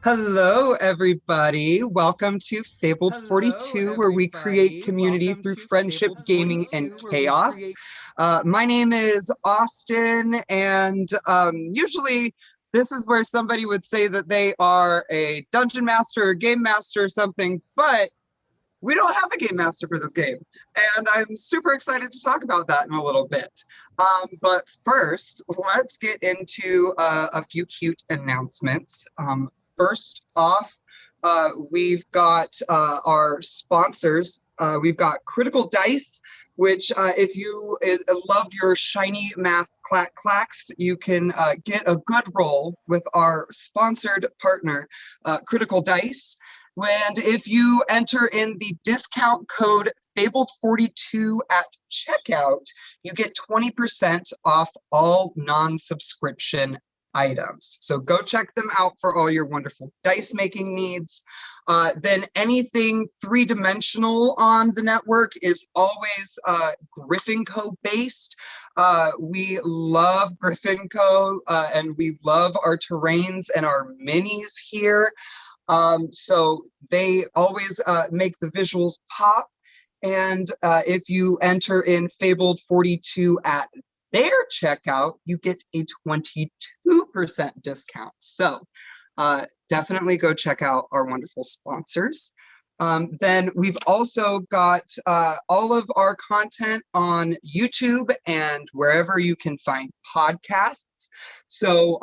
Hello, everybody. Welcome to Fabled 42, where we create community through friendship, gaming, and chaos. My name is Austin, and usually this is where somebody would say that they are a dungeon master or game master or something, but we don't have a game master for this game. And I'm super excited to talk about that in a little bit. But first, let's get into a few cute announcements. First off, we've got our sponsors. We've got Critical Dice, which if you love your shiny math clack clacks, you can get a good roll with our sponsored partner, Critical Dice. And if you enter in the discount code Fabled42 at checkout, you get 20% off all non-subscription items. So go check them out for all your wonderful dice making needs. Then anything three-dimensional on the network is always Griffin Co. based. We love Griffin Co. And we love our terrains and our minis here. So they always make the visuals pop. And if you enter in Fabled 42 at their checkout, you get a 22% discount. So definitely go check out our wonderful sponsors. Then we've also got all of our content on YouTube and wherever you can find podcasts. So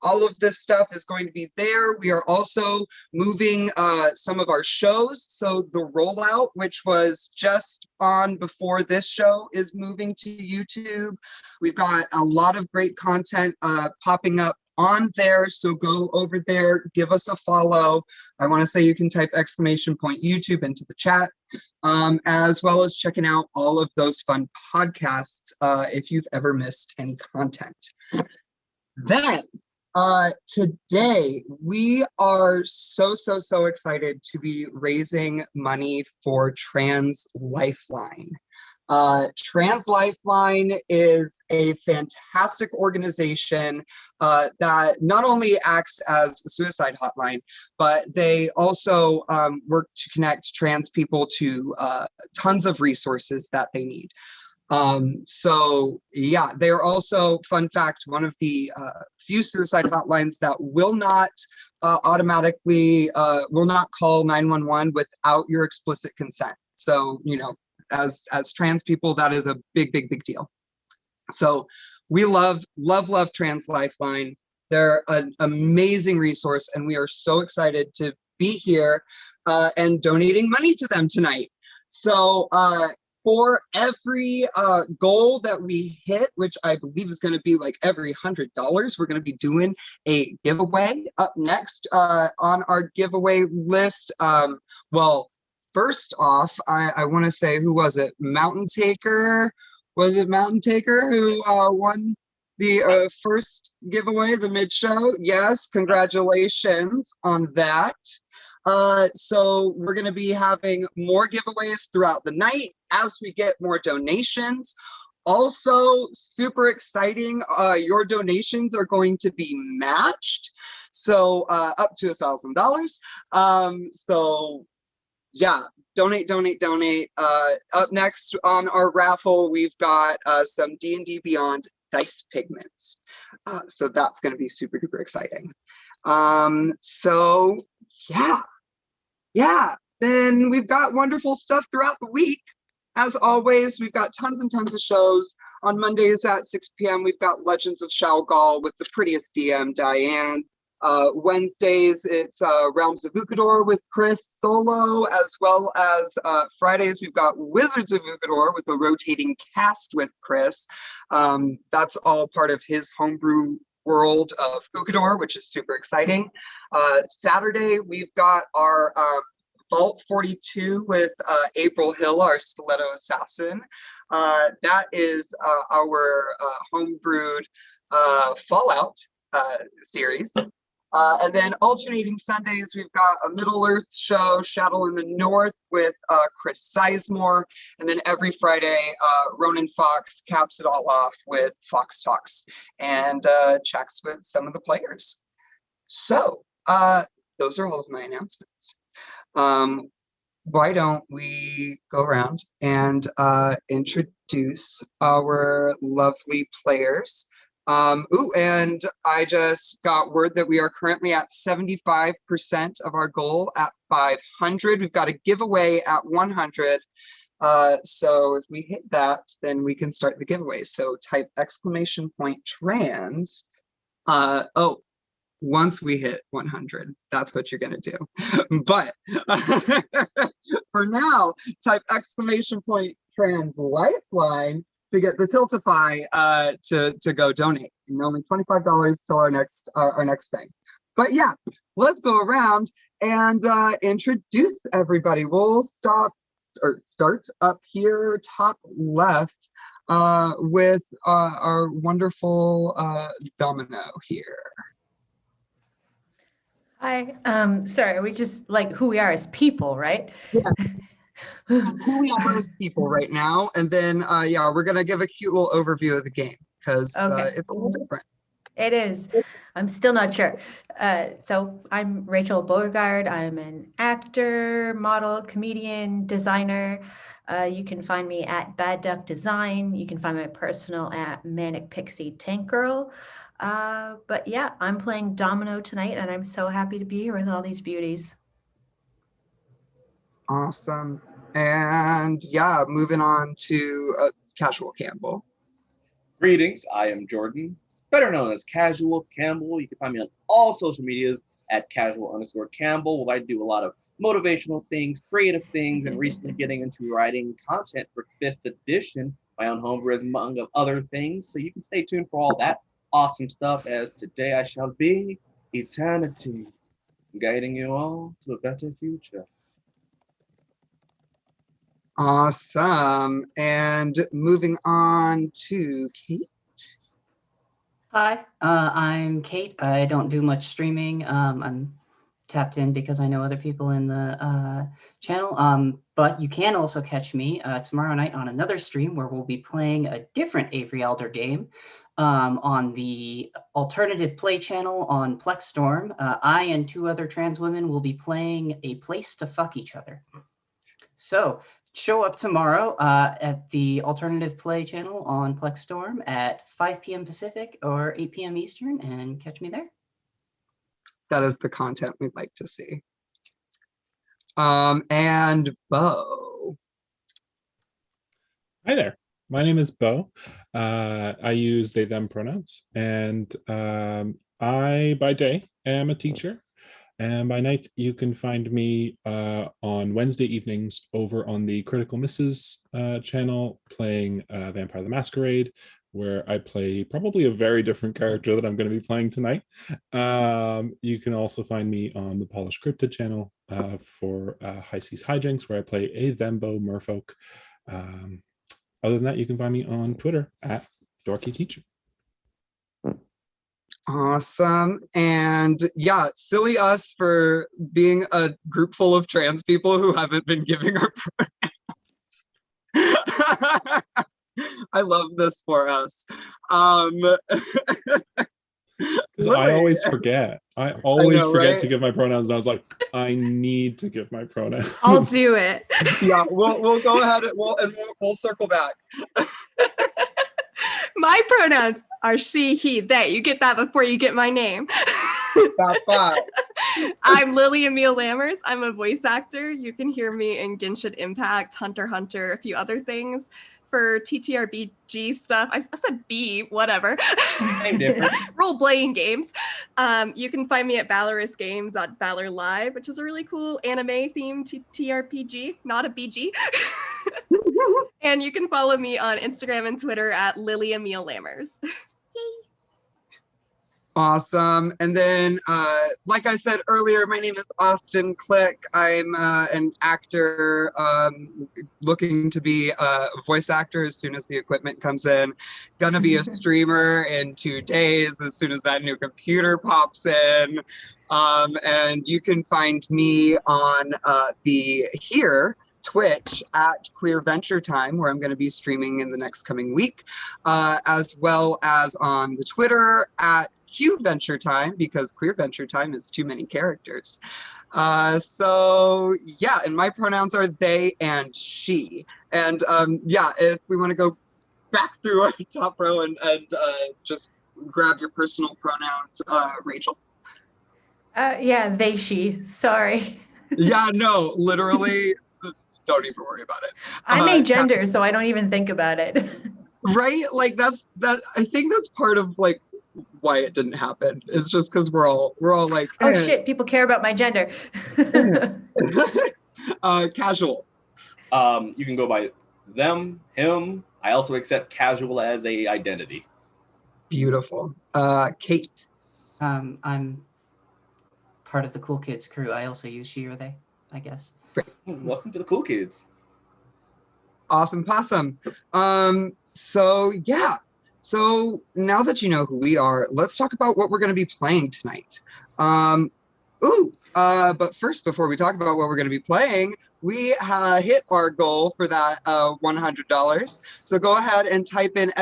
all of this stuff is going to be there. We are also moving some of our shows. So the rollout, which was just on before this show, is moving to YouTube. We've got a lot of great content popping up on there. So go over there, give us a follow. I want to say you can type !YouTube into the chat, as well as checking out all of those fun podcasts if you've ever missed any content. Then, today we are so excited to be raising money for Trans Lifeline. Trans Lifeline is a fantastic organization that not only acts as a suicide hotline, but they also work to connect trans people to tons of resources that they need. So yeah, they're also, fun fact, one of the few suicide hotlines that will not automatically will not call 911 without your explicit consent. So, you know, as trans people, that is a big deal. So we love Trans Lifeline. They're an amazing resource, and we are so excited to be here and donating money to them tonight. So for every goal that we hit, which I believe is going to be like every $100, we're going to be doing a giveaway. Up next on our giveaway list, well, first off, I want to say, who was it? Mountain Taker? Was it Mountain Taker who won the first giveaway, the mid-show? Yes, congratulations on that. So we're going to be having more giveaways throughout the night as we get more donations. Also, super exciting, your donations are going to be matched. So up to $1,000. So yeah, donate. Up next on our raffle, we've got some D&D Beyond dice pigments. So that's going to be super duper exciting. So yeah, then we've got wonderful stuff throughout the week. As always, we've got tons and tons of shows. On Mondays at 6 p.m., we've got Legends of Shalgal with the prettiest DM, Diane. Wednesdays, it's Realms of Ukador with Chris solo, as well as Fridays, we've got Wizards of Ukador with a rotating cast with Chris. That's all part of his homebrew world of Ukador, which is super exciting. Saturday, we've got our Vault 42 with April Hill, our stiletto assassin. That is our homebrewed Fallout series. And then alternating Sundays, we've got a Middle-earth show, Shadow in the North, with Chris Sizemore. And then every Friday, Ronan Fox caps it all off with Fox Talks and chats with some of the players. So those are all of my announcements. Why don't we go around and introduce our lovely players? And I just got word that we are currently at 75% of our goal at 500. We've got a giveaway at 100. So if we hit that, then we can start the giveaway. So type !trans. Once we hit 100, that's what you're going to do. But for now, type !trans Lifeline to get the Tiltify to go donate. And only $25 till our next thing. But yeah, let's go around and introduce everybody. We'll start up here top left with our wonderful Domino here. Hi, sorry, we just like who we are as people, right? Yeah. Who we are as people right now, and then yeah, we're gonna give a cute little overview of the game because it's a little different. It is. I'm still not sure. So I'm Rachel Beauregard. I'm an actor, model, comedian, designer. You can find me at Bad Duck Design. You can find my personal at Manic Pixie Tank Girl. But yeah, I'm playing Domino tonight, and I'm so happy to be here with all these beauties. Awesome. And yeah, moving on to Casual Campbell. Greetings, I am Jordan, better known as Casual Campbell. You can find me on all social medias at casual_Campbell. Where I do a lot of motivational things, creative things, and recently getting into writing content for 5th edition, my own homebrew, among other things. So you can stay tuned for all that awesome stuff, as today I shall be eternity, guiding you all to a better future. Awesome. And moving on to Kate. Hi, I'm Kate. I don't do much streaming. I'm tapped in because I know other people in the channel. But you can also catch me tomorrow night on another stream where we'll be playing a different Avery Alder game on the alternative play channel on Plexstorm. I and 2 other trans women will be playing A Place to Fuck Each Other. So show up tomorrow at the alternative play channel on Plexstorm at 5 p.m. Pacific or 8 p.m. Eastern and catch me there. That is the content we'd like to see. And Bo. Hi there. My name is Bo. I use they, them pronouns. And I, by day, am a teacher. And by night, you can find me on Wednesday evenings over on the Critical Misses channel playing Vampire the Masquerade, where I play probably a very different character that I'm going to be playing tonight. You can also find me on the Polished Cryptid channel for High Seas Hijinks, where I play a Thembo merfolk. Other than that, you can find me on Twitter at Dorky Teacher. Awesome. And yeah, silly us for being a group full of trans people who haven't been giving our I love this for us. So I always forget. I always forget right? to give my pronouns, and I was like, I need to give my pronouns. I'll do it. Yeah, we'll go ahead and we'll circle back. My pronouns are she, he, they. You get that before you get my name. That's fine. I'm Lily Emile Lammers. I'm a voice actor. You can hear me in Genshin Impact, Hunter x Hunter, a few other things. For TTRPG stuff, I said B, whatever. Same difference. Role-playing games. You can find me at Valorous Games at Valor Live, which is a really cool anime-themed TRPG, not a BG. And you can follow me on Instagram and Twitter at Lily Emile Lammers. Awesome. And then, like I said earlier, my name is Austin Click. I'm an actor looking to be a voice actor as soon as the equipment comes in. Gonna be a streamer in 2 days as soon as that new computer pops in. And you can find me on the here Twitch at Queer Venture Time, where I'm going to be streaming in the next coming week, as well as on the Twitter at Q Venture Time, because Queer Venture Time is too many characters. So yeah, and my pronouns are they and she. And yeah, if we want to go back through our top row and just grab your personal pronouns, Rachel. Yeah, they, she, sorry. Yeah, no, literally, don't even worry about it. I'm a gender, so I don't even think about it. Right? Like I think that's part of like why it didn't happen. It's just because we're all like, oh shit, people care about my gender. Casual. You can go by them, him. I also accept casual as a identity. Beautiful. Kate. I'm part of the cool kids crew. I also use she or they, I guess. Welcome to the cool kids. Awesome possum. So yeah. So now that you know who we are, let's talk about what we're going to be playing tonight. But first, before we talk about what we're going to be playing, we hit our goal for that $100. So go ahead and type in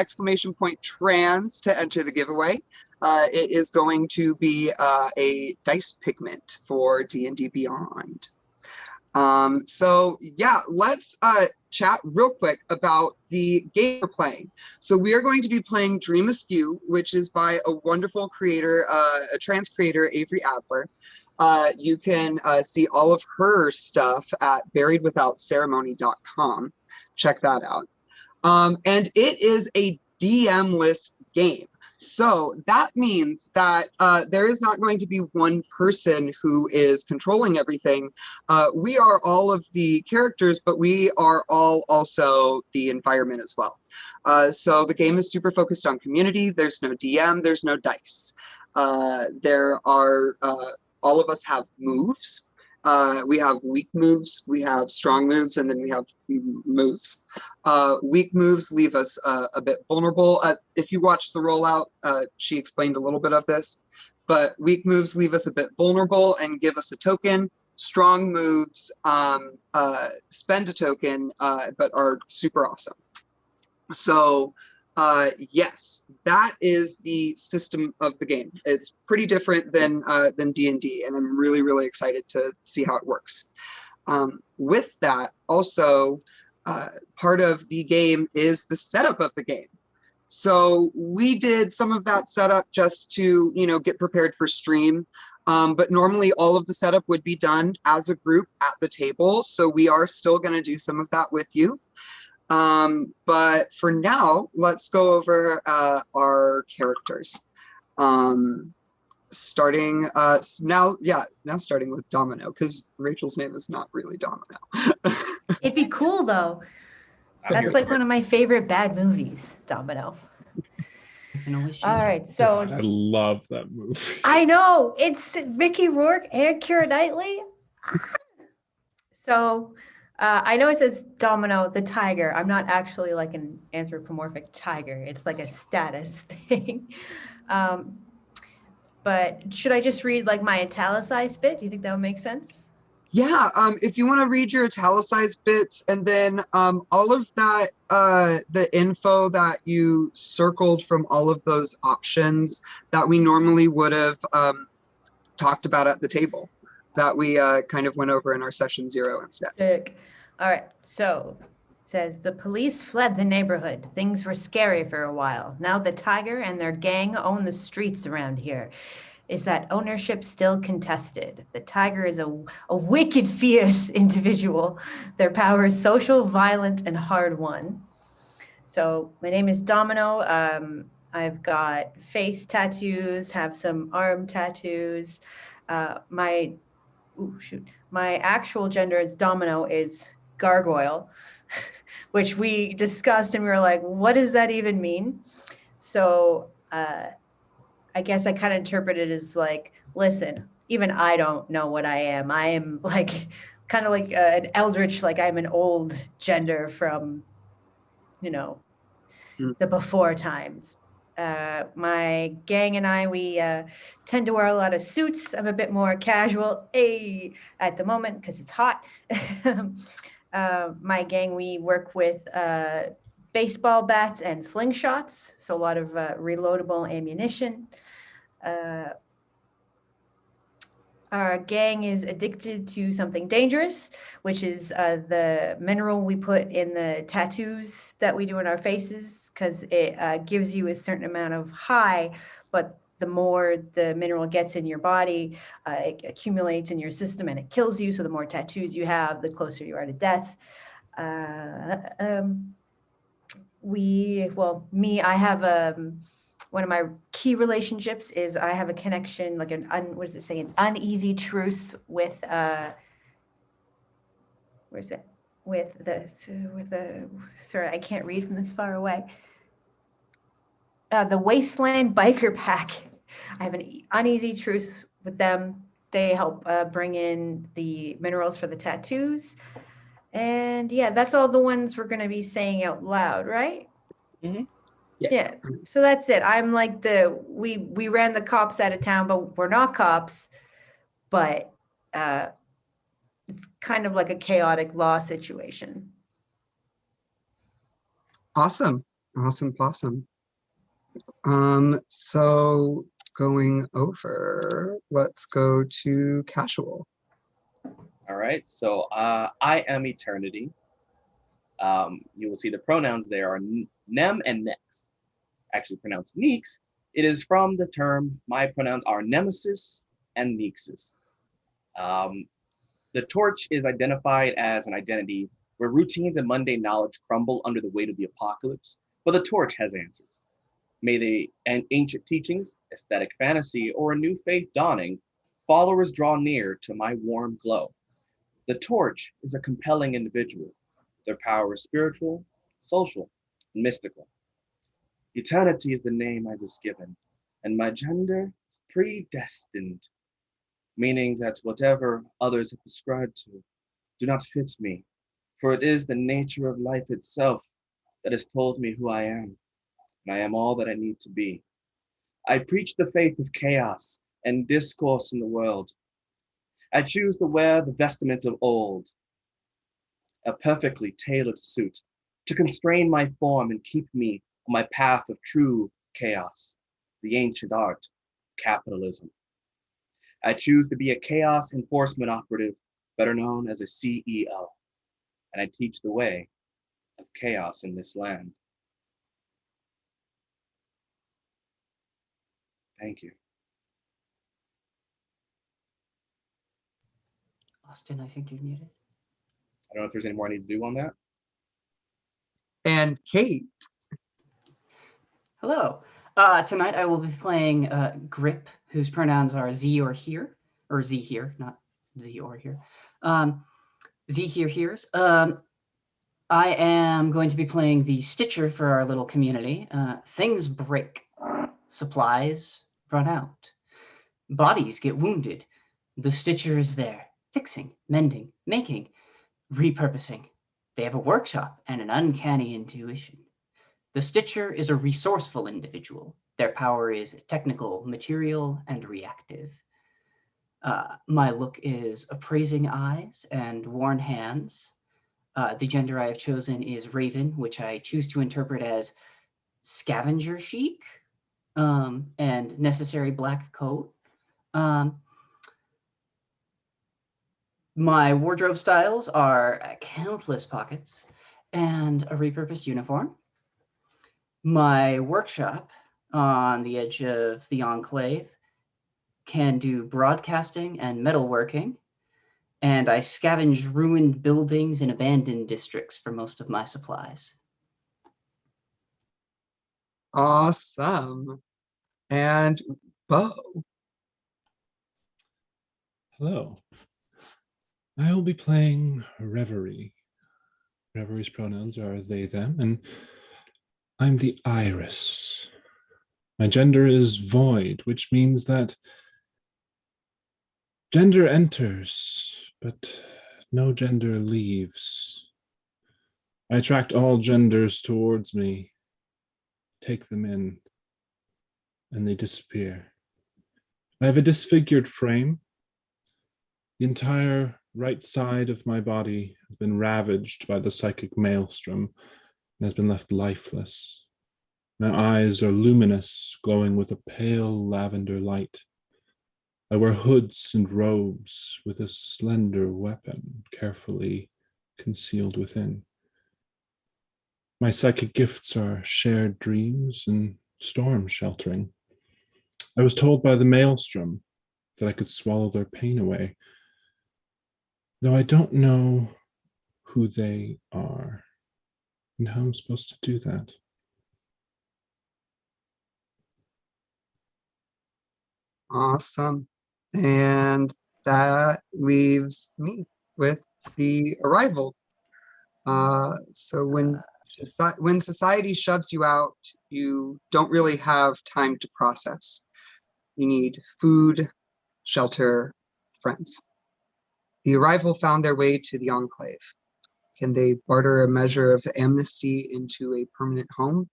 !trans to enter the giveaway. It is going to be a dice pigment for D&D Beyond. So yeah, let's chat real quick about the game we're playing. So we are going to be playing Dream Askew, which is by a wonderful creator, a trans creator, Avery Adler. You can see all of her stuff at buriedwithoutceremony.com. Check that out. And it is a DM-less game. So that means that there is not going to be one person who is controlling everything. We are all of the characters, but we are all also the environment as well. So the game is super focused on community. There's no DM, there's no dice. There are, all of us have moves. We have weak moves, we have strong moves, and then we have moves. Weak moves leave us a bit vulnerable. If you watch the rollout, she explained a little bit of this, but weak moves leave us a bit vulnerable and give us a token. Strong moves spend a token, but are super awesome. So yes, that is the system of the game. It's pretty different than D&D, and I'm really, really excited to see how it works. With that, also, part of the game is the setup of the game. So we did some of that setup just to, get prepared for stream. But normally all of the setup would be done as a group at the table. So we are still going to do some of that with you. But for now, let's go over our characters. Starting with Domino, because Rachel's name is not really Domino. It'd be cool though. That's like one of my favorite bad movies, Domino. All right, so God, I love that movie. I know, it's Mickey Rourke and Keira Knightley. So I know it says Domino the tiger. I'm not actually like an anthropomorphic tiger. It's like a status thing. But should I just read like my italicized bit? Do you think that would make sense? Yeah, if you want to read your italicized bits, and then all of that, the info that you circled from all of those options that we normally would have talked about at the table, that we kind of went over in our session 0 instead. Sick. All right, so it says, the police fled the neighborhood. Things were scary for a while. Now the tiger and their gang own the streets around here. Is that ownership still contested? The tiger is a wicked, fierce individual. Their power is social, violent, and hard-won. So my name is Domino. I've got face tattoos, have some arm tattoos. My actual gender is Domino is gargoyle, which we discussed and we were like, what does that even mean? So I guess I kind of interpret it as like, listen, even I don't know what I am. I am like kind of like an eldritch, like I'm an old gender from, the before times. My gang and I, we tend to wear a lot of suits. I'm a bit more casual at the moment because it's hot. my gang, we work with baseball bats and slingshots, so a lot of reloadable ammunition. Our gang is addicted to something dangerous, which is the mineral we put in the tattoos that we do on our faces, because it gives you a certain amount of high, but the more the mineral gets in your body, it accumulates in your system and it kills you. So the more tattoos you have, the closer you are to death. I have one of my key relationships is I have a connection, like an uneasy truce with sorry, I can't read from this far away. The Wasteland Biker Pack. I have an uneasy truce with them. They help bring in the minerals for the tattoos. And yeah, that's all the ones we're going to be saying out loud, right? Mhm. Yeah. So that's it. I'm like we ran the cops out of town, but we're not cops. But it's kind of like a chaotic law situation. Awesome. Awesome. So going over, let's go to casual. All right, so I am Eternity. You will see the pronouns there are nem and nex. Actually pronounced neeks. It is from the term, my pronouns are nemesis and nexus. The torch is identified as an identity where routines and mundane knowledge crumble under the weight of the apocalypse, but the torch has answers. May the ancient teachings, aesthetic fantasy, or a new faith dawning, followers draw near to my warm glow. The torch is a compelling individual. Their power is spiritual, social, and mystical. Eternity is the name I was given, and my gender is predestined, meaning that whatever others have prescribed to do not fit me, for it is the nature of life itself that has told me who I am, and I am all that I need to be. I preach the faith of chaos and discourse in the world. I choose to wear the vestments of old, a perfectly tailored suit, to constrain my form and keep me on my path of true chaos, the ancient art, capitalism. I choose to be a chaos enforcement operative, better known as a CEO, and I teach the way of chaos in this land. Thank you. Austin, I think you're muted. I don't know if there's any more I need to do on that. And Kate. Hello. Tonight I will be playing Grip, whose pronouns are Z or here, or Z here, not Z or here. Z here, here's. I am going to be playing the Stitcher for our little community. Things break. Supplies run out. Bodies get wounded. The Stitcher is there, fixing, mending, making, repurposing. They have a workshop and an uncanny intuition. The Stitcher is a resourceful individual. Their power is technical, material, and reactive. My look is appraising eyes and worn hands. The gender I have chosen is Raven, which I choose to interpret as scavenger chic and necessary black coat. My wardrobe styles are countless pockets and a repurposed uniform. My workshop on the edge of the enclave can do broadcasting and metalworking, and I scavenge ruined buildings in abandoned districts for most of my supplies. Awesome. And Bo. Hello. I will be playing Reverie. Reverie's pronouns are they, them, and I'm the iris. My gender is void, which means that gender enters, but no gender leaves. I attract all genders towards me, take them in, and they disappear. I have a disfigured frame. The entire right side of my body has been ravaged by the psychic maelstrom and has been left lifeless. My eyes are luminous, glowing with a pale lavender light. I wear hoods and robes with a slender weapon carefully concealed within. My psychic gifts are shared dreams and storm sheltering. I was told by the maelstrom that I could swallow their pain away, though I don't know who they are and how I'm supposed to do that. Awesome. And that leaves me with the arrival. So when society shoves you out, you don't really have time to process. You need food, shelter, friends. The arrival found their way to the enclave. Can they barter a measure of amnesty into a permanent home?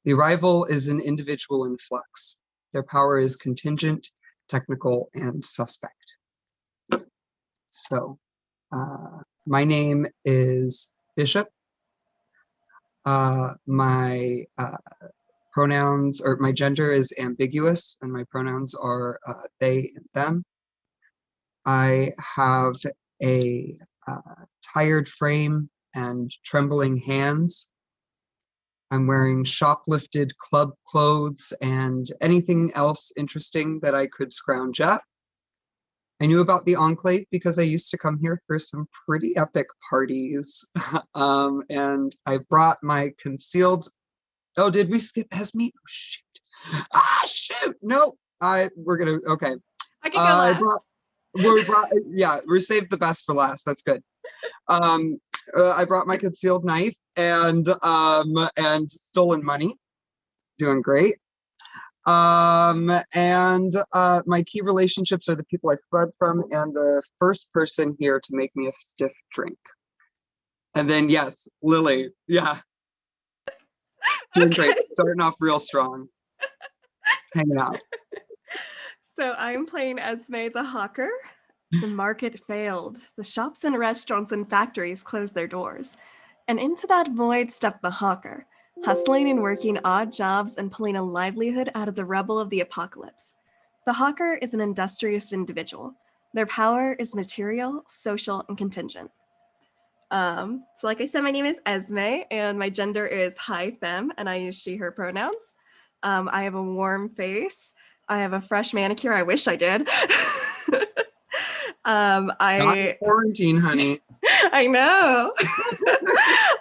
The arrival is an individual in flux. Their power is contingent, technical, and suspect. So, my name is Bishop. My pronouns, or my gender is ambiguous, and my pronouns are they and them. I have a tired frame and trembling hands. I'm wearing shoplifted club clothes and anything else interesting that I could scrounge up. I knew about the enclave because I used to come here for some pretty epic parties. And I brought my concealed. Oh, did we skip Esme? Oh, shoot. Ah, shoot. No, we're gonna, okay. I can go last. We're saved the best for last. That's good. I brought my concealed knife and stolen money. Doing great. And my key relationships are the people I fled from and the first person here to make me a stiff drink. And then, yes, Lily. Yeah. Doing great. Starting off real strong. Hanging out. So I'm playing Esme the hawker. The market failed. The shops and restaurants and factories closed their doors. And into that void stepped the hawker, hustling and working odd jobs and pulling a livelihood out of the rubble of the apocalypse. The hawker is an industrious individual. Their power is material, social, and contingent. So like I said, my name is Esme, and my gender is high femme, and I use she, her pronouns. I have a warm face. I have a fresh manicure. I wish I did. Not in quarantine, honey. I know.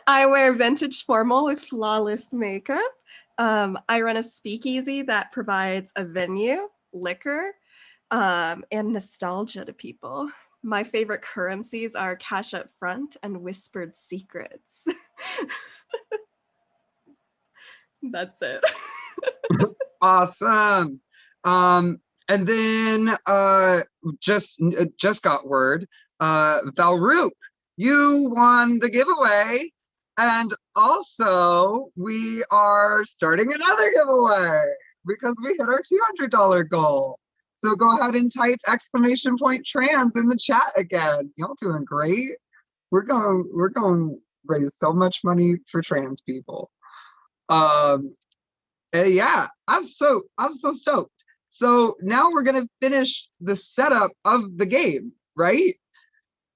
I wear vintage formal with flawless makeup. I run a speakeasy that provides a venue, liquor, and nostalgia to people. My favorite currencies are cash up front and whispered secrets. That's it. Awesome. And then just got word, Valroop, you won the giveaway. And also we are starting another giveaway because we hit our $200 goal. So go ahead and type !trans in the chat again. Y'all doing great. We're going to raise so much money for trans people. Yeah, I'm so stoked. So now we're gonna finish the setup of the game, right?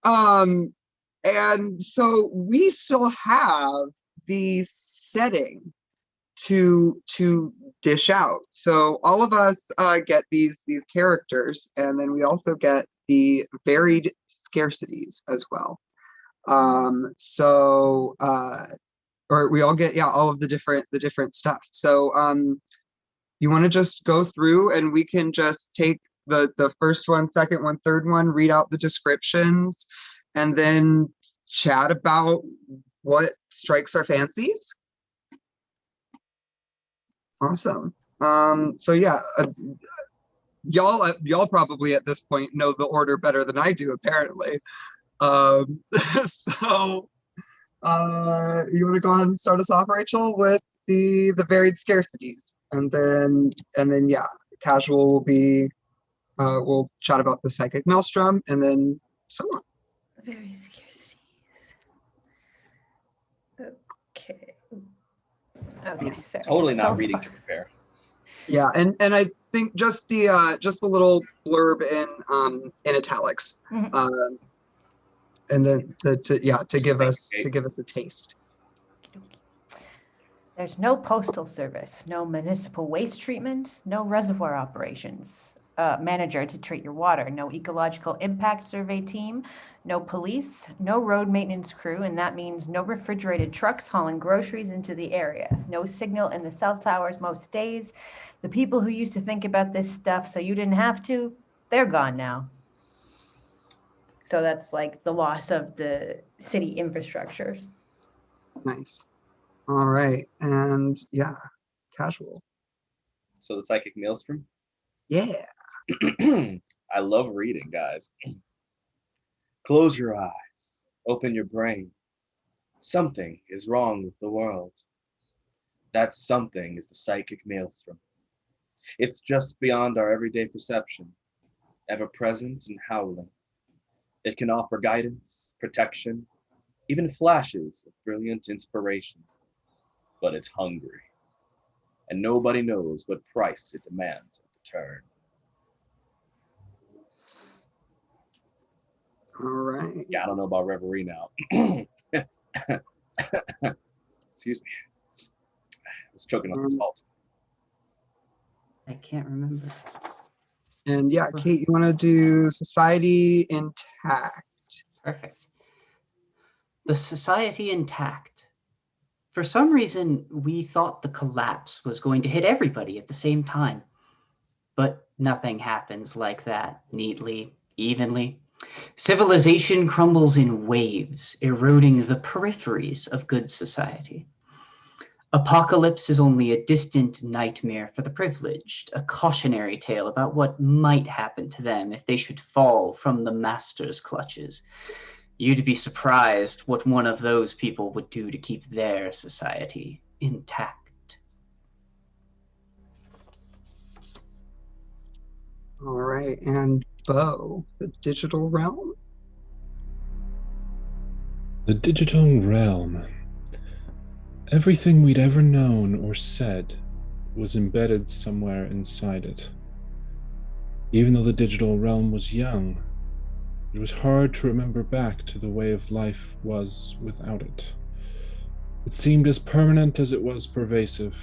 And so we still have the setting to dish out. So all of us get these characters, and then we also get the varied scarcities as well. Or we all get, yeah, all of the different stuff. So you want to just go through and we can just take the first one, second one, third one, read out the descriptions, and then chat about what strikes our fancies. Awesome. So yeah, y'all probably at this point know the order better than I do, apparently. So you want to go ahead and start us off, Rachel, with the varied scarcities, and then yeah, casual will be we'll chat about the psychic maelstrom, and then so on. Very scarcities. Okay. Okay, sorry. Totally not So reading far. to prepare. Yeah, and I think just the little blurb in italics, Mhm. and then to give us a taste. There's no postal service, no municipal waste treatment, no reservoir operations manager to treat your water, no ecological impact survey team, no police, no road maintenance crew, and that means no refrigerated trucks hauling groceries into the area, no signal in the cell towers most days. The people who used to think about this stuff so you didn't have to, they're gone now. So that's like the loss of the city infrastructure. Nice. All right, and yeah, casual. So the psychic maelstrom. Yeah. I love reading, guys. Close your eyes. Open your brain. Something is wrong with the world. That something is the psychic maelstrom. It's just beyond our everyday perception, ever present and howling. It can offer guidance, protection, even flashes of brilliant inspiration. But it's hungry, and nobody knows what price it demands in return. All right. Yeah, I don't know about Reverie now. Excuse me. I was choking on some salt. I can't remember. And yeah, Kate, you want to do society intact? Perfect. The society intact. For some reason, we thought the collapse was going to hit everybody at the same time. But nothing happens like that, neatly, evenly. Civilization crumbles in waves, eroding the peripheries of good society. Apocalypse is only a distant nightmare for the privileged, a cautionary tale about what might happen to them if they should fall from the master's clutches. You'd be surprised what one of those people would do to keep their society intact. All right, and Bo, the digital realm. The digital realm. Everything we'd ever known or said was embedded somewhere inside it. Even though the digital realm was young, it was hard to remember back to the way of life was without it. It seemed as permanent as it was pervasive.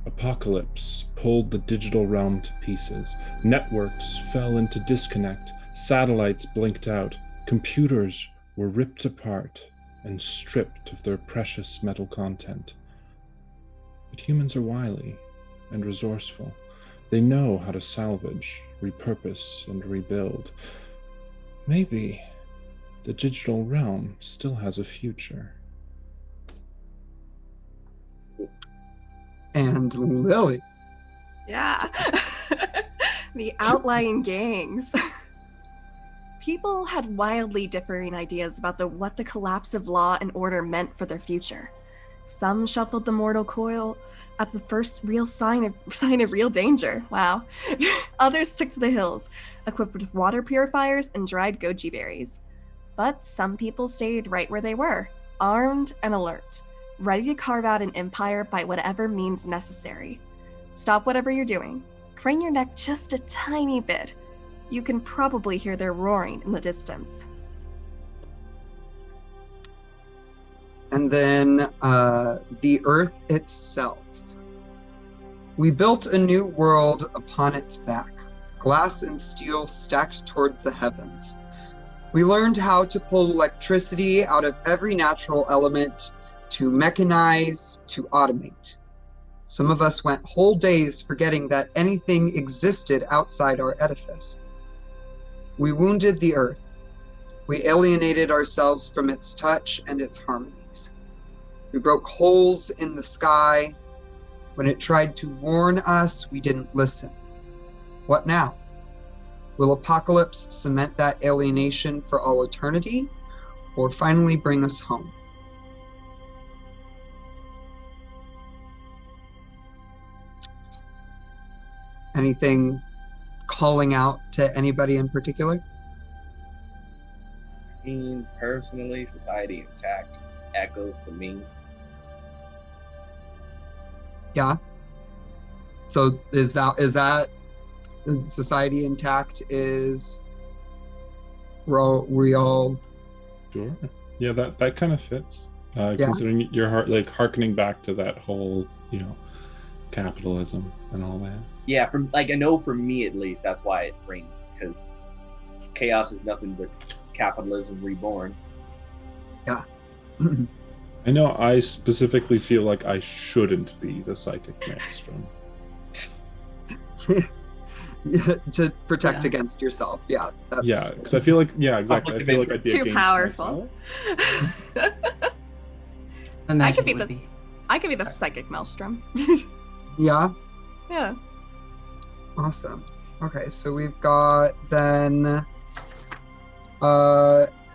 Apocalypse pulled the digital realm to pieces. Networks fell into disconnect. Satellites blinked out. Computers were ripped apart and stripped of their precious metal content. But humans are wily and resourceful. They know how to salvage, repurpose, and rebuild. Maybe the digital realm still has a future. And Lily. Yeah. The outlying gangs. People had wildly differing ideas about what the collapse of law and order meant for their future. Some shuffled the mortal coil at the first real sign of real danger. Wow. Others took to the hills, equipped with water purifiers and dried goji berries. But some people stayed right where they were, armed and alert, ready to carve out an empire by whatever means necessary. Stop whatever you're doing. Crane your neck just a tiny bit. You can probably hear their roaring in the distance. And then the Earth itself. We built a new world upon its back, glass and steel stacked toward the heavens. We learned how to pull electricity out of every natural element, to mechanize, to automate. Some of us went whole days forgetting that anything existed outside our edifice. We wounded the Earth. We alienated ourselves from its touch and its harmonies. We broke holes in the sky. When it tried to warn us, we didn't listen. What now? Will apocalypse cement that alienation for all eternity, or finally bring us home? Anything calling out to anybody in particular? Personally, society intact echoes to me. Yeah. So is that society intact is we all Sure. Yeah, that kind of fits. Yeah. Considering you're harkening back to that whole, capitalism and all that. Yeah, I know for me at least, that's why it rings, because chaos is nothing but capitalism reborn. Yeah. I know I specifically feel like I shouldn't be the psychic maelstrom. To protect against yourself. Yeah. Yeah, because I feel like, exactly. I feel like I'd be too against powerful. I could be the psychic maelstrom. Yeah. Yeah. Awesome. Okay, so we've got then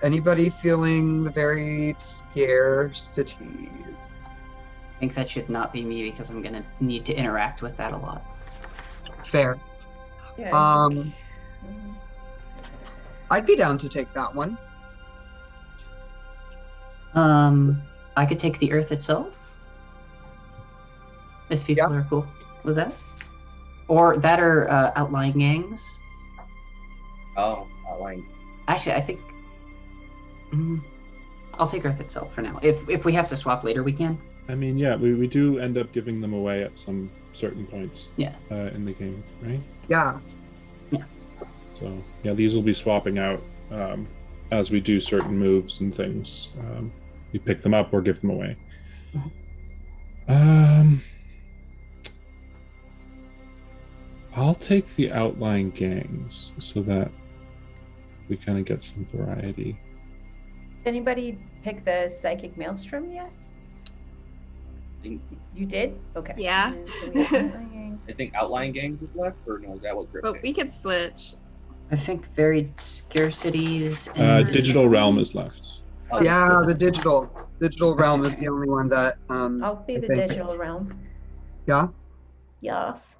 anybody feeling the varied scarcities? I think that should not be me because I'm gonna need to interact with that a lot. Fair. Yeah, I'd be down to take that one. I could take the Earth itself. If people are cool with that. Or that or outlying gangs. Oh, outlying. Actually, I think I'll take Earth itself for now. If we have to swap later, we can. I mean, yeah, we do end up giving them away at some certain points. Yeah. In the game, right? Yeah. Yeah. So yeah, these will be swapping out as we do certain moves and things. We pick them up or give them away. I'll take the outlying gangs so that we kind of get some variety. Did anybody pick the psychic maelstrom yet? You did? Okay. Yeah. I think outlying gangs is left, or no? Is that what Grip But picked? we could switch. I think varied scarcities and Digital realm is left. Oh, Yeah, the digital realm is the only one that I'll be I the think- digital realm. Yeah. Yes.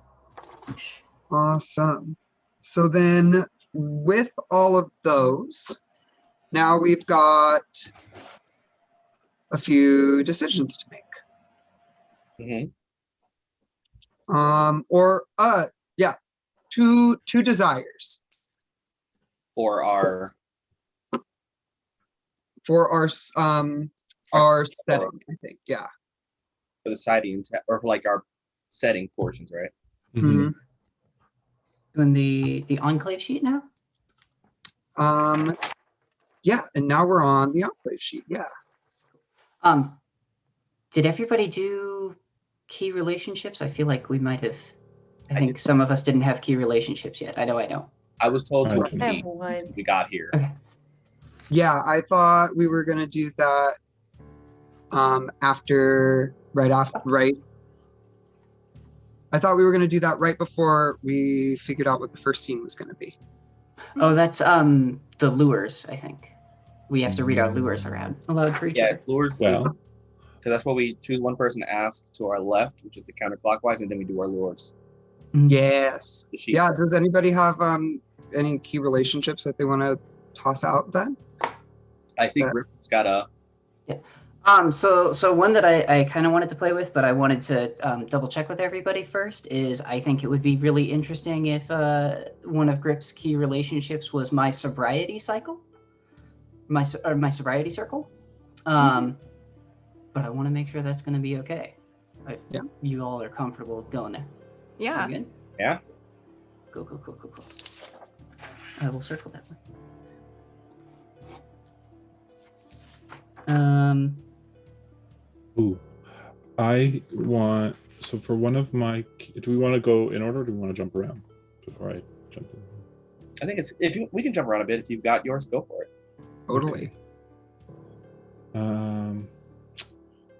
Awesome. So then with all of those, now we've got a few decisions to make. Mhm. Two desires For our for our setting, I think. Yeah. for the society or for like our setting portions, right? Mhm. doing the enclave sheet now. Yeah, and now we're on the enclave sheet. Yeah. Did everybody do key relationships? I feel like we might have. I think some of us didn't have key relationships yet. I know. I was told to I repeat have one. until we got here. Okay. Yeah, I thought we were gonna do that I thought we were gonna do that right before we figured out what the first scene was gonna be. Oh, that's the lures. I think we have to read our lures around aloud for each Yeah, other. lures. Well, Because that's what we choose. One person to ask to our left, which is the counterclockwise, and then we do our lures. Yes. The sheet. Yeah, does anybody have any key relationships that they want to toss out then? I see Griffin's got a. So one that I kind of wanted to play with, but I wanted to double check with everybody first is I think it would be really interesting if one of Grip's key relationships was my sobriety cycle, my sobriety circle. But I want to make sure that's going to be okay. Yeah. You all are comfortable going there. Yeah. You good? Yeah. Cool. I will circle that one. ooh, I want. So for one of my, do we want to go in order? Or do we want to jump around before I jump in? I think it's we can jump around a bit. If you've got yours, go for it. Totally.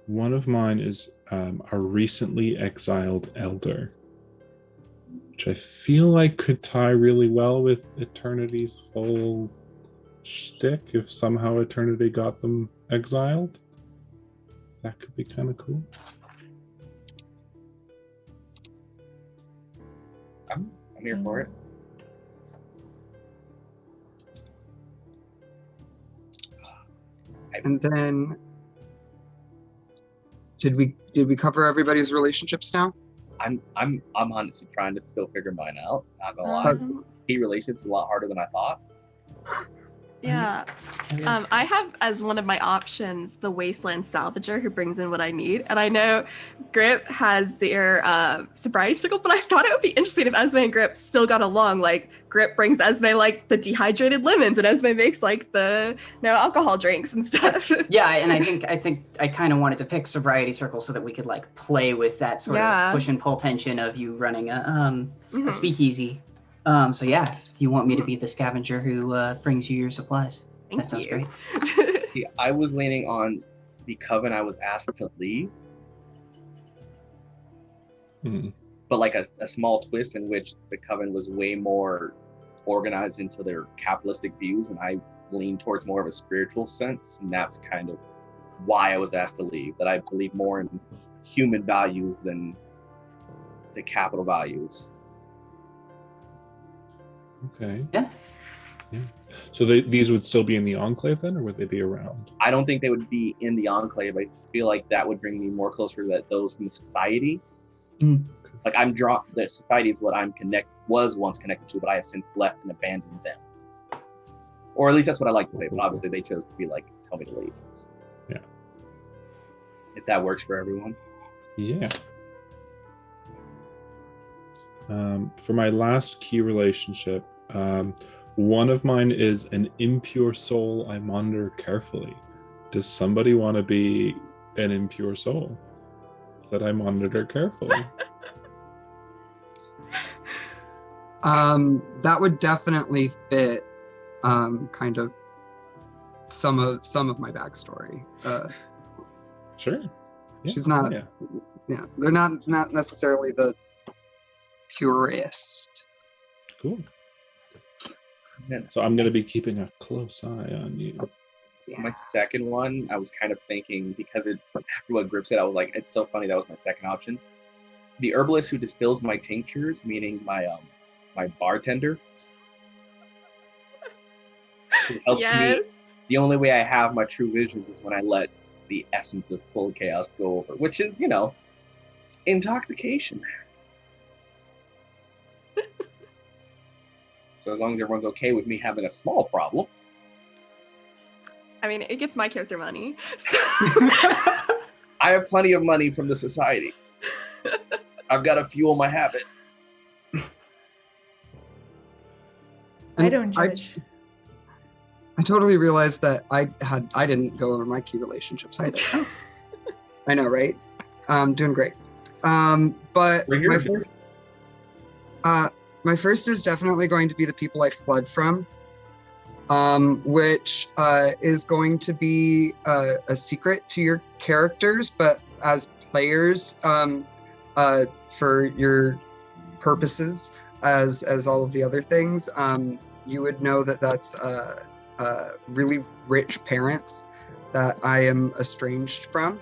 One of mine is a recently exiled elder, which I feel like could tie really well with Eternity's whole shtick. If somehow Eternity got them exiled, that could be kind of cool. I'm here for it. And then, did we cover everybody's relationships now? I'm honestly trying to still figure mine out. Not gonna lie. Key relationships is a lot harder than I thought. Yeah. I have as one of my options the Wasteland Salvager who brings in what I need. And I know Grip has their sobriety circle, but I thought it would be interesting if Esme and Grip still got along. Like Grip brings Esme like the dehydrated lemons and Esme makes like the no alcohol drinks and stuff. Yeah, and I think I kind of wanted to pick sobriety circle so that we could like play with that sort of push and pull tension of you running a speakeasy. So yeah, if you want me to be the scavenger who brings you your supplies, that sounds great. See, I was leaning on the coven I was asked to leave, but like a small twist in which the coven was way more organized into their capitalistic views, and I lean towards more of a spiritual sense, and that's kind of why I was asked to leave. That I believe more in human values than the capital values. Okay. Yeah. So these would still be in the enclave then, or would they be around? I don't think they would be in the enclave. I feel like that would bring me more closer to those from the society. Like I'm drawn. The society is what was once connected to, but I have since left and abandoned them. Or at least that's what I like to say. But obviously, they chose to be like, tell me to leave. Yeah. If that works for everyone. Yeah. For my last key relationship, one of mine is an impure soul I monitor carefully. Does somebody want to be an impure soul that I monitor carefully? That would definitely fit kind of some of my backstory. Sure. Yeah. She's not. Yeah, they're not necessarily the purest. Cool. So I'm going to be keeping a close eye on you. My second one, I was kind of thinking, because after what Grip said, I was like, it's so funny, that was my second option. The herbalist who distills my tinctures, meaning my bartender, who helps me. The only way I have my true visions is when I let the essence of full chaos go over, which is, intoxication. So as long as everyone's okay with me having a small problem. I mean, it gets my character money. So. I have plenty of money from the society. I've got to fuel my habit. I don't judge. I totally realized that I didn't go over my key relationships either. I know, right? Doing great. But my first is definitely going to be the people I fled from, which is going to be a secret to your characters, but as players, for your purposes, as all of the other things, you would know that that's really rich parents that I am estranged from.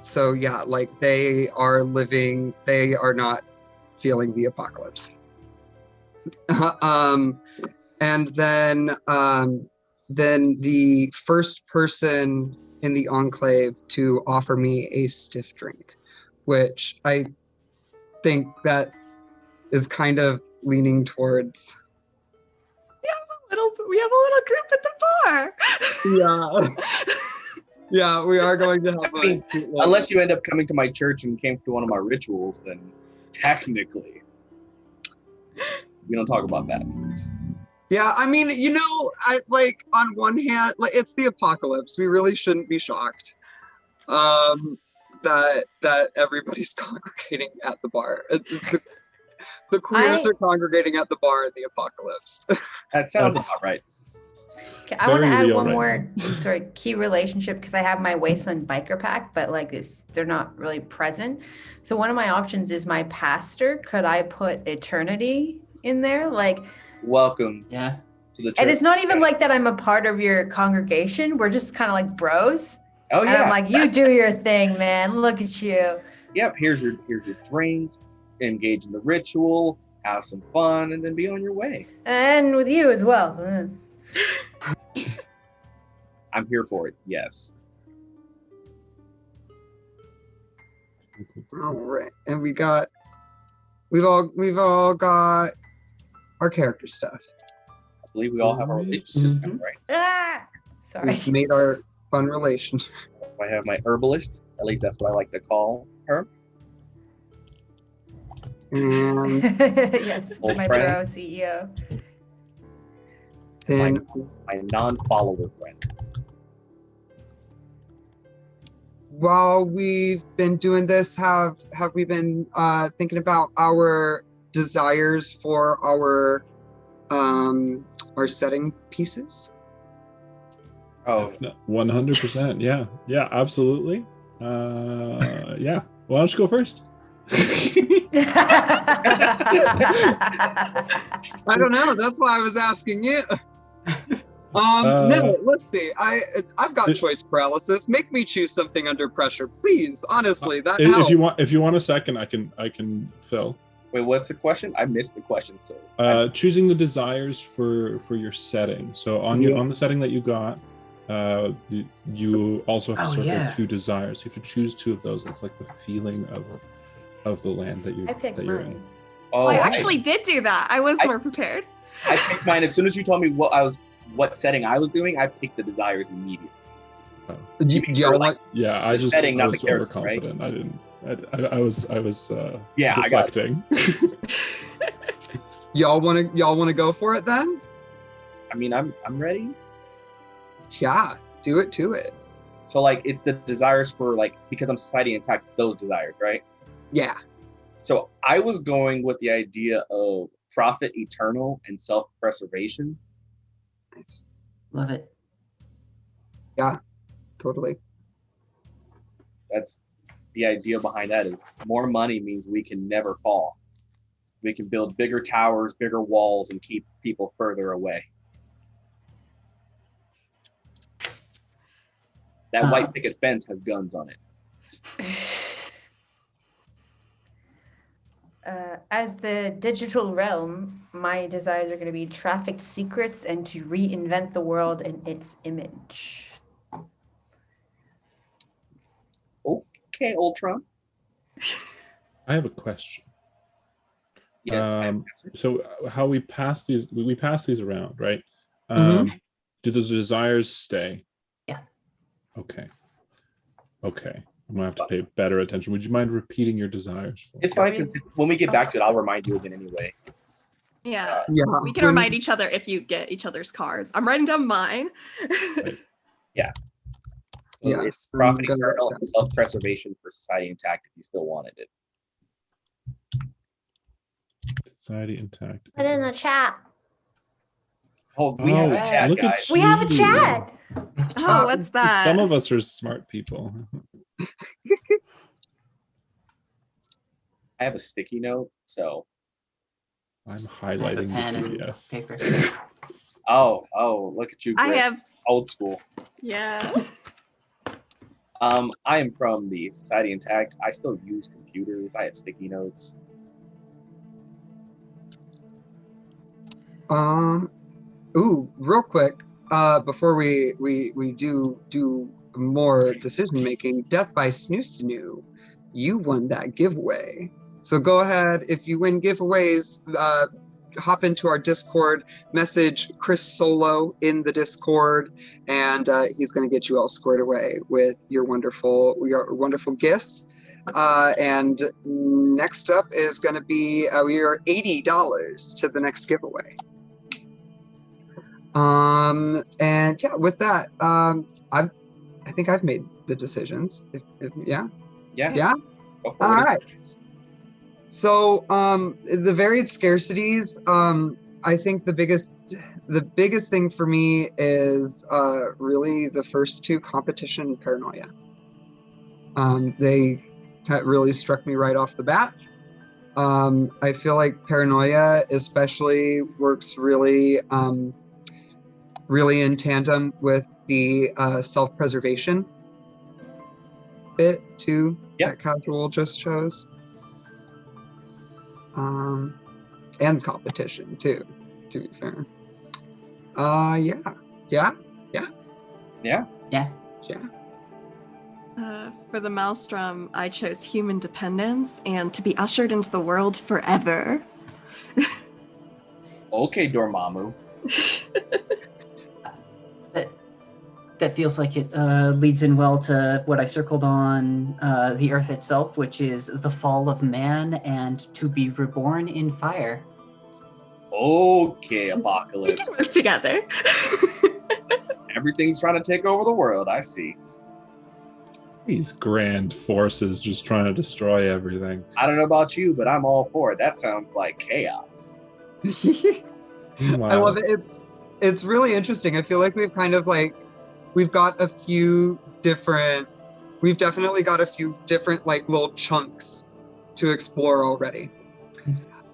So yeah, like they are not feeling the apocalypse. And then the first person in the enclave to offer me a stiff drink, which I think that is kind of leaning towards. We have a little group at the bar. Yeah. Yeah, we are going to have unless you end up coming to my church and came to one of my rituals, then technically we don't talk about that. Yeah, I mean, I like on one hand, like it's the apocalypse. We really shouldn't be shocked that everybody's congregating at the bar. The queers are congregating at the bar in the apocalypse. That sounds about right. Okay, I want to add one more key relationship because I have my Wasteland biker pack, but like they're not really present. So one of my options is my pastor. Could I put eternity in there? Like, welcome. Yeah. To the church. And it's not even like that I'm a part of your congregation. We're just kind of like bros. Oh yeah. And I'm like, you do your thing, man. Look at you. Yep. Here's your drink. Engage in the ritual. Have some fun, and then be on your way. And with you as well. I'm here for it. Yes. All right, and we've all got our character stuff. I believe we all have our relationships now, right? Ah, sorry. We've made our fun relation. I have my herbalist. At least that's what I like to call her. And Yes, Old my friend. bro CEO. then My non-follower friend. while we've been doing this, have we been thinking about our desires for our setting pieces? Oh, 100%. Yeah. Yeah, absolutely. Yeah. Why don't you go first? I don't know. That's why I was asking you. No, let's see. I've got choice paralysis. Make me choose something under pressure, please. Honestly, that helps. If you want a second, I can fill. wait, what's the question? I missed the question. So Choosing the desires for your setting. So on the setting that you got, you also have to circle 2 desires. You have to choose 2 of those. It's like the feeling of the land that I picked you're mine. in. Oh, I actually did do that. I was more prepared. I picked mine as soon as you told me what setting I was doing. I picked the desires immediately. Yeah, I was setting, not the character, overconfident. I didn't. I was I deflecting. Y'all wanna go for it then? I mean, I'm ready. Yeah, do it to it. So like, it's the desires for like, because I'm society intact, those desires, right? Yeah. So I was going with the idea of profit eternal and self-preservation. Nice. Love it. Yeah, totally. That's the idea behind that. Is more money means we can never fall. We can build bigger towers, bigger walls, and keep people further away. That white picket fence has guns on it. As the digital realm, my desires are going to be trafficked secrets and to reinvent the world in its image. Okay, Ultron. I have a question. Yes. I have an answer. So how we pass these around, right? Do those desires stay? Yeah. Okay. I'm gonna have to pay better attention. Would you mind repeating your desires for me? It's fine, because when we get back to it, I'll remind you again anyway. Yeah. Yeah. We can remind each other if you get each other's cards. I'm writing down mine. Yeah. Yes. It's profit eternal and self-preservation for society intact if you still wanted it. Society intact. Put it in the chat. Oh, we have a chat, look at guys. We have a you. chat. Oh, what's that? Some of us are smart people. I have a sticky note, so. I'm highlighting the pen and PDF. paper. Oh, look at you, I Greg. have, Old school. yeah. I am from the Society Intact. I still use computers. I have sticky notes. Real quick, before we do more decision making, Death by Snoo Snoo, you won that giveaway. So go ahead, if you win giveaways, hop into our Discord, message Chris Solo in the Discord, and he's going to get you all squared away with your wonderful gifts. And next up is going to be we are $80 to the next giveaway. And yeah, with that, I think I've made the decisions. Yeah. Go for All it. right. So the varied scarcities, I think the biggest thing for me is really the first 2, competition and paranoia. They really struck me right off the bat. I feel like paranoia especially works really in tandem with the self-preservation bit too. That Casual just chose. And competition too, to be fair. Yeah. For the Maelstrom, I chose human dependence and to be ushered into the world forever. Okay, Dormammu. That feels like it leads in well to what I circled on the Earth itself, which is the fall of man and to be reborn in fire. Okay, We Apocalypse. can work together. Everything's trying to take over the world, I see. These grand forces just trying to destroy everything. I don't know about you, but I'm all for it. That sounds like chaos. Meanwhile, I love it. It's really interesting. I feel like we've definitely got a few different like little chunks to explore already.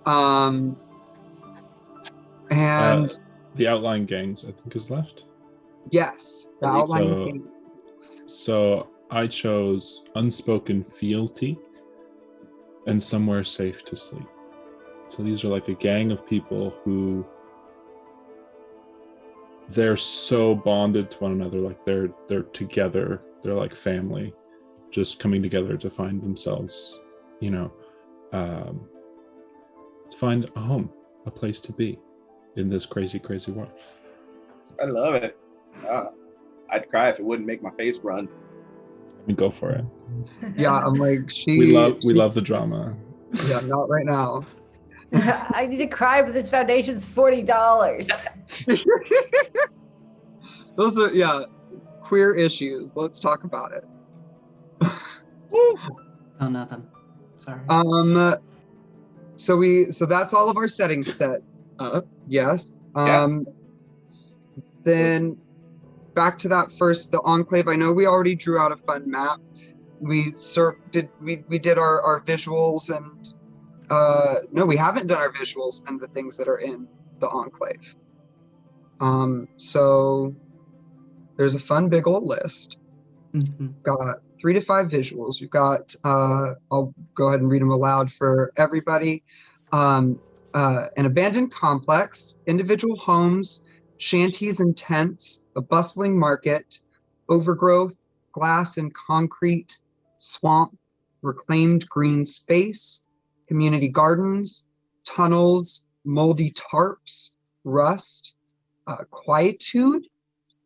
And the outlying gangs, I think, is left. yes, the outlying So- things. So I chose unspoken fealty and somewhere safe to sleep. So these are like a gang of people who they're so bonded to one another, like they're together, they're like family, just coming together to find themselves, to find a home, a place to be in this crazy, crazy world. I love it. I'd cry if it wouldn't make my face run. I mean, go for it. Yeah, I'm like We love the drama. Yeah, not right now. I need to cry, but this foundation's $40. Those are queer issues. Let's talk about it. Oh, nothing. Sorry. So that's all of our settings set up. Yes. Then back to that first, the enclave. I know we already drew out a fun map. We did our visuals and no, we haven't done our visuals and the things that are in the enclave. So there's a fun big old list. Mm-hmm. Got 3 to 5 visuals. We've got I'll go ahead and read them aloud for everybody. An abandoned complex, individual homes, shanties and tents, a bustling market, overgrowth, glass and concrete, swamp, reclaimed green space, community gardens, tunnels, moldy tarps, rust, quietude,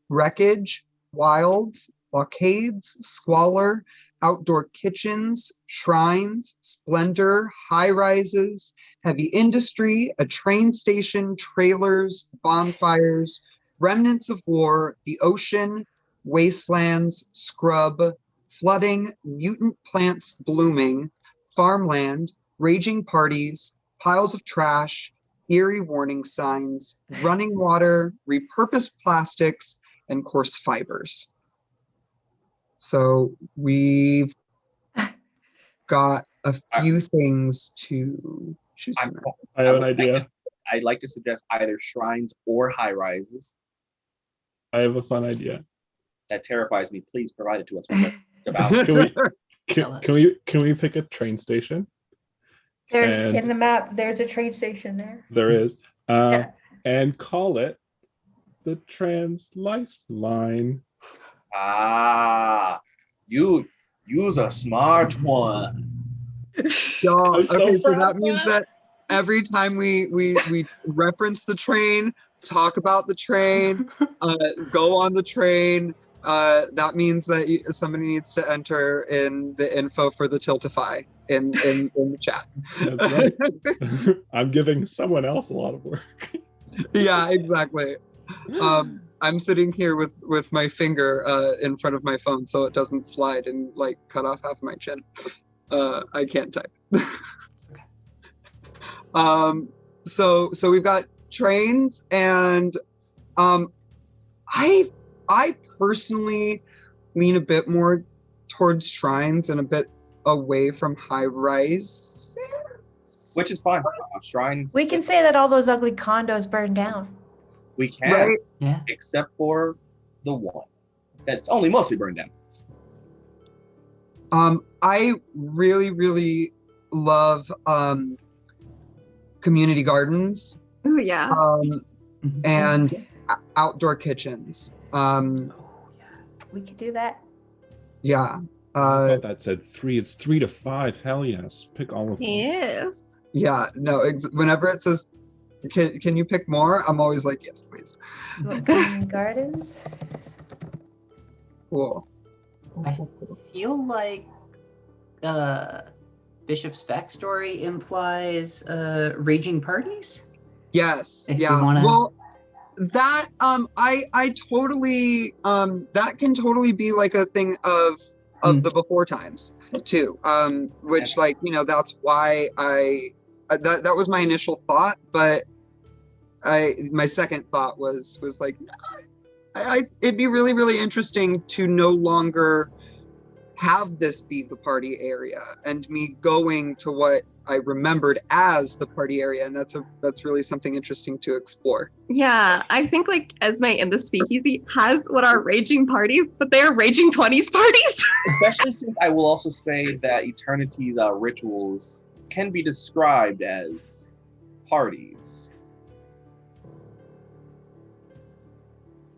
wreckage, wilds, blockades, squalor, outdoor kitchens, shrines, splendor, high rises, heavy industry, a train station, trailers, bonfires, remnants of war, the ocean, wastelands, scrub, flooding, mutant plants blooming, farmland, raging parties, piles of trash, eerie warning signs, running water, repurposed plastics, and coarse fibers. So we've got a few things to choose from. I have an idea. I'd like to suggest either shrines or high rises. I have a fun idea. That terrifies me. Please provide it to us. About Can we pick a train station? There's in the map, there's a train station there. There is. And call it the Trans Lifeline. You use a smart one. So so that means that every time we reference the train, talk about the train, go on the train, that means that somebody needs to enter in the info for the Tiltify in the chat. That's right. I'm giving someone else a lot of work. Yeah, exactly. I'm sitting here with my finger in front of my phone so it doesn't slide and like cut off half my chin. I can't type. So we've got trains, and I personally lean a bit more towards shrines and a bit away from high rise, which is fine. Shrines. We can say that all those ugly condos burned down. We can, right? Yeah. Except for the one that's only mostly burned down. I really, really love community gardens. Oh yeah. And outdoor kitchens. We could do that. Yeah. I thought that said 3. It's 3 to 5. Hell yes. Pick all of them. Yes. Yeah. No. Whenever it says, can you pick more? I'm always like, yes, please. Community gardens. Cool. I feel like Bishop's backstory implies raging parties. Yes. If you Yeah. wanna- Well, that I totally that can totally be like a thing of the before times too. Which like, you know, that's why that was my initial thought, but my second thought was like it'd be really, really interesting to no longer have this be the party area and me going to what I remembered as the party area, and that's really something interesting to explore. Yeah, I think like Esme in the Speakeasy has what are raging parties, but they are raging 20s parties. Especially since I will also say that Eternity's rituals can be described as parties.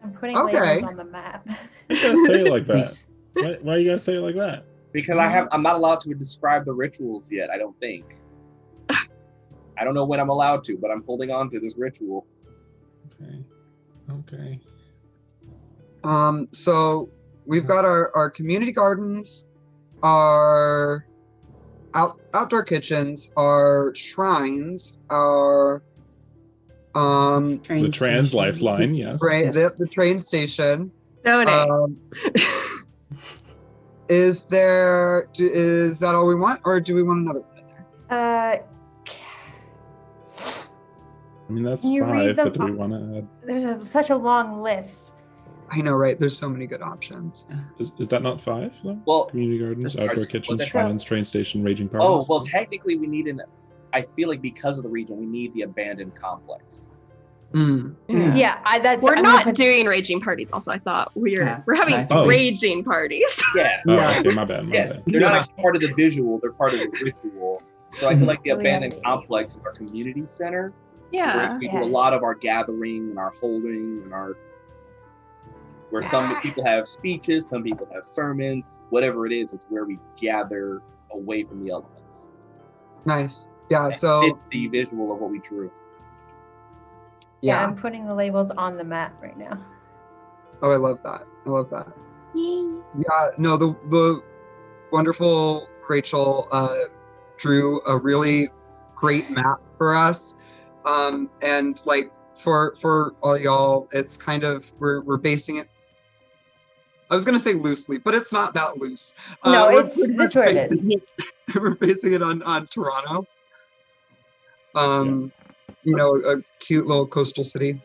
I'm putting Okay. labels on the map. You gotta say it like that. Please. Why you gotta say it like that? Because I'm not allowed to describe the rituals yet, I don't think. I don't know when I'm allowed to, but I'm holding on to this ritual. Okay. So we've got our community gardens, our outdoor kitchens, our shrines, our The trans lifeline, yes. right, Yes. the train station. Donate. Is that all we want, or do we want another one in there? I mean, that's Can you 5, read them but do we off? want to add? There's such a long list. I know, right? There's so many good options. Is that not 5, though? Well, Community gardens, Well, outdoor kitchens, that's- shrines, train station, raging parties. oh, well, technically we need I feel like because of the region, we need the abandoned complex. Mm. Yeah, that's. We're I'm gonna not put- doing raging parties. Also, I thought Yeah. we're having Oh. raging parties. Yes. Oh, Yeah. okay, my bad. Yes, Bad. they're not Yeah. actually part of the visual, they're part of the ritual. So I feel like the So we have- abandoned complex is our community center. Where Yeah. we Yeah. do a lot of our gathering and our holding and where some people have speeches, some people have sermons, whatever it is, it's where we gather away from the elements. Nice. Yeah. It's So the visual of what we drew. Yeah, yeah. I'm putting the labels on the map right now. Oh, I love that. I love that. Yeah. No, the wonderful Rachel drew a really great map for us, and like for all y'all, it's kind of we're basing it. I was gonna say loosely, but it's not that loose. No, We're it's pretty that's much where it is. basing it- We're basing it on Toronto. You know, a cute little coastal city,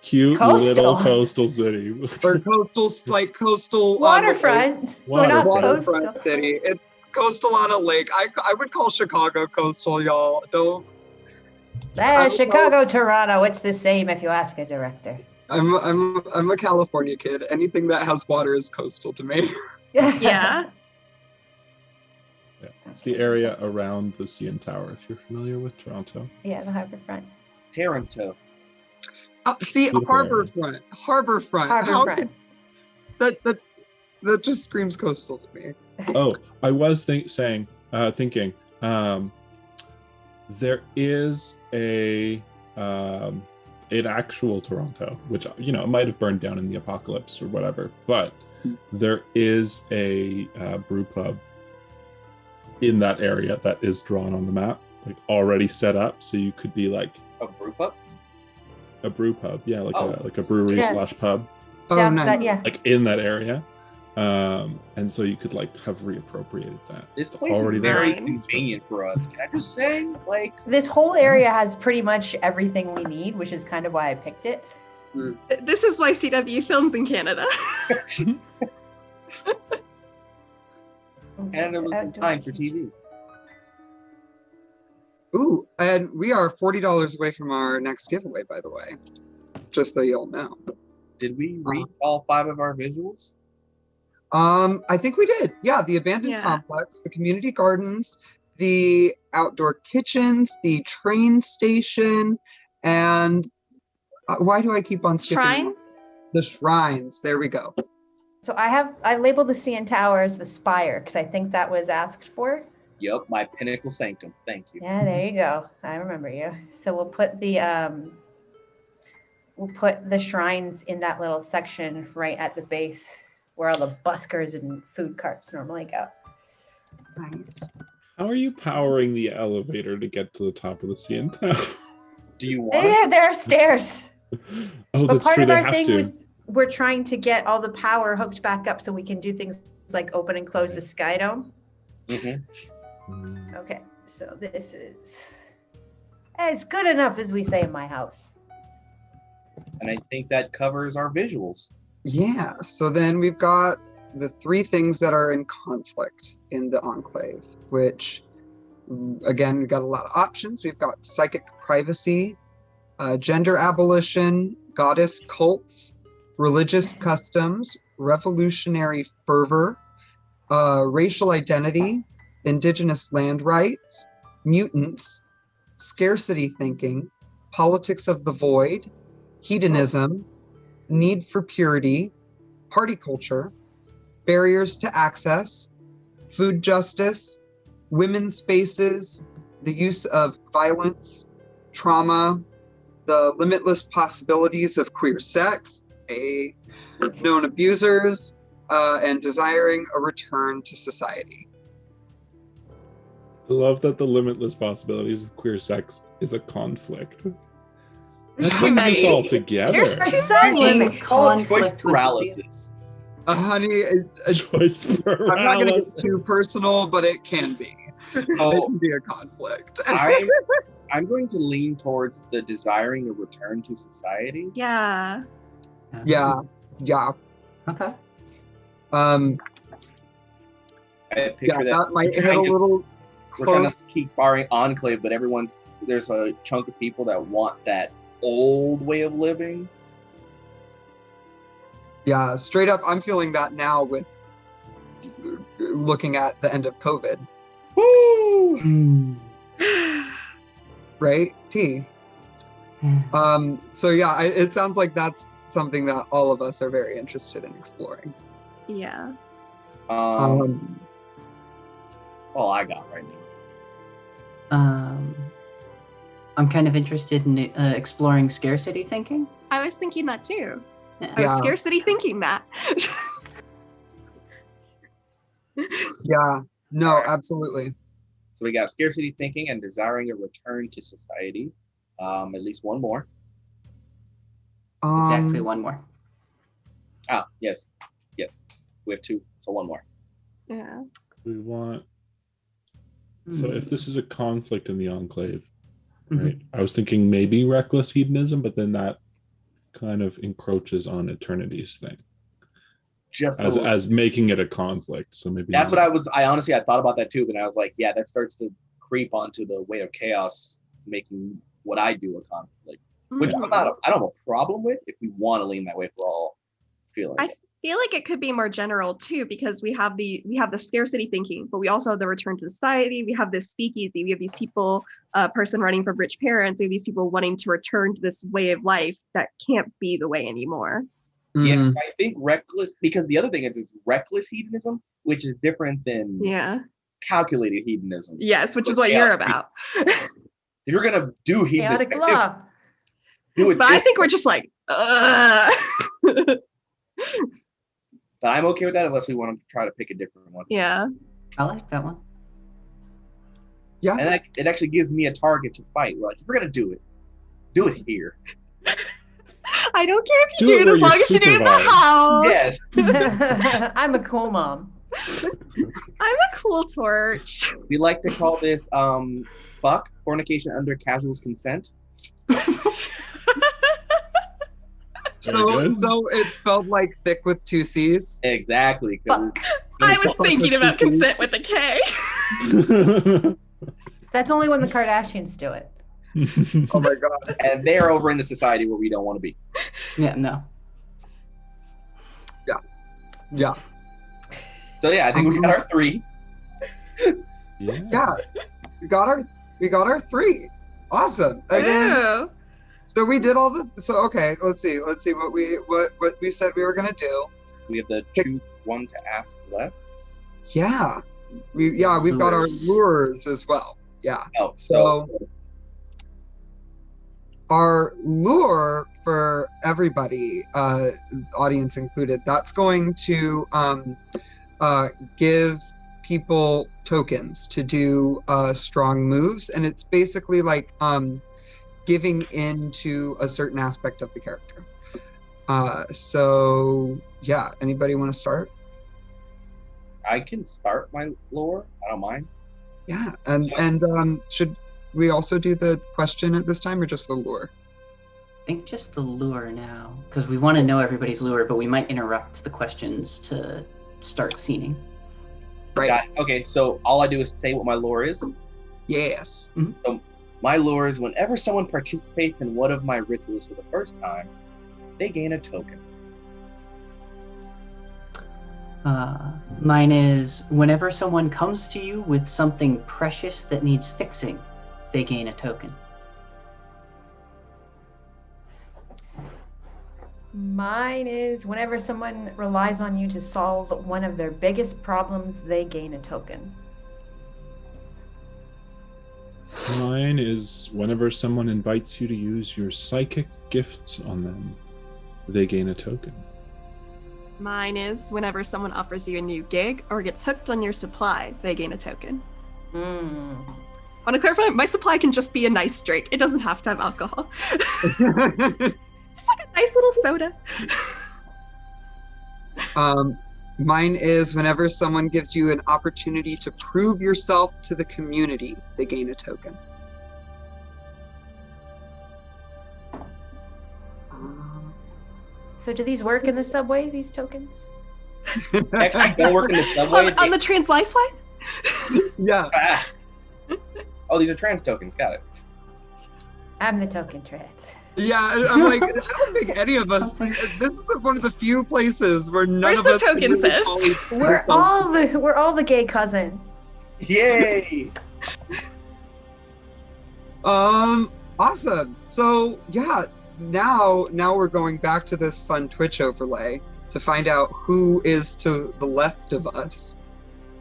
Cute Coastal. little coastal city. or coastal Waterfront. We're not Waterfront. waterfront coastal. city. It's coastal on a lake. I would call Chicago coastal, y'all. Don't. Chicago, Toronto. It's the same if you ask a director. I'm a California kid. Anything that has water is coastal to me. Yeah. It's the area around the CN Tower, if you're familiar with Toronto. Yeah, the harborfront. Taranto. See, Beautiful Harborfront. Harborfront. How Harborfront. could- that just screams coastal to me. Oh, I was thinking, there is an actual Toronto, which, you know, it might have burned down in the apocalypse or whatever, but there is a brew pub in that area that is drawn on the map, like already set up, so you could be like A brew pub? a brew pub, yeah, like Oh. a brewery Yeah. / pub, Oh, Yeah, nice. yeah. like in that area, and so you could like have reappropriated that. This It's place is already there. very Fine. convenient for us. Can I just say, like, This whole area has pretty much everything we need, which is kind of why I picked it. This is why CW films in Canada. and it was Outdoor designed for kitchen. TV. Ooh, and we are $40 away from our next giveaway, by the way. Just so y'all know. Did we read all 5 of our visuals? I think we did. Yeah, the abandoned Yeah. complex, the community gardens, the outdoor kitchens, the train station, and Why do I keep on skipping? Shrines? The shrines. There we go. So I labeled the CN Tower as the spire because I think that was asked for. Yep, my pinnacle sanctum. Thank you. Yeah, there you go. I remember you. So we'll put the shrines in that little section right at the base where all the buskers and food carts normally go. Right. How are you powering the elevator to get to the top of the CN Tower? Do you want it? There are stairs. Oh, But that's part true. of They our have thing to. was we're trying to get all the power hooked back up so we can do things like open and close the sky dome. Mm-hmm. Okay, so this is as good enough as we say in my house. And I think that covers our visuals. Yeah, so then we've got the three things that are in conflict in the enclave, which, again, we've got a lot of options. We've got psychic privacy, gender abolition, goddess cults, religious customs, revolutionary fervor, racial identity, indigenous land rights, mutants, scarcity thinking, politics of the void, hedonism, need for purity, party culture, barriers to access, food justice, women's spaces, the use of violence, trauma, the limitless possibilities of queer sex, known abusers, and desiring a return to society. I love that the limitless possibilities of queer sex is a conflict. There's That too brings us many. all together. There's some limits. Choice Conflict with paralysis. Honey, Choice I'm not going to get paralysis. too personal, but it can be. It Oh, can be a conflict. I'm going to lean towards the desiring a return to society. Yeah. Yeah. Okay. Um, I picture yeah, that might we're hit a trying to- little We're trying close. to keep barring enclave, but there's a chunk of people that want that old way of living. Yeah, straight up, I'm feeling that now with looking at the end of COVID, Woo! right? T. So yeah, it sounds like that's something that all of us are very interested in exploring. Yeah. That's all I got right now. I'm kind of interested in exploring scarcity thinking. I was thinking that too. I Yeah. was scarcity thinking that. Yeah, no, absolutely. So we got scarcity thinking and desiring a return to society. At least one more. Exactly one more. Ah, yes. We have two, so one more. Yeah. We want. So if this is a conflict in the enclave, right? I was thinking maybe reckless hedonism, but then that kind of encroaches on eternity's thing Just a as little. as making it a conflict. So maybe That's what I honestly thought about that too, but I was like, yeah, that starts to creep onto the way of chaos, making what I do a conflict, which I don't have a problem with if we want to lean that way for all feeling. I feel like it could be more general too, because we have the scarcity thinking, but we also have the return to society. We have this speakeasy. We have these people, a person running from rich parents. We have these people wanting to return to this way of life that can't be the way anymore. Yeah, Mhm. so I think reckless, because the other thing is reckless hedonism, which is different than calculated hedonism. Yes, which is So what chaos- you're about. If you're gonna do hedonism, Chaotic law. do it. But I think we're just like, But I'm okay with that unless we want to try to pick a different one. yeah. I like that one. Yeah. And it actually gives me a target to fight. We're like, if we're gonna do it here. I don't care if you Do do it it where as you're long as you do it in the supervised. house. Yes. I'm a cool mom. I'm a cool torch. We like to call this fuck fornication under casual's consent. So good. it's spelled like thick with two C's. Exactly. 'cause Fuck. I was thinking about consent with a K. That's only when the Kardashians do it. Oh my god. and they're over in the society where we don't want to be. Yeah, no. Yeah. So yeah, I think we got our three. Yeah. Yeah. We got our three. Awesome. And then Ooh. So we did all the. So okay, let's see what we said we were gonna do. We have the choose one to ask left. Yeah, we've got our lures as well. Yeah. Oh, So our lure for everybody, audience included, that's going to give people tokens to do strong moves, and it's basically like giving into a certain aspect of the character. So yeah, anybody want to start? I can start my lore. I don't mind. Yeah, and should we also do the question at this time, or just the lure? I think just the lure now, because we want to know everybody's lure, but we might interrupt the questions to start scening. Right. Got it. Okay, so all I do is say what my lore is. Yes. Mm-hmm. So my lore is whenever someone participates in one of my rituals for the first time, they gain a token. Mine is whenever someone comes to you with something precious that needs fixing, they gain a token. Mine is whenever someone relies on you to solve one of their biggest problems, they gain a token. Mine is whenever someone invites you to use your psychic gifts on them, they gain a token. Mine is whenever someone offers you a new gig or gets hooked on your supply, they gain a token. Mm. I want to clarify, my supply can just be a nice drink. It doesn't have to have alcohol. Just like a nice little soda. Mine is whenever someone gives you an opportunity to prove yourself to the community, they gain a token. So do these work in the subway, these tokens? Actually, don't work in the subway. On the trans Lifeline? Yeah. Ah. Oh, these are trans tokens. Got it. I'm the token trans. Yeah, I'm like, I don't think any of us. This is one of the few places where none Where's of the us. can token, really sis? call We're all the gay cousin. Yay! Awesome. So yeah, now we're going back to this fun Twitch overlay to find out who is to the left of us,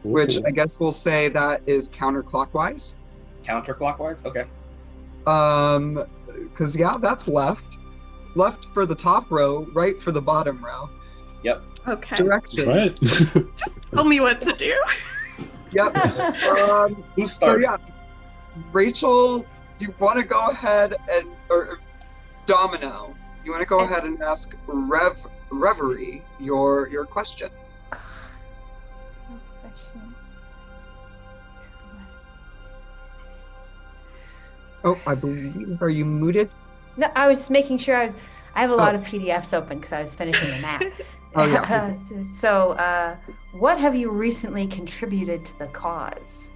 which I guess we'll say that is counterclockwise. Counterclockwise? Okay. Because yeah, that's left. Left for the top row, right for the bottom row. Yep. Okay. Directions. Right. Just tell me what to do. Yep. Who So started? yeah, Rachel, you want to go ahead or Domino, you want to go ahead and ask Reverie your question. Oh, I believe, are you muted? No, I was making sure I have a lot of PDFs open because I was finishing the map. Oh, yeah. So, what have you recently contributed to the cause?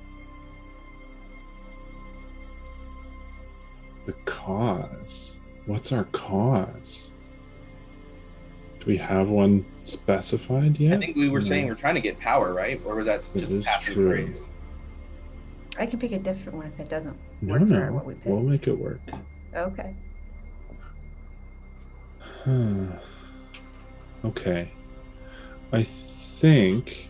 The cause? What's our cause? Do we have one specified yet? I think we were No. saying we're trying to get power, right? Or was that just a is passive true. phrase? I can pick a different one if it doesn't No, work for no. what we picked. We'll make it work. Okay. Okay. I think.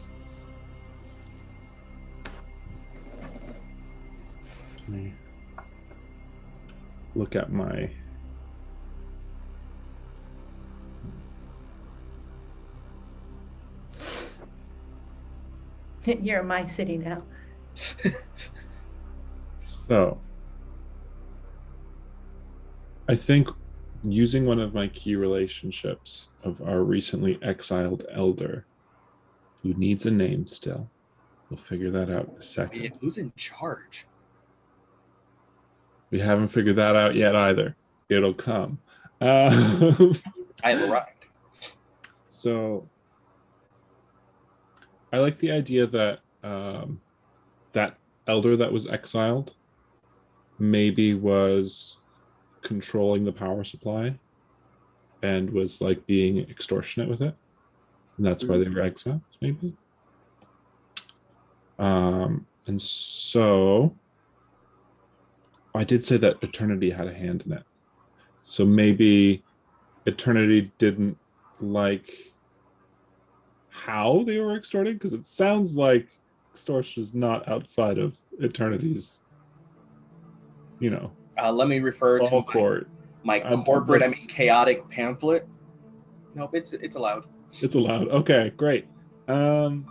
Let me look at my. You're in my city now. So, I think using one of my key relationships of our recently exiled elder, who needs a name still. We'll figure that out in a second. Yeah, who's in charge? We haven't figured that out yet either. It'll come. I have arrived. So, I like the idea that that elder that was exiled maybe was controlling the power supply and was like being extortionate with it, and that's why they were exiled, maybe. And so I did say that eternity had a hand in it, So maybe Eternity didn't like how they were extorting, because it sounds like extortion is not outside of Eternity's, Let me refer ball to court. my corporate, chaotic pamphlet. Nope, it's allowed. It's allowed. Okay, great. So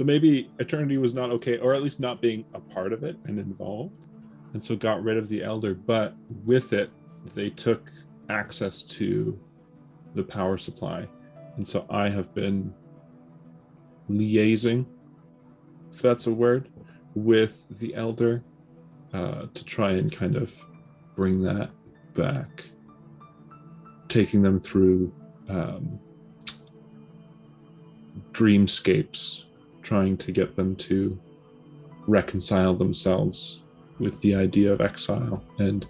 maybe Eternity was not okay, or at least not being a part of it and involved, and so got rid of the Elder, but with it, they took access to the power supply. And so I have been liaising, if that's a word, with the Elder to try and kind of bring that back, taking them through dreamscapes, trying to get them to reconcile themselves with the idea of exile, and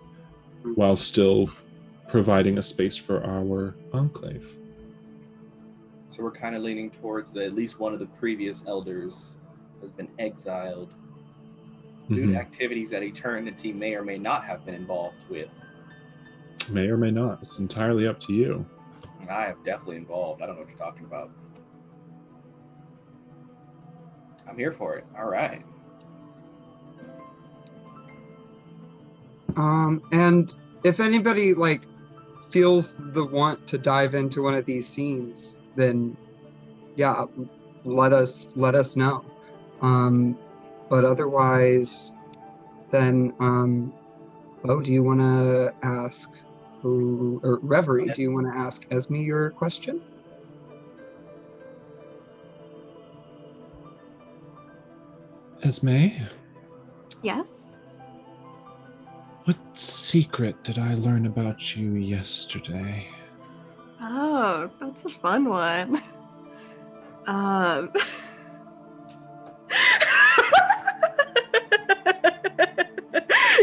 while still providing a space for our enclave. So we're kind of leaning towards that at least one of the previous elders has been exiled due to activities that Eternity may or may not have been involved with. May or may not. It's entirely up to you. I am definitely involved. I don't know what you're talking about. I'm here for it. All right. And if anybody feels the want to dive into one of these scenes, then yeah, let us know. But otherwise, then Bo, do you want to ask or Reverie, do you want to ask Esme your question? Esme? Yes? What secret did I learn about you yesterday? Oh, that's a fun one.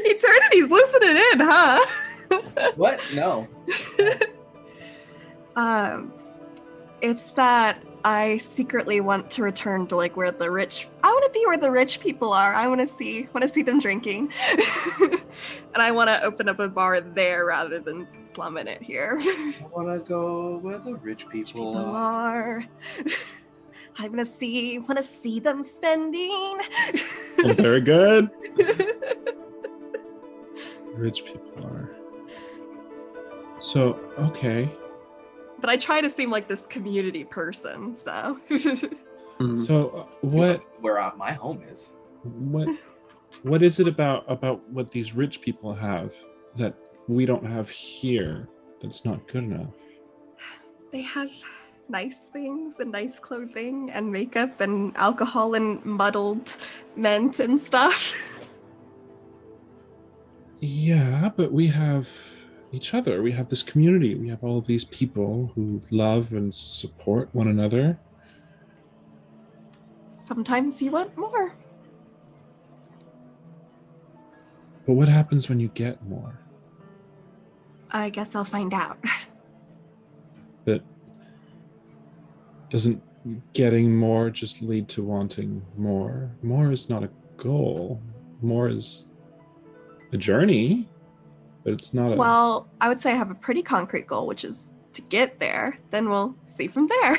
Eternity's listening in, huh? What? No. It's that I secretly want to return to where the rich. I want to be where the rich people are. I want to see them drinking, and I want to open up a bar there rather than slumming it here. I want to go where the rich people are. I want to see them spending. Well, very good. Rich people are. So, okay. But I try to seem like this community person, so. So, what? Where my home is. What is it about what these rich people have that we don't have here that's not good enough? They have nice things and nice clothing and makeup and alcohol and muddled mint and stuff. Yeah, but we have each other. We have this community. We have all of these people who love and support one another. Sometimes you want more. But what happens when you get more? I guess I'll find out. But doesn't getting more just lead to wanting more? More is not a goal. More is a journey, but it's not a... Well, I would say I have a pretty concrete goal, which is to get there. Then we'll see from there.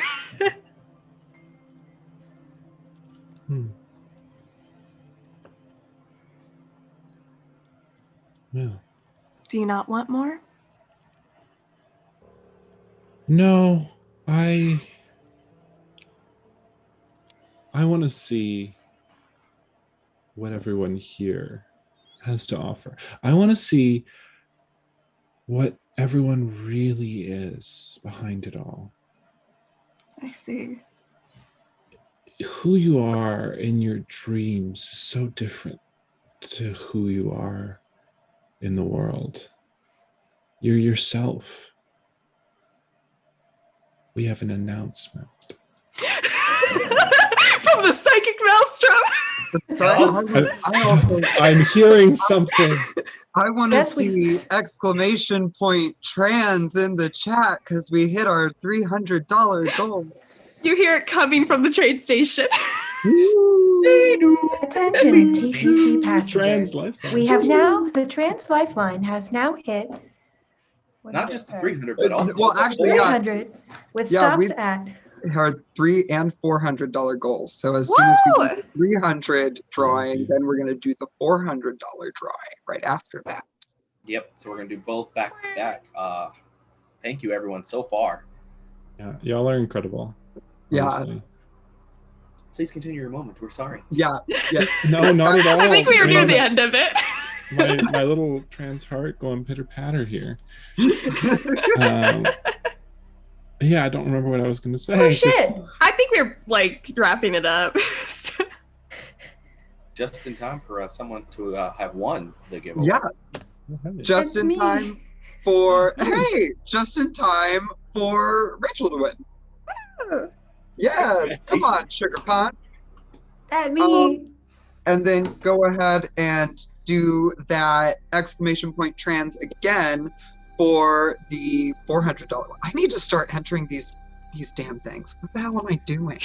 Yeah. Do you not want more? No, I want to see what everyone here has to offer. I want to see what everyone really is behind it all. I see. Who you are in your dreams is so different to who you are in the world. You're yourself. We have an announcement. From the psychic maelstrom. I'm hearing something. I want to see exclamation point trans in the chat because we hit our $300 goal. You hear it coming from the train station. Attention, TTC passengers. Trans Lifeline. The Trans Lifeline has now hit Not just the 300, but also Well, actually, yeah. 300 with Yeah, stops we- at. Our $300 and $400 goals. So as soon as we do the 300 drawing, then we're going to do the $400 drawing right after that. Yep. So we're gonna do both back to back. Thank you, everyone, so far. Yeah, y'all are incredible. Yeah. Honestly. Please continue your moment. We're sorry. Yeah. No, not at all. I think we were near Man, the end of it. my little trans heart going pitter patter here. Yeah, I don't remember what I was going to say. Oh shit! I think we're like wrapping it up. Just in time for someone to have won the giveaway. Yeah. Just That's in me. time for just in time for Rachel to win. Yes, come on, Sugar Pond. That me. And then go ahead and do that exclamation point trans again for the $400. I need to start entering these damn things. What the hell am I doing?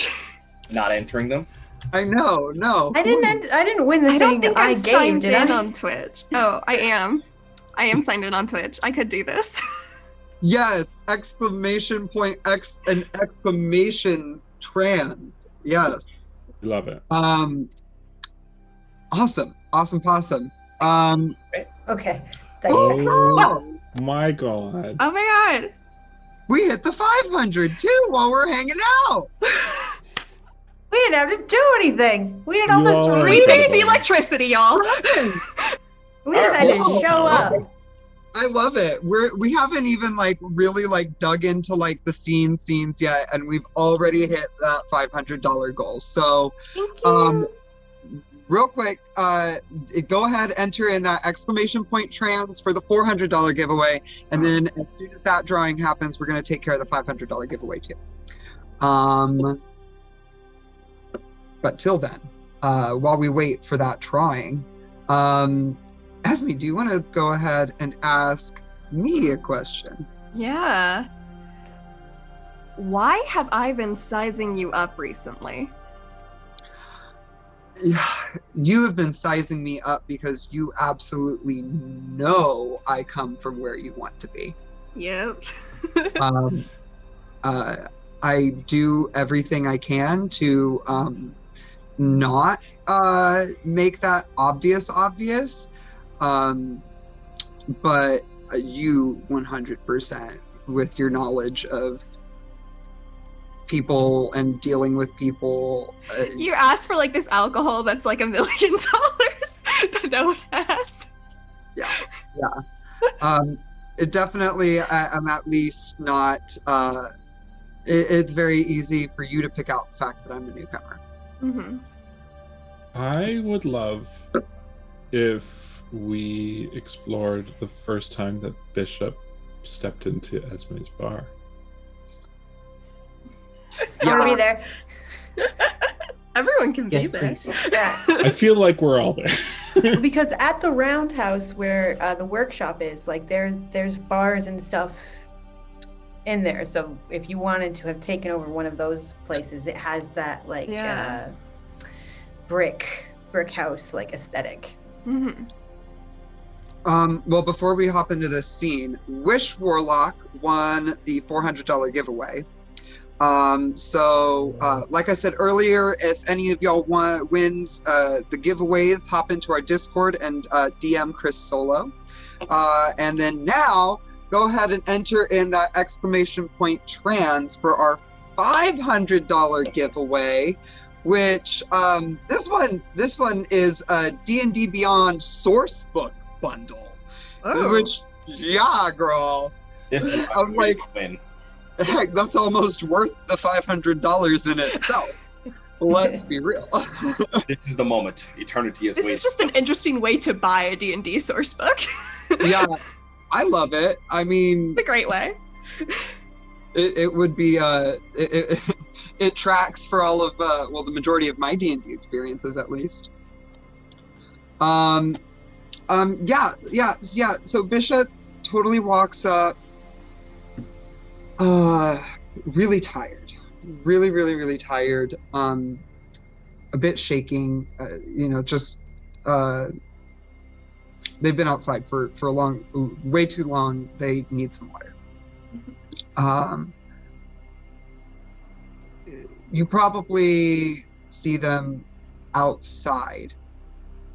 Not entering them. I know, no. I didn't win the I don't thing think I I'm gave, signed did in I? on Twitch. Oh, I am. I am signed in on Twitch. I could do this. Yes, exclamation point X and exclamations trans. Yes. Love it. Awesome. Okay. Oh my god. Oh my god. We hit the 500 too while we're hanging out. We didn't have to do anything. We did all this You are We fixed reading. the electricity, y'all. We just had to Whoa. show up. I love it. We haven't even really dug into the scenes yet, and we've already hit that $500 goal. So Thank you. real quick, go ahead, enter in that exclamation point trans for the $400 giveaway, and then as soon as that drawing happens, we're going to take care of the $500 giveaway too. But till then, while we wait for that drawing, Esme, do you want to go ahead and ask me a question? Yeah. Why have I been sizing you up recently? Yeah, you have been sizing me up because you absolutely know I come from where you want to be. Yep. I do everything I can to not make that obvious, but you 100% with your knowledge of people and dealing with people. You asked for this alcohol that's $1 million that no one has. It definitely, I'm at least not, it's very easy for you to pick out the fact that I'm a newcomer. Mm-hmm. I would love if we explored the first time that Bishop stepped into Esme's bar. I want to be there. Everyone can Yes, be there. please. Yeah. I feel like we're all there. Because at the roundhouse where the workshop is, there's bars and stuff in there. So if you wanted to have taken over one of those places, it has that brick house aesthetic. Mm-hmm. Well, before we hop into this scene, Wish Warlock won the $400 giveaway. Like I said earlier, if any of y'all wins the giveaways, hop into our Discord and DM Chris Solo. And then now, go ahead and enter in that exclamation point trans for our $500 giveaway, which this one is a D&D Beyond source book bundle. Oh. Which, yeah, girl. This is I'm like, win. heck, that's almost worth the $500 in itself. Let's be real. This is the moment. Eternity is This waiting. is just an interesting way to buy a D&D source book. Yeah, I love it. I mean, It's a great way. it would be it tracks for all of the majority of my D&D experiences, at least. Yeah. So Bishop totally walks up, really tired, really tired, a bit shaking, just they've been outside for way too long. They need some water. You probably see them outside,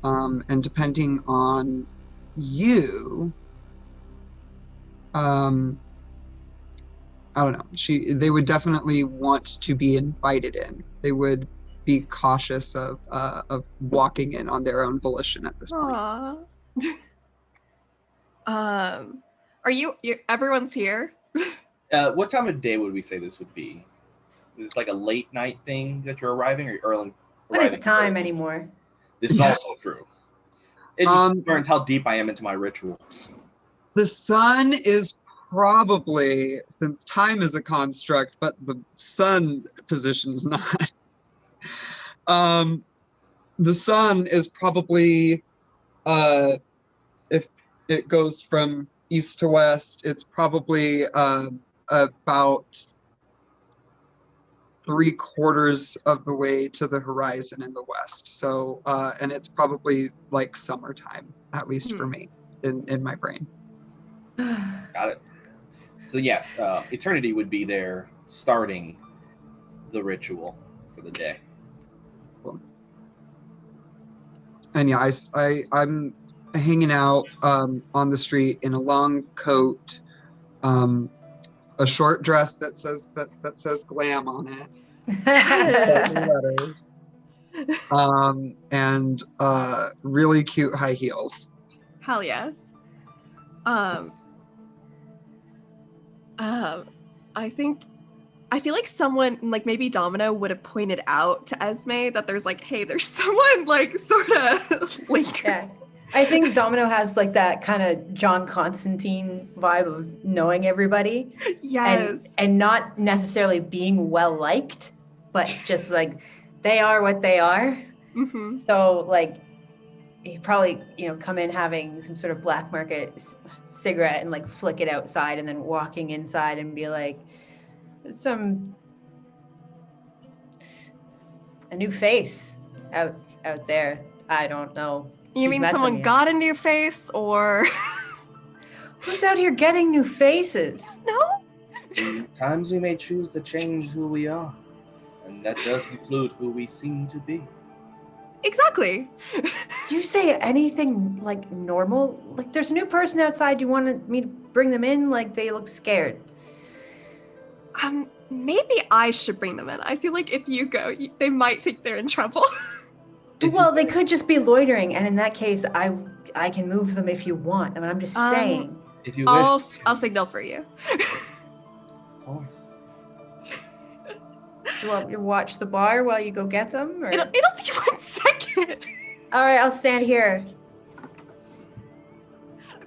and depending on you, I don't know. They would definitely want to be invited in. They would be cautious of walking in on their own volition at this point. Are you everyone's here? What time of day would we say this would be? Is this like a late night thing that you're arriving, or early? What is time anymore? This is also true. It just learns how deep I am into my ritual. The sun is probably, since time is a construct, but the sun position is not. The sun is probably, if it goes from east to west, it's probably about 3/4 of the way to the horizon in the west. So, and it's probably like summertime, at least for me, in my brain. Got it. So yes, eternity would be there starting the ritual for the day. Cool. And yeah, I'm hanging out on the street in a long coat, a short dress that says glam on it. And really cute high heels. Hell yes. I feel like someone, like maybe Domino, would have pointed out to Esme that there's like, hey, there's someone like sort of like. Yeah. I think Domino has like that kind of John Constantine vibe of knowing everybody. Yes. And not necessarily being well liked, but just like they are what they are. Mm-hmm. So like he probably, come in having some sort of black market cigarette and like flick it outside and then walking inside and be like, a new face out there. I don't know. You mean someone got a new face, or who's out here getting new faces? No. Times we may choose to change who we are, and that does include who we seem to be. Exactly. Do you say anything like normal? Like there's a new person outside, you wanted me to bring them in? Like they look scared. Maybe I should bring them in. I feel like if you go, they might think they're in trouble. Well, they could just be loitering, and in that case, I can move them if you want. I mean, I'm just saying. If you wish, I'll signal for you. Of course. You want me to watch the bar while you go get them? Or? It'll be 1 second. All right, I'll stand here.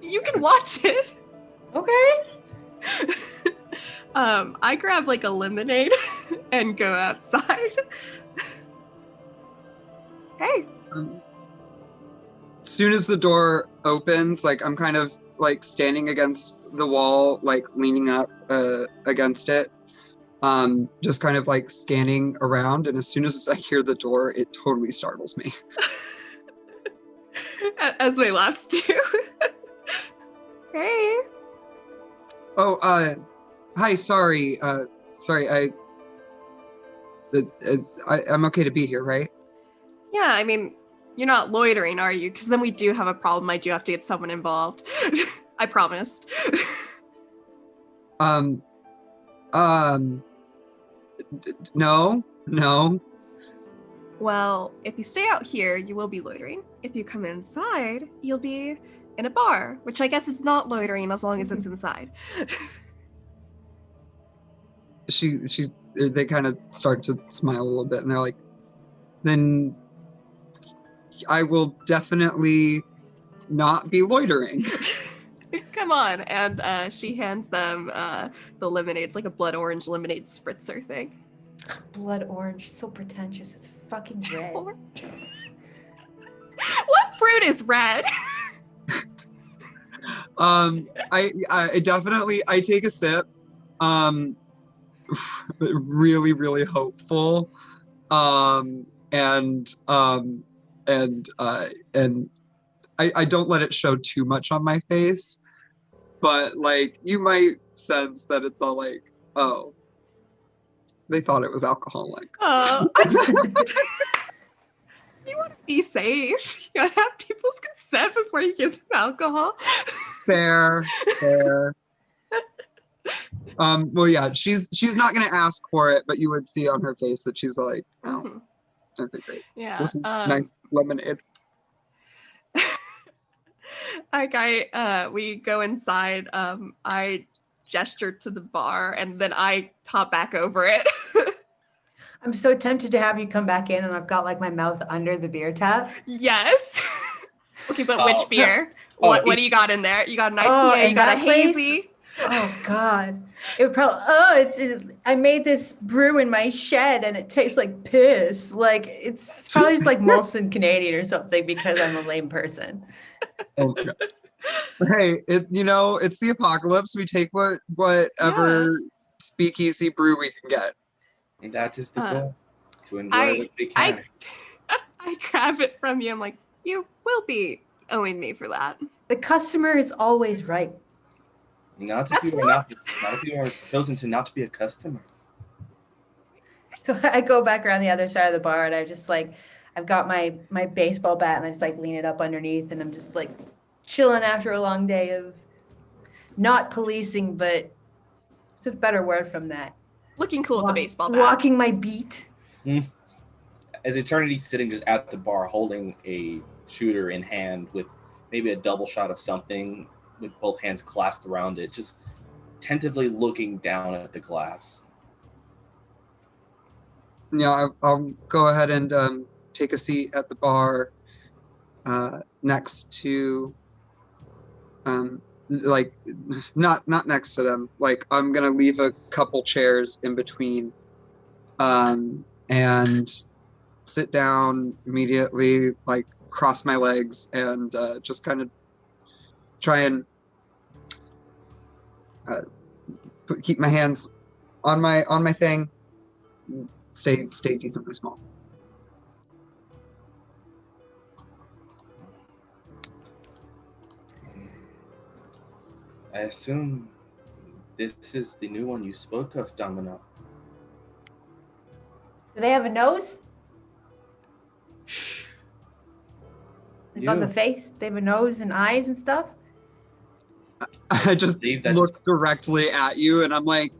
You can watch it. Okay. I grab like a lemonade and go outside. Hey. As soon as the door opens, like I'm kind of like standing against the wall, like leaning up against it, just kind of like scanning around. And as soon as I hear the door, it totally startles me. Esme laughs too. Hey. Oh, hi. Sorry. I'm okay to be here, right? Yeah, I mean, you're not loitering, are you? Because then we do have a problem. I do have to get someone involved. I promised. No. Well, if you stay out here, you will be loitering. If you come inside, you'll be in a bar, which I guess is not loitering as long as it's inside. They kind of start to smile a little bit, and they're like, then I will definitely not be loitering. Come on. And she hands them the lemonade. It's like a blood orange lemonade spritzer thing. Blood orange, so pretentious. It's fucking red. What fruit is red? I definitely take a sip. Really, really hopeful. And I don't let it show too much on my face, but like you might sense that it's all like, oh, they thought it was alcoholic. I just, you want to be safe. You gotta have people's consent before you give them alcohol. Fair. Well, yeah, she's not gonna ask for it, but you would see on her face that she's like, oh, okay, great. Yeah. This is nice lemonade. We go inside. I gesture to the bar and then I hop back over it. I'm so tempted to have you come back in, and I've got like my mouth under the beer tap. Yes. Okay, but which beer? What do you got in there? You got an IPA, you got a hazy. Oh God, it would probably. I made this brew in my shed, and it tastes like piss. Like it's probably just like Molson Canadian or something because I'm a lame person. Okay. Hey, it's the apocalypse. We take whatever speakeasy brew we can get. And that is the goal. To enjoy what we can. I grab it from you. I'm like, you will be owing me for that. The customer is always right. Not if you are chosen to not be a customer. So I go back around the other side of the bar, and I just like, I've got my baseball bat, and I just like lean it up underneath, and I'm just like chilling after a long day of not policing, but it's a better word from that. Looking cool with the baseball bat. Walking my beat. As Eternity's sitting just at the bar holding a shooter in hand with maybe a double shot of something with both hands clasped around it, just tentatively looking down at the glass. Yeah, I'll go ahead and take a seat at the bar next to like not next to them. Like I'm gonna leave a couple chairs in between and sit down immediately, like cross my legs and just kind of try and keep my hands on my thing. Stay decently small. I assume this is the new one you spoke of, Domino. Do they have a nose? Like on the face? They have a nose and eyes and stuff? I just look directly at you and I'm like,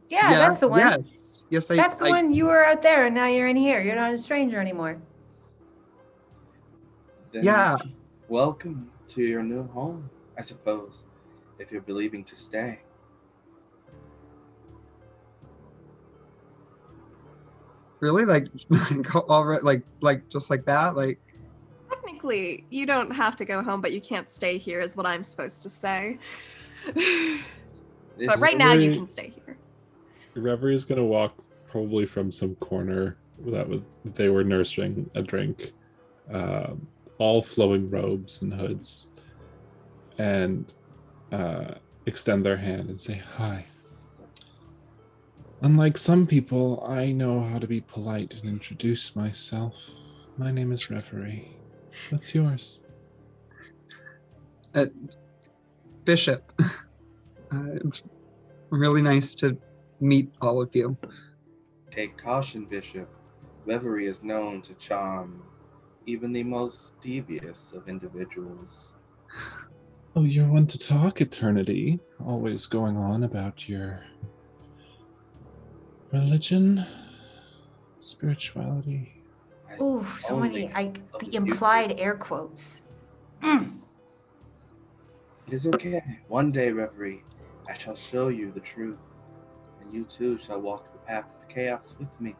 yeah, that's the one. Yes, that's the one. You were out there and now you're in here. You're not a stranger anymore. Then yeah. Welcome to your new home, I suppose, if you're believing to stay. Really? Like all right, like just like that? Like technically you don't have to go home, but you can't stay here is what I'm supposed to say. But right now you can stay here. Reverie is going to walk probably from some corner that they were nursing a drink, all flowing robes and hoods, and extend their hand and say, hi. Unlike some people, I know how to be polite and introduce myself. My name is Reverie. What's yours? Bishop. It's really nice to meet all of you. Take caution, Bishop. Reverie is known to charm even the most devious of individuals. Oh, you're one to talk, Eternity. Always going on about your religion, spirituality. Ooh, so many, the implied air quotes. It is okay. One day, Reverie, I shall show you the truth, and you too shall walk the path of chaos with me.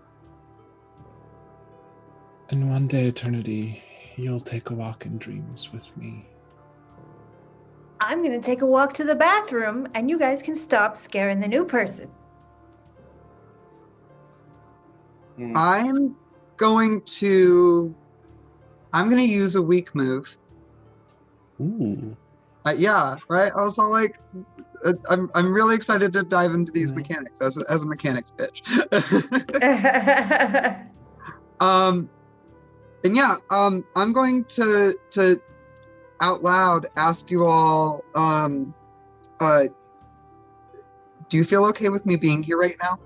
And one day, Eternity, you'll take a walk in dreams with me. I'm gonna take a walk to the bathroom, and you guys can stop scaring the new person. I'm gonna use a weak move. Ooh. Yeah, right. I was all like, I'm really excited to dive into these mechanics as a mechanics pitch. And yeah, I'm going to out loud ask you all, do you feel okay with me being here right now?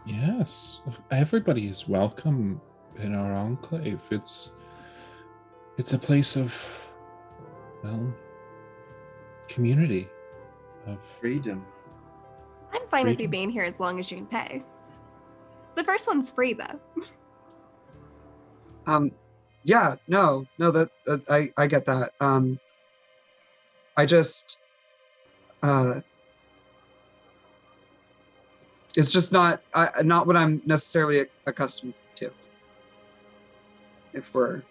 Yes, everybody is welcome in our enclave. It's a place of, well, community, of Freedom. I'm fine with you Freedom. being here as long as you can pay. The first one's free, though. Yeah, no, that I get that. I just, it's just not what I'm necessarily accustomed to. If we're,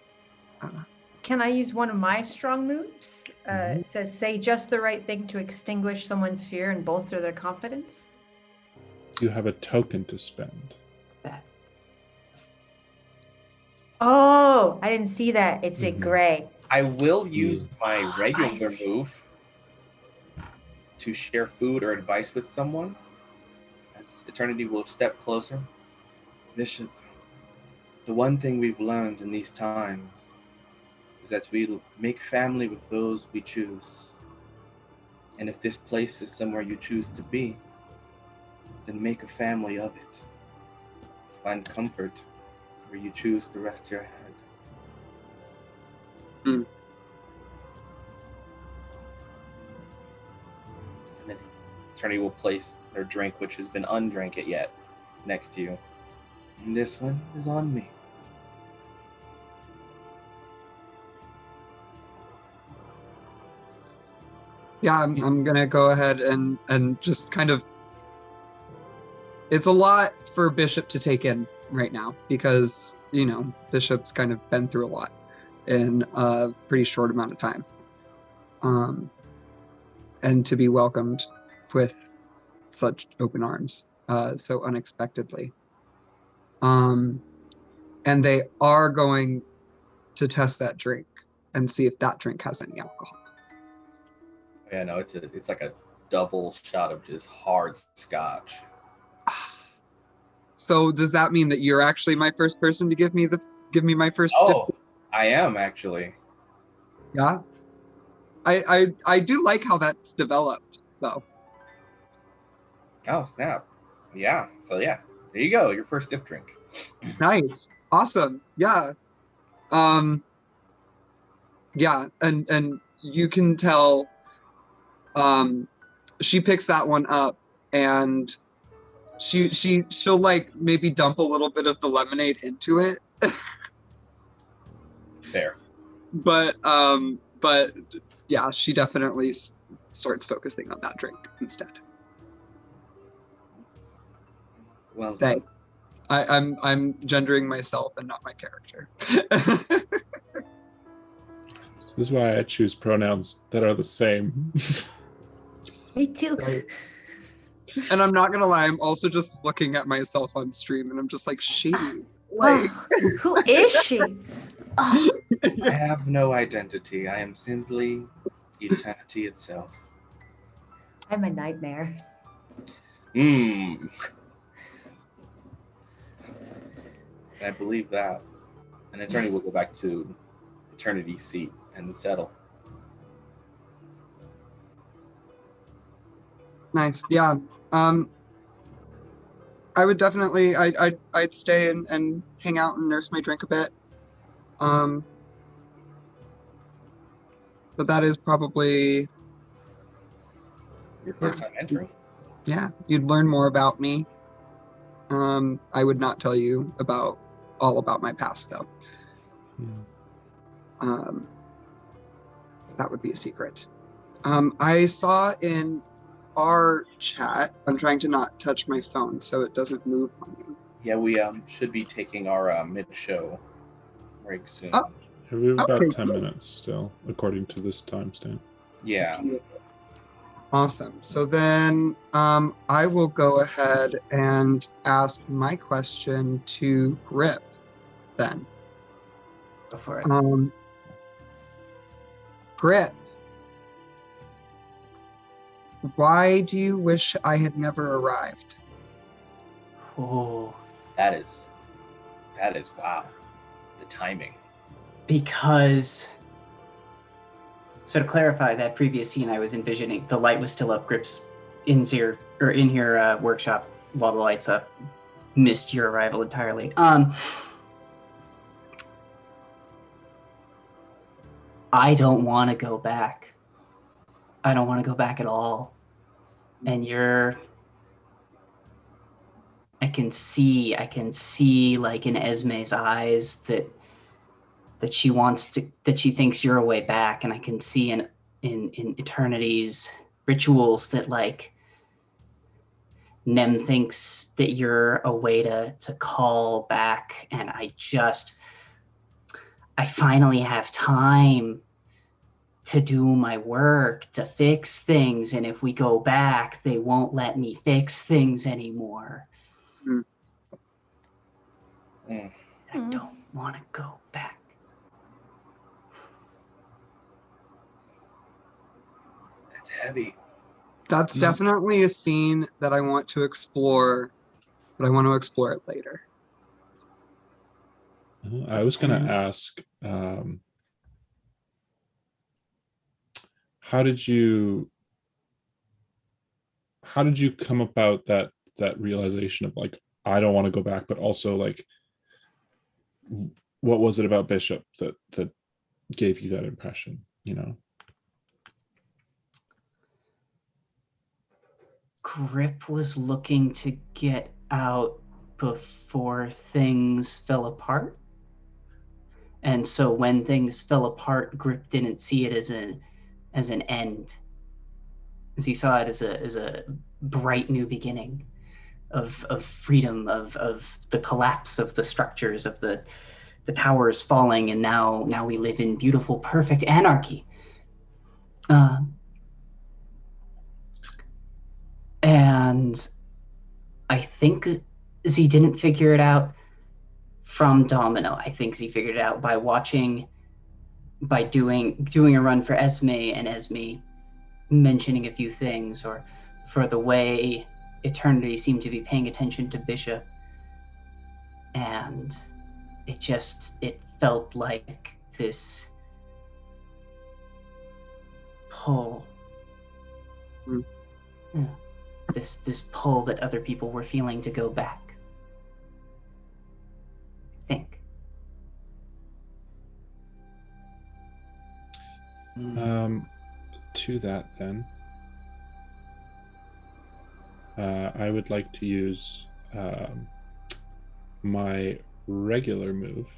Can I use one of my strong moves? It says, say just the right thing to extinguish someone's fear and bolster their confidence. you have a token to spend. Oh, I didn't see that. It's a Mhm. gray. I will use my regular see. move to share food or advice with someone, as eternity will step closer. Bishop, the one thing we've learned in these times is that we make family with those we choose. And if this place is somewhere you choose to be, then make a family of it. Find comfort where you choose to rest your head. Mm. And then Eternity will place their drink, which has been undrank it yet, next to you. And this one is on me. yeah, I'm gonna go ahead and just kind of. It's a lot for Bishop to take in right now because Bishop's kind of been through a lot in a pretty short amount of time, and to be welcomed with such open arms so unexpectedly. And they are going to test that drink and see if that drink has any alcohol. Yeah, no, it's like a double shot of just hard scotch. So does that mean that you're actually my first person to give me my first Oh, stiff? I am actually. Yeah. I do like how that's developed though. Oh, snap. Yeah, so yeah, there you go, your first stiff drink. Nice. Awesome. Yeah. Yeah, and you can tell she picks that one up and she'll like maybe dump a little bit of the lemonade into it. There. But yeah, she definitely starts focusing on that drink instead. Well They. done. I'm gendering myself and not my character. This is why I choose pronouns that are the same. Me too. Right. And I'm not gonna lie, I'm also just looking at myself on stream and I'm just like, she. Like, Who is she? Oh, I have no identity. I am simply eternity itself. I'm a nightmare. I believe that. An eternity will go back to eternity's seat and settle. nice. Yeah. I would definitely I'd stay and hang out and nurse my drink a bit. But that is probably Your first time entering. yeah, you'd learn more about me. I would not tell you all about my past though. That would be a secret. I saw in our chat, I'm trying to not touch my phone so it doesn't move on me. Yeah, we should be taking our mid-show break soon. Oh. We have about Okay, 10 good. minutes still, according to this timestamp. Yeah. Awesome. So then I will go ahead and ask my question to Grip then. Go for it. Grip, why do you wish I had never arrived? Oh, That is wow. the timing? Because, so to clarify, that previous scene I was envisioning, the light was still up. Grip's in here workshop while the light's up. Missed your arrival entirely. I don't want to go back. I don't want to go back at all. And I can see like in Esme's eyes that she thinks you're a way back, and I can see in Eternity's rituals that like Nem thinks that you're a way to call back, and I finally have time to do my work, to fix things, and if we go back, they won't let me fix things anymore. I don't want to go back. That's heavy. That's definitely a scene that I want to explore, but I want to explore it later. I was going to ask, how did you come about that realization of like, I don't want to go back, but also like, what was it about Bishop that gave you that impression, you know? Grip was looking to get out before things fell apart. And so when things fell apart, Grip didn't see it as an end. As he saw it as a bright new beginning of freedom, of the collapse of the structures, of the towers falling, and now we live in beautiful, perfect anarchy. And I think Z didn't figure it out from Domino. I think Z figured it out by doing a run for Esme, and Esme mentioning a few things, or for the way Eternity seemed to be paying attention to Bishop. And it felt like this pull. Yeah. This pull that other people were feeling to go back. I think. To that then, I would like to use my regular move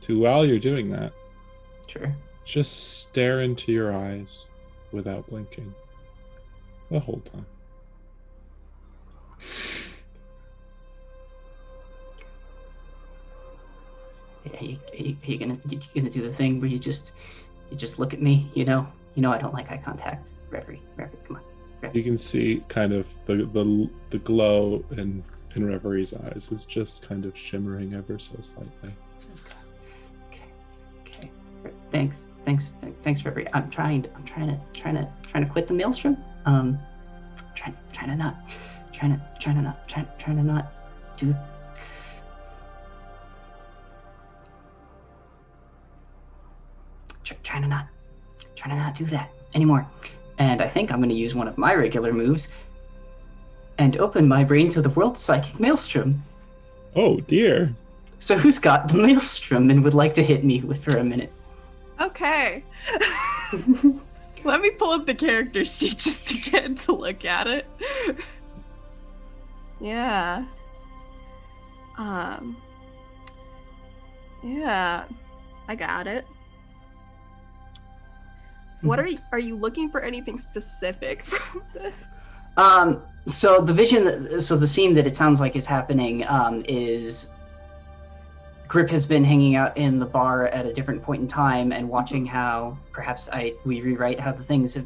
to, while you're doing that, Sure. just stare into your eyes without blinking the whole time. Are you gonna do the thing where you just look at me? You know I don't like eye contact. Reverie, come on. Reverie. You can see kind of the glow in Reverie's eyes is just kind of shimmering ever so slightly. Okay. Thanks, Reverie. I'm trying to quit the maelstrom. Trying to not do. Trying to not do that anymore. And I think I'm going to use one of my regular moves and open my brain to the world's psychic maelstrom. Oh dear. So who's got the maelstrom and would like to hit me for a minute? Okay. Let me pull up the character sheet just to get to look at it. Yeah. Yeah. I got it. What are you looking for anything specific from this? So the scene that it sounds like is happening is Grip has been hanging out in the bar at a different point in time and watching how perhaps we rewrite how the things have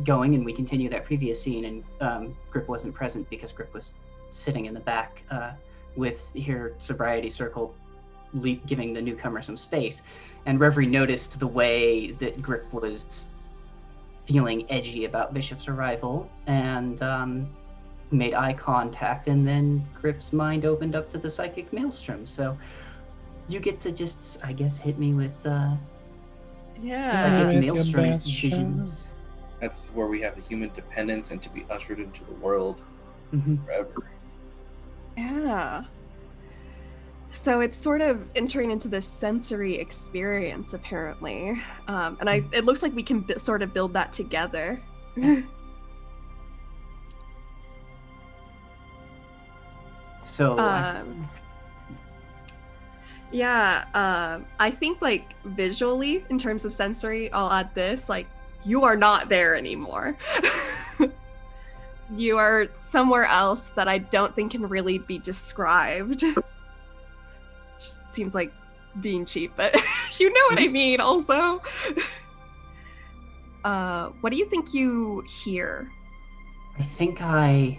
going, and we continue that previous scene, and Grip wasn't present because Grip was sitting in the back with her sobriety circle giving the newcomer some space. And Reverie noticed the way that Grip was feeling edgy about Bishop's arrival and made eye contact, and then Grip's mind opened up to the psychic maelstrom. So you get to just, I guess, hit me with Yeah. like Make maelstrom your best incisions. That's where we have the human dependence and to be ushered into the world forever. Yeah. So it's sort of entering into this sensory experience, apparently, and it looks like we can sort of build that together. So, I think like visually, in terms of sensory, I'll add this: like, you are not there anymore. You are somewhere else that I don't think can really be described. Just seems like being cheap, but you know what I mean also. What do you think you hear? I think I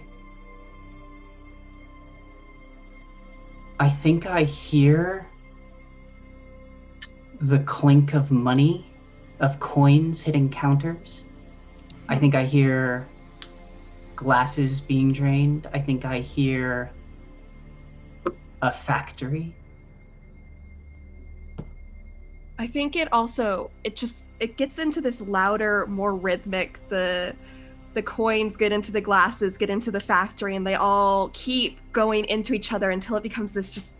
hear the clink of money, of coins hitting counters. I think I hear glasses being drained. I think I hear a factory. I think it also, it gets into this louder, more rhythmic, the coins get into the glasses, get into the factory, and they all keep going into each other until it becomes this just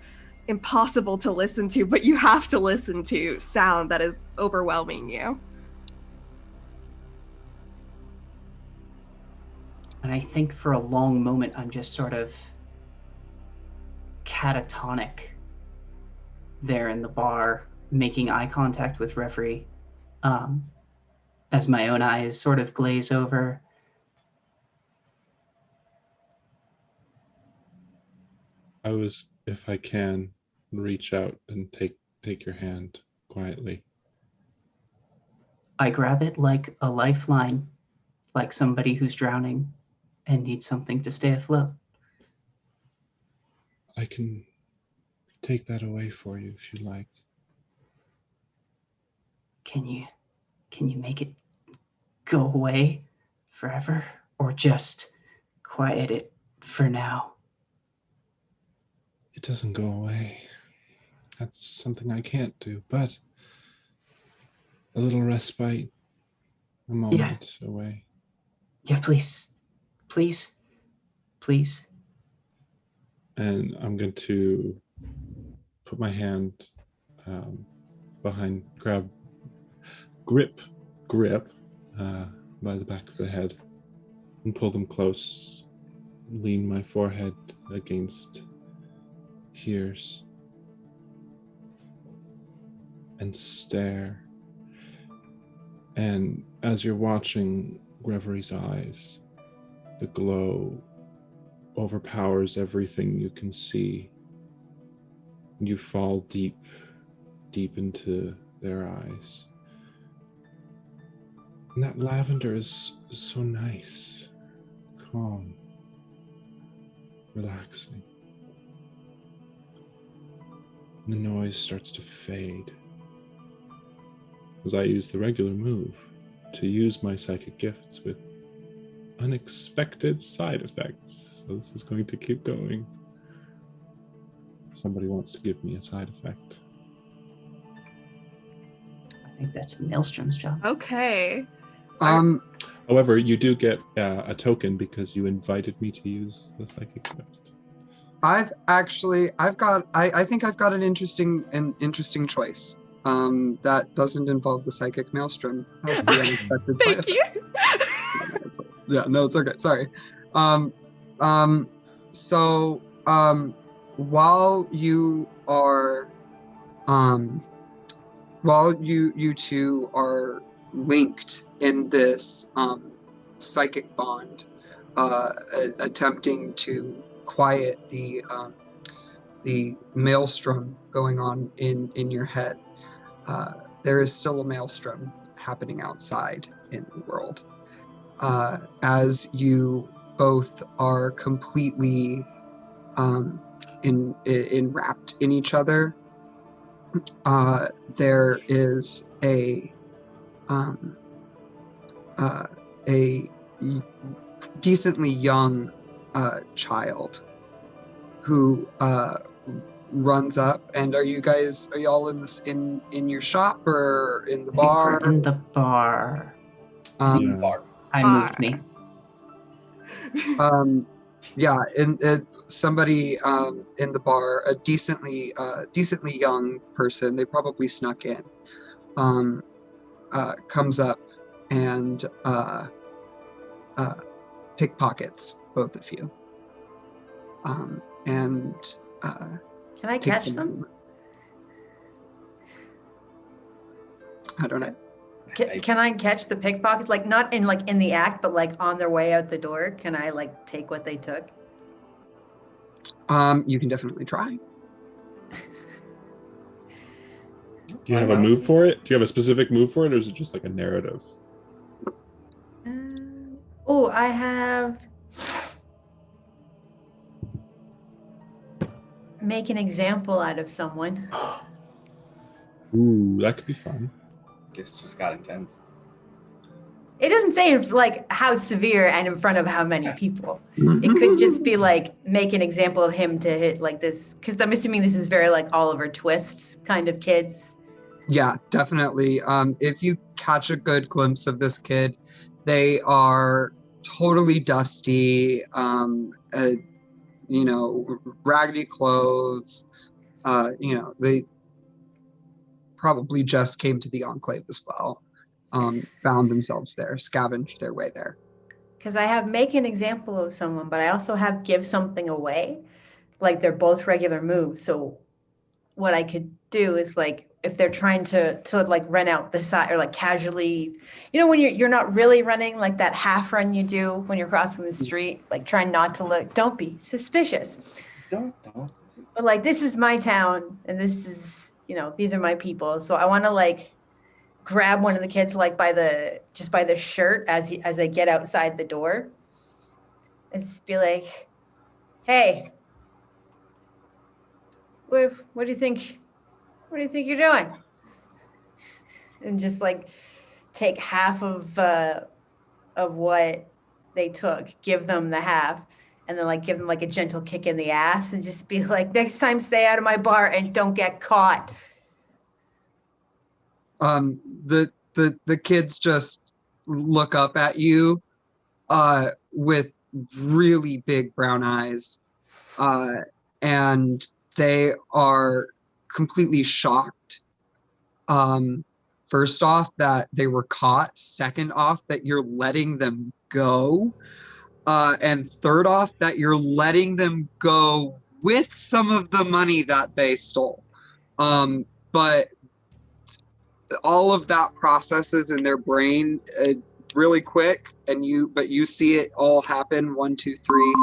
impossible to listen to, but you have to listen to sound that is overwhelming you. And I think for a long moment, I'm just sort of catatonic there in the bar, making eye contact with Reverie, as my own eyes sort of glaze over. I was, if I can, reach out and take your hand quietly. I grab it like a lifeline, like somebody who's drowning and needs something to stay afloat. I can take that away for you if you like. Can you make it go away forever, or just quiet it for now? It doesn't go away. That's something I can't do, but a little respite, a moment away. Yeah, please. Please. Please. And I'm going to put my hand behind, grip by the back of the head and pull them close, lean my forehead against Here's and stare. And as you're watching Reverie's eyes, the glow overpowers everything you can see. And you fall deep, deep into their eyes. And that lavender is so nice, calm, relaxing. The noise starts to fade as I use the regular move to use my psychic gifts with unexpected side effects. So this is going to keep going. If somebody wants to give me a side effect. I think that's the Maelstrom's job. Okay. However, you do get a token because you invited me to use the psychic gift. I think I've got an interesting choice. That doesn't involve the psychic maelstrom. Has the unexpected side Thank you. effect. Yeah, no, it's okay. Sorry. So while you are, while you two are linked in this psychic bond, attempting to quiet the maelstrom going on in your head, there is still a maelstrom happening outside in the world. As you both are completely enwrapped in each other, there is a decently young child who runs up. And are y'all in your shop or in the I think bar? we're in the bar. Yeah. Bar. I moved me. Yeah, and somebody in the bar, a decently young person, they probably snuck in, comes up and pickpockets both of you. And Can I takes catch some them? of I don't know. Can I catch the pickpockets? Like not in the act, but like on their way out the door. Can I like take what they took? You can definitely try. Do you have a move for it? Do you have a specific move for it, or is it just like a narrative? Oh, I have make an example out of someone. Ooh, that could be fun. This just got intense. It doesn't say like how severe and in front of how many people. It could just be like make an example of him to hit like this, because I'm assuming this is very like Oliver Twist kind of kids. Yeah, definitely. If you catch a good glimpse of this kid, they are totally dusty, raggedy clothes. They probably just came to the enclave as well. Found themselves there, scavenged their way there. Because I have make an example of someone, but I also have give something away. Like they're both regular moves. So what I could do is like if they're trying to like run out the side or like casually, when you're not really running, like that half run you do when you're crossing the street, like trying not to look, don't be suspicious. Don't. But like this is my town and this is, these are my people. So I want to like grab one of the kids like by the shirt as they get outside the door and just be like, hey, what do you think you're doing? And just like take half of what they took, give them the half, and then like give them like a gentle kick in the ass and just be like, next time stay out of my bar and don't get caught. The kids just look up at you with really big brown eyes, and they are completely shocked. First off, that they were caught. Second off, that you're letting them go. And third off, that you're letting them go with some of the money that they stole. But all of that processes in their brain really quick, but you see it all happen 1, 2, 3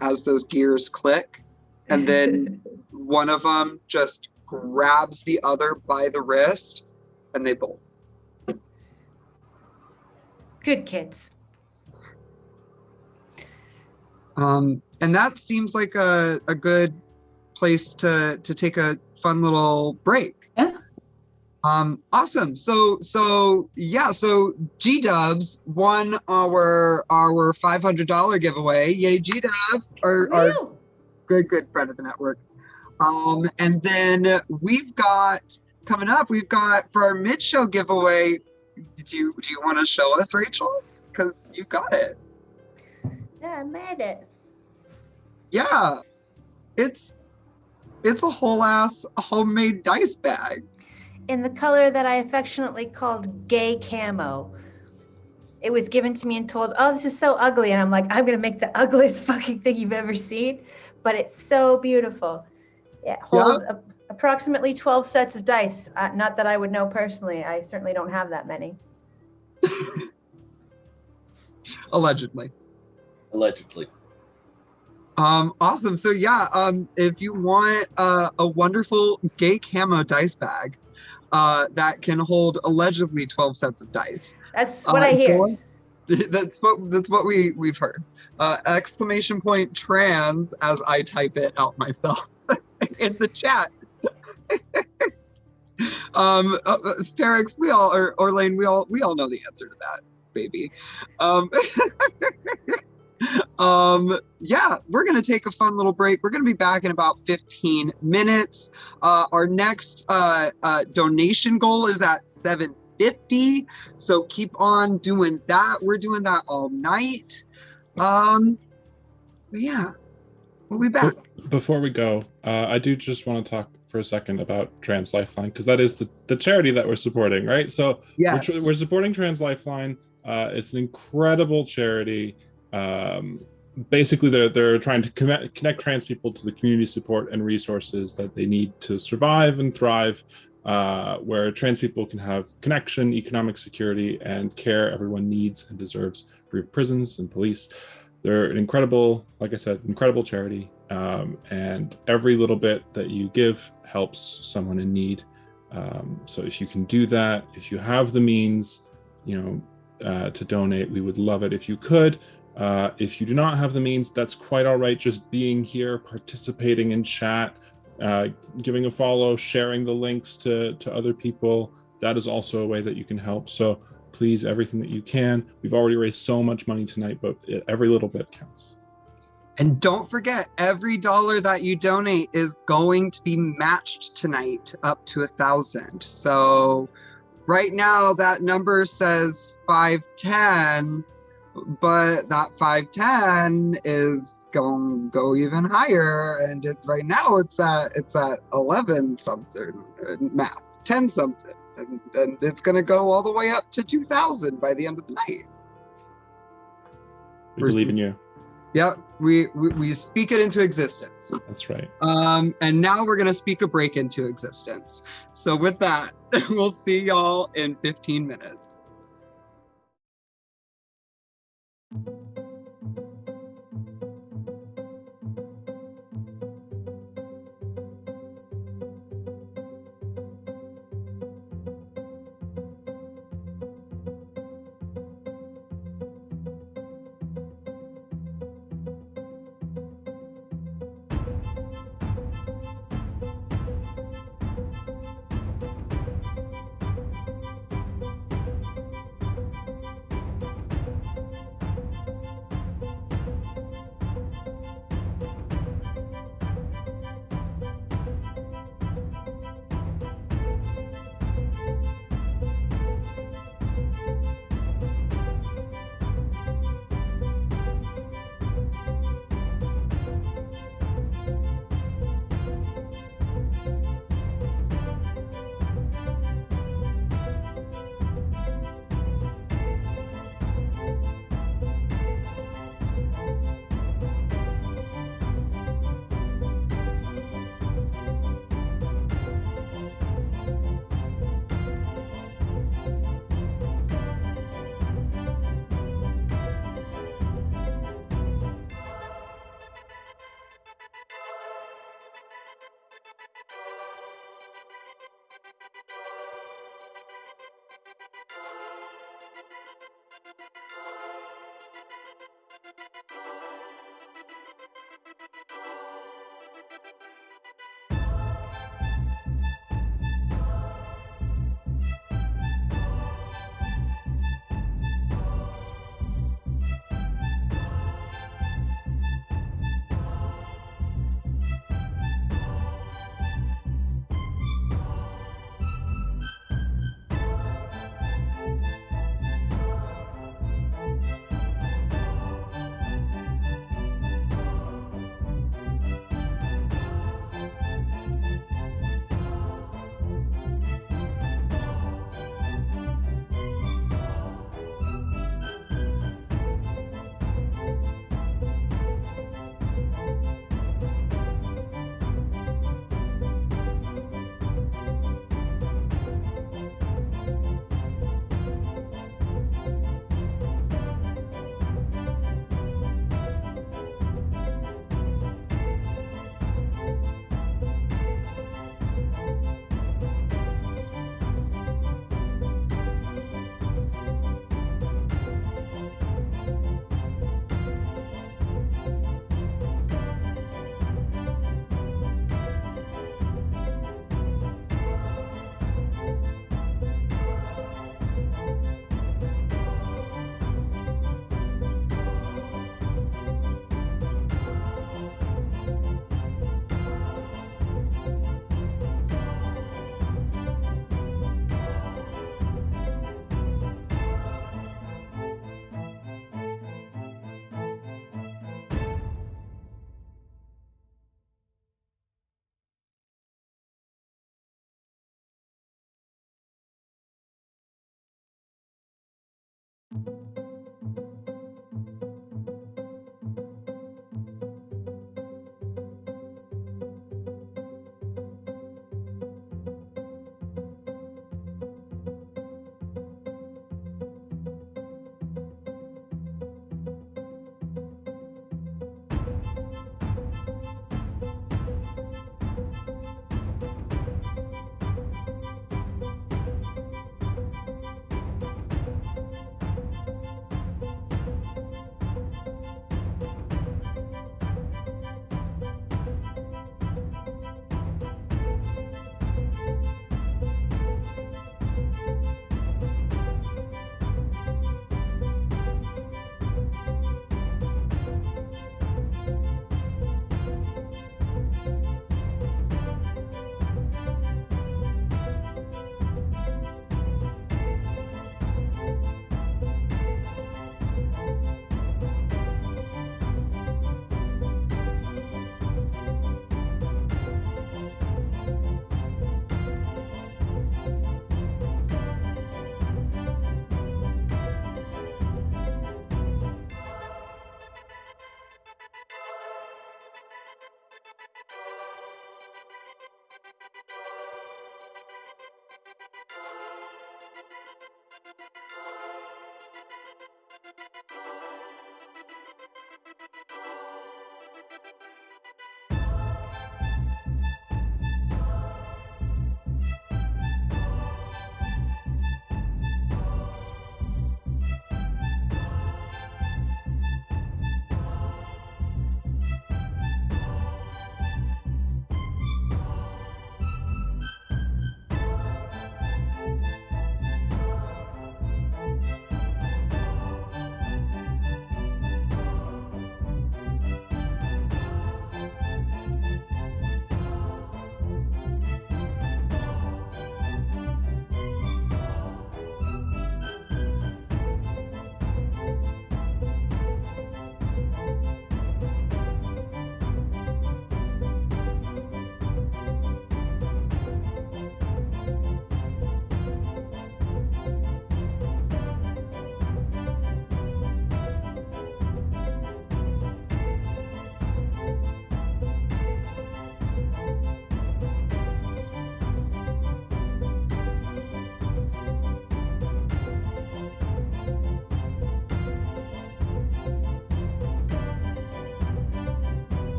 as those gears click, and then one of them just grabs the other by the wrist, and they bolt. Good kids. And that seems like a good place to take a fun little break. Yeah. Awesome. So G-Dubs won our $500 giveaway. Yay, G-Dubs, our good friend of the network. And then we've got coming up, for our mid-show giveaway. Do you want to show us, Rachel? Because you got it. Yeah, I made it. Yeah, it's a whole ass homemade dice bag. In the color that I affectionately called gay camo. It was given to me and told, oh, this is so ugly. And I'm like, I'm going to make the ugliest fucking thing you've ever seen. But it's so beautiful. It holds approximately 12 sets of dice. Not that I would know personally. I certainly don't have that many. Allegedly. Awesome. So if you want a wonderful gay camo dice bag that can hold allegedly 12 sets of dice. That's what I hear. That's what we've heard. Exclamation point trans as I type it out myself in the chat. Ferrix, or Lane, we all know the answer to that, baby. Yeah, we're gonna take a fun little break. We're gonna be back in about 15 minutes. Our next donation goal is at $7.50, so keep on doing that. We're doing that all night. But yeah, we'll be back. Before we go, I do just want to talk for a second about Trans Lifeline, because that is the charity that we're supporting, right? So Yes. we're supporting Trans Lifeline. It's an incredible charity. Basically, they're trying to connect trans people to the community support and resources that they need to survive and thrive, where trans people can have connection, economic security, and care everyone needs and deserves, free of prisons and police. They're an incredible, like I said, incredible charity, and every little bit that you give helps someone in need. So if you can do that, if you have the means, to donate, we would love it if you could. If you do not have the means, that's quite all right. Just being here, participating in chat, giving a follow, sharing the links to other people, that is also a way that you can help. So please, everything that you can. We've already raised so much money tonight, but every little bit counts. And don't forget, every dollar that you donate is going to be matched tonight up to 1,000. So right now that number says 510, but that 510 is going to go even higher, and right now it's at 11 something, math 10 something, and then it's going to go all the way up to 2,000 by the end of the night. We believe in you. Yep, we speak it into existence. That's right. And now we're gonna speak a break into existence. So with that, we'll see y'all in 15 minutes.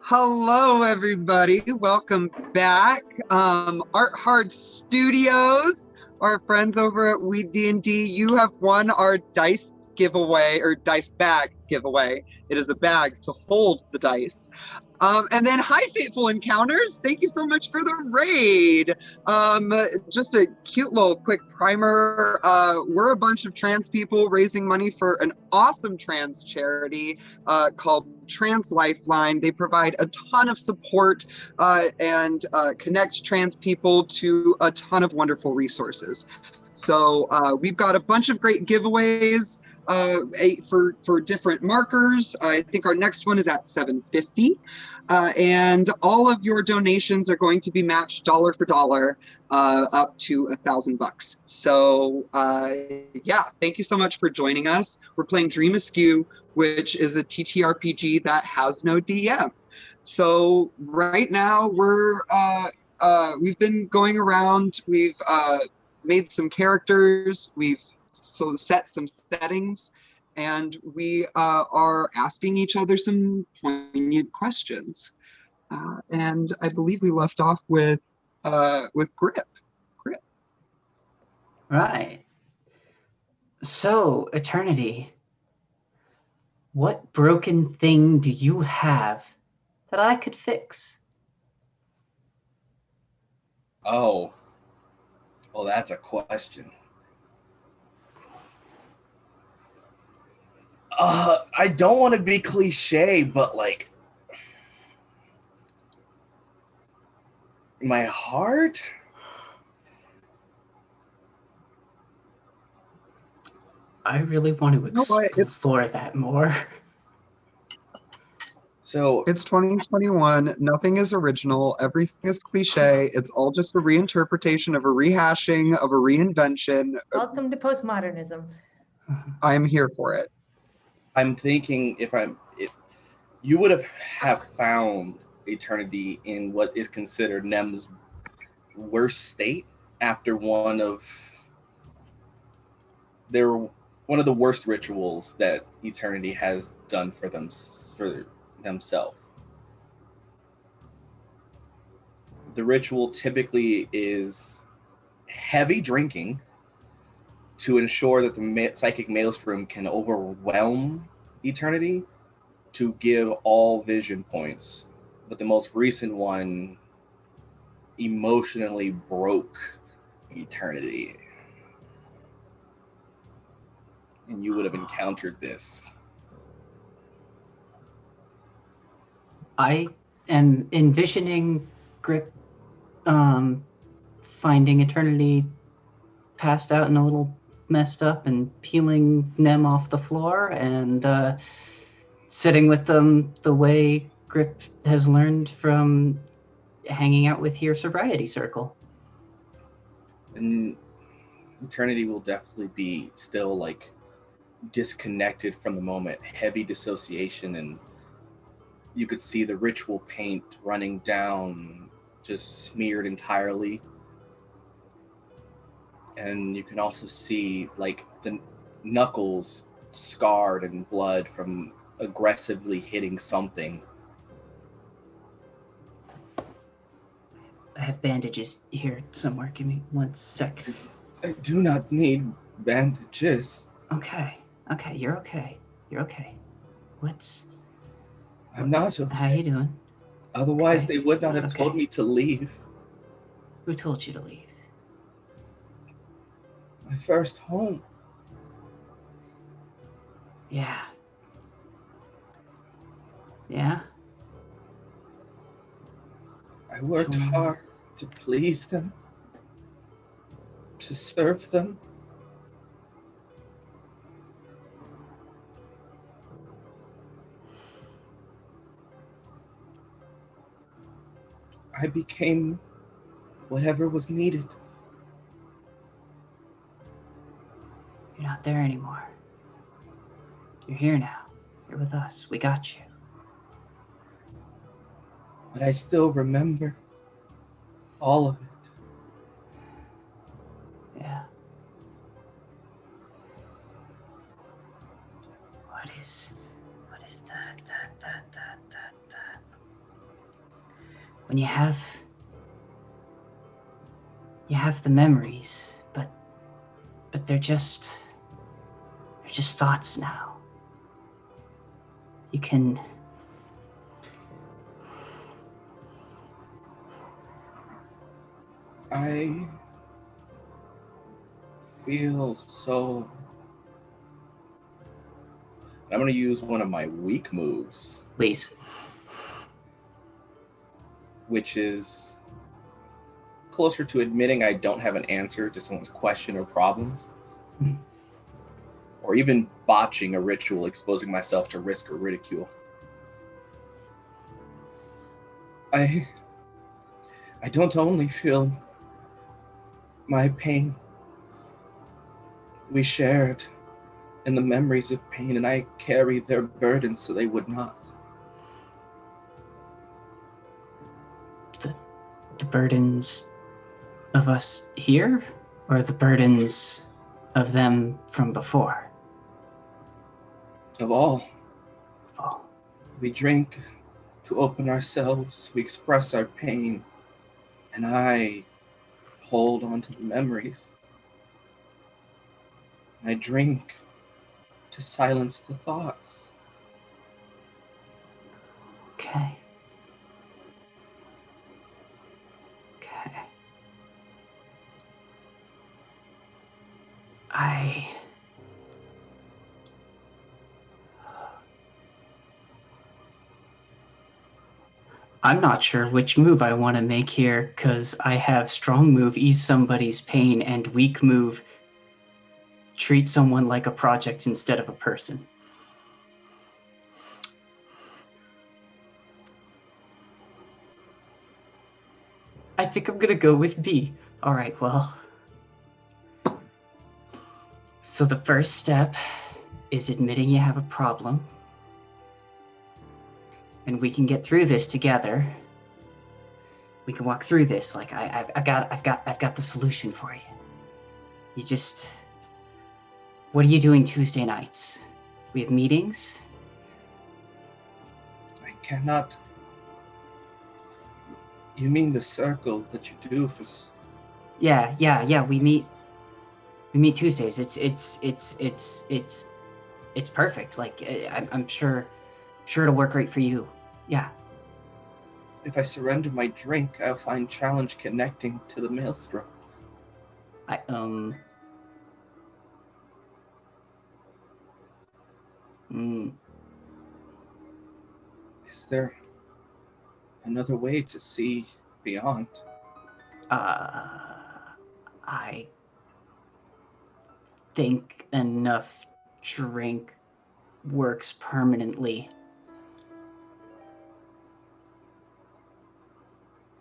Hello, everybody. Welcome back. Art Hard Studios, our friends over at We D&D, you have won our dice giveaway, or dice bag giveaway. It is a bag to hold the dice. And then, hi, Fateful Encounters. Thank you so much for the raid. Just a cute little quick primer. We're a bunch of trans people raising money for an awesome trans charity called Trans Lifeline. They provide a ton of support and connect trans people to a ton of wonderful resources. So we've got a bunch of great giveaways for different markers. I think our next one is at $7.50. And all of your donations are going to be matched dollar for dollar up to $1,000. So yeah, thank you so much for joining us. We're playing Dream Askew, which is a TTRPG that has no DM. So right now we've been going around, we've made some characters, we've set some settings, and we are asking each other some poignant questions. And I believe we left off with Grip. Right. So, Eternity, what broken thing do you have that I could fix? Oh, well, that's a question. I don't want to be cliche, but like, my heart? I really want to explore that more. So it's 2021. Nothing is original. Everything is cliche. It's all just a reinterpretation of a rehashing of a reinvention. Welcome to postmodernism. I'm here for it. I'm thinking if you would have found Eternity in what is considered Nem's worst state after one of the worst rituals that Eternity has done for themselves. The ritual typically is heavy drinking to ensure that the psychic maelstrom can overwhelm Eternity to give all vision points. But the most recent one emotionally broke Eternity. And you would have encountered this. I am envisioning Grip finding Eternity passed out and a little messed up and peeling Nem off the floor and sitting with them the way Grip has learned from hanging out with your sobriety circle. And Eternity will definitely be still like disconnected from the moment, heavy dissociation, and you could see the ritual paint running down, just smeared entirely. And you can also see like the knuckles scarred and blood from aggressively hitting something. I have bandages here somewhere. Give me 1 sec. I do not need bandages. Okay, you're okay. You're okay. I'm not okay. How you doing? Otherwise, they would not have told me to leave. Who told you to leave? My first home. Yeah. Yeah? I worked hard to please them, to serve them. I became whatever was needed. You're not there anymore. You're here now. You're with us. We got you. But I still remember all of it. Yeah. What is that? when you have the memories, but they're just thoughts now. You can I feel so. I'm going to use one of my weak moves, please. which is closer to admitting I don't have an answer to someone's question or problems, or even botching a ritual, exposing myself to risk or ridicule. I don't only feel my pain. We shared in the memories of pain, and I carry their burdens so they would not. The burdens of us here, or the burdens of them from before? Of all. Oh. We drink to open ourselves, we express our pain, and I hold on to the memories. I drink to silence the thoughts. Okay. I'm not sure which move I want to make here, because I have strong move, ease somebody's pain, and weak move, treat someone like a project instead of a person. I think I'm gonna go with B. All right, well. So the first step is admitting you have a problem. And we can get through this together. We can walk through this. Like I've got the solution for you. You just, what are you doing Tuesday nights? We have meetings. I cannot. You mean the circle that you do for? Yeah. We meet Tuesdays. It's perfect. Like I'm sure it'll work great for you. Yeah. If I surrender my drink, I'll find challenge connecting to the maelstrom. Is there another way to see beyond? I think enough drink works permanently.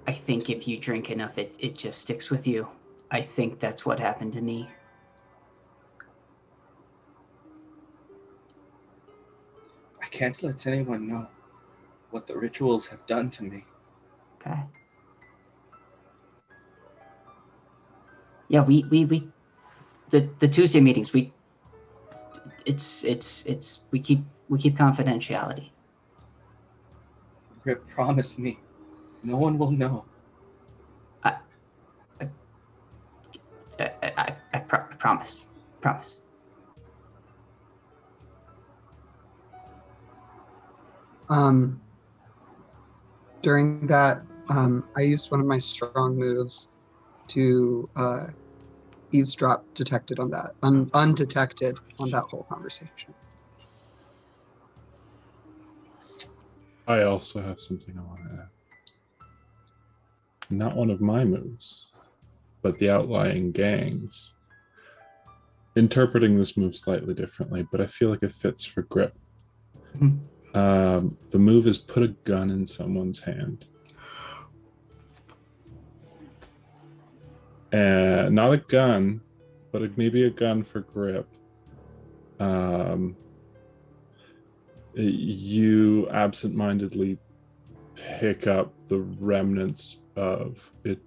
I think if you drink enough, it just sticks with you. I think that's what happened to me. I can't let anyone know what the rituals have done to me. Okay. Yeah, we the Tuesday meetings, we keep confidentiality. Grip promised me no one will know. I promise. During that, I used one of my strong moves to eavesdrop detected on that, undetected on that whole conversation. I also have something I want to add. Not one of my moves, but the outlying gangs. Interpreting this move slightly differently, but I feel like it fits for Grip. The move is put a gun in someone's hand. Not a gun, but maybe a gun for Grip. You absentmindedly pick up the remnants of it,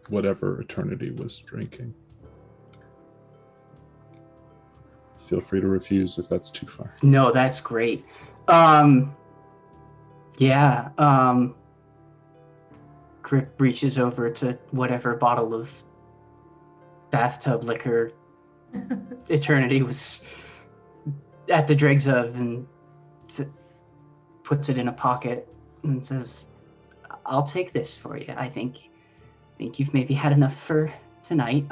whatever Eternity was drinking. Feel free to refuse if that's too far. No, that's great. Grip reaches over to whatever bottle of bathtub liquor Eternity was at the dregs of, and puts it in a pocket and says, "I'll take this for you. I think you've maybe had enough for tonight.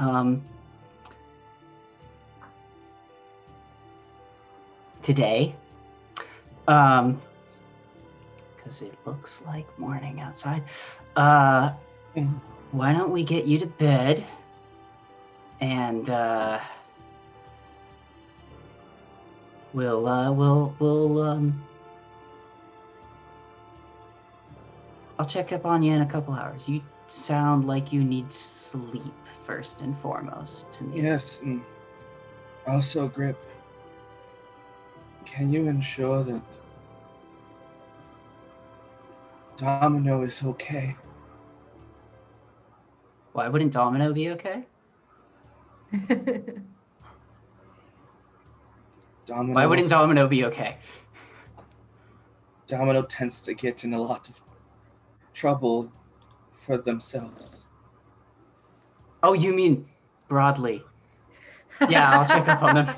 Today, because it looks like morning outside. Why don't we get you to bed, and we'll I'll check up on you in a couple hours. You sound like you need sleep first and foremost to me." Yes, and also, Grip, can you ensure that Domino is okay? Why wouldn't Domino be okay? Domino, Why wouldn't Domino be okay? Domino tends to get in a lot of trouble for themselves. Oh, you mean broadly? Yeah, I'll check up on them.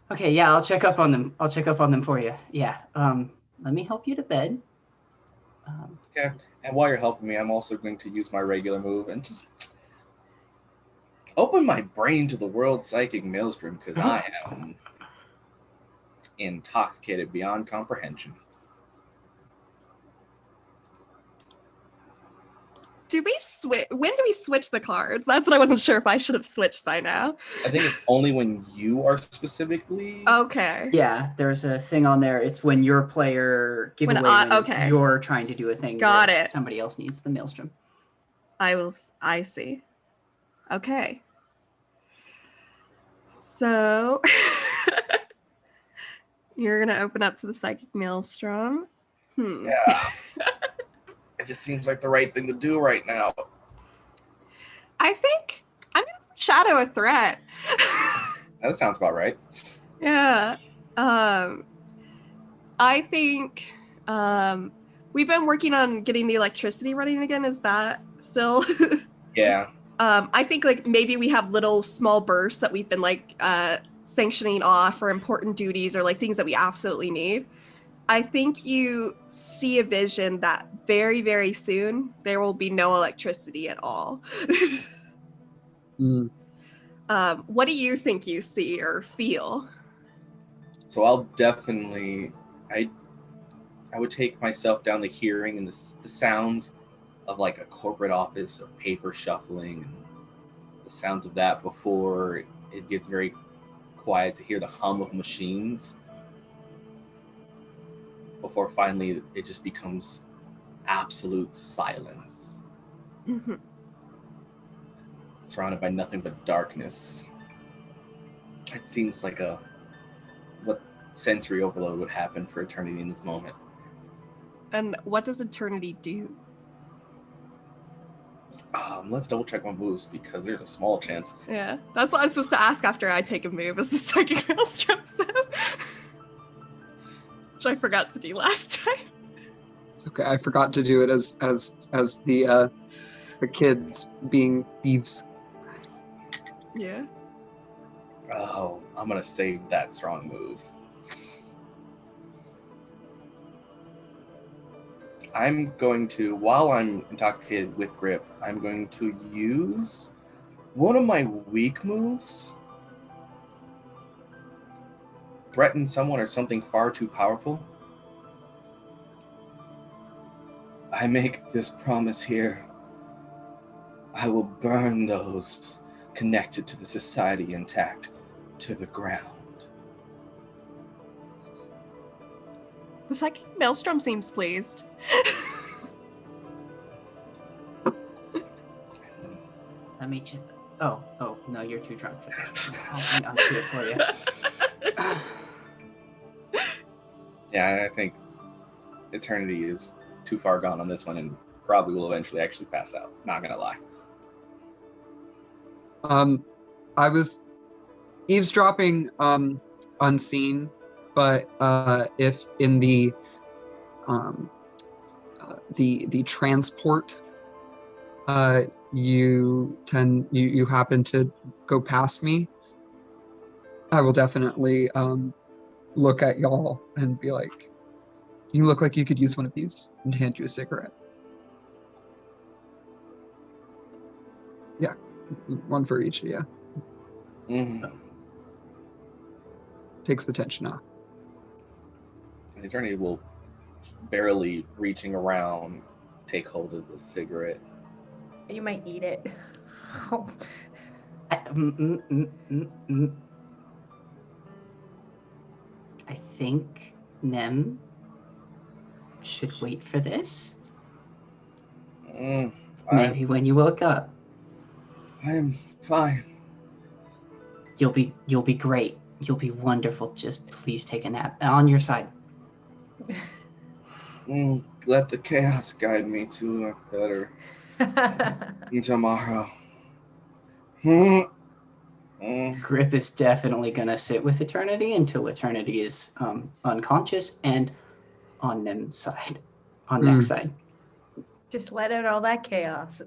Okay, yeah, I'll check up on them. I'll check up on them for you. Yeah. Let me help you to bed. Okay. And while you're helping me, I'm also going to use my regular move and just open my brain to the world psychic maelstrom, because I am intoxicated beyond comprehension. Do we switch? When do we switch the cards? That's what I wasn't sure if I should have switched by now. I think it's only when you are specifically. Okay. Yeah, there's a thing on there. It's when your player giveaway. Okay. You're trying to do a thing. Got where it. Somebody else needs the maelstrom. I see. Okay. So you're gonna open up to the psychic maelstrom. Yeah. It just seems like the right thing to do right now. I think I'm gonna shadow a threat. That sounds about right. Yeah. I think we've been working on getting the electricity running again. Is that still? Yeah. I think like maybe we have little small bursts that we've been like sanctioning off for important duties or like things that we absolutely need. I think you see a vision that very, very soon there will be no electricity at all. What do you think you see or feel? So I'll definitely, I would take myself down the hearing and the sounds of like a corporate office of paper shuffling and the sounds of that before it gets very quiet, to hear the hum of machines, before finally it just becomes absolute silence. Mm-hmm. Surrounded by nothing but darkness. It seems like what sensory overload would happen for eternity in this moment. And what does eternity do? Let's double check my moves, because there's a small chance. Yeah, that's what I was supposed to ask after I take a move, is the psychic maelstrom, so which I forgot to do last time. Okay, I forgot to do it as the kids being thieves. Yeah. Oh, I'm gonna save that strong move. I'm going to, while I'm intoxicated with grip, I'm going to use one of my weak moves. Threaten someone or something far too powerful. I make this promise here. I will burn those connected to the society intact to the ground. The psychic maelstrom seems pleased. Let me just. Oh, no, you're too drunk for that. I'll do it for you. Yeah, I think eternity is too far gone on this one and probably will eventually actually pass out. Not gonna lie. I was eavesdropping unseen, but if in the transport you happen to go past me, I will definitely look at y'all and be like, you look like you could use one of these, and hand you a cigarette. Yeah, one for each, yeah. Takes the tension off. The attorney will, barely reaching around, take hold of the cigarette. You might eat it. I think Nem should wait for this. Maybe when you woke up. I'm fine. You'll be great. You'll be wonderful. Just please take a nap. On your side. Let the chaos guide me to a better tomorrow. Grip is definitely gonna sit with Eternity until Eternity is unconscious and on Nem's side. On next side. Just let out all that chaos.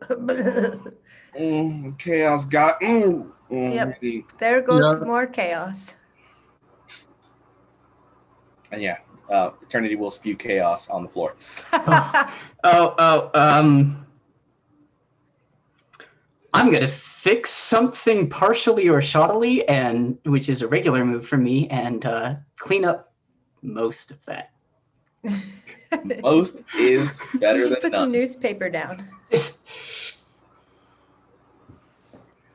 Chaos got. Yep. There goes some more chaos. And yeah, Eternity will spew chaos on the floor. I'm gonna fix something partially or shoddily, and which is a regular move for me, and clean up most of that. Most is better than put none. some newspaper down.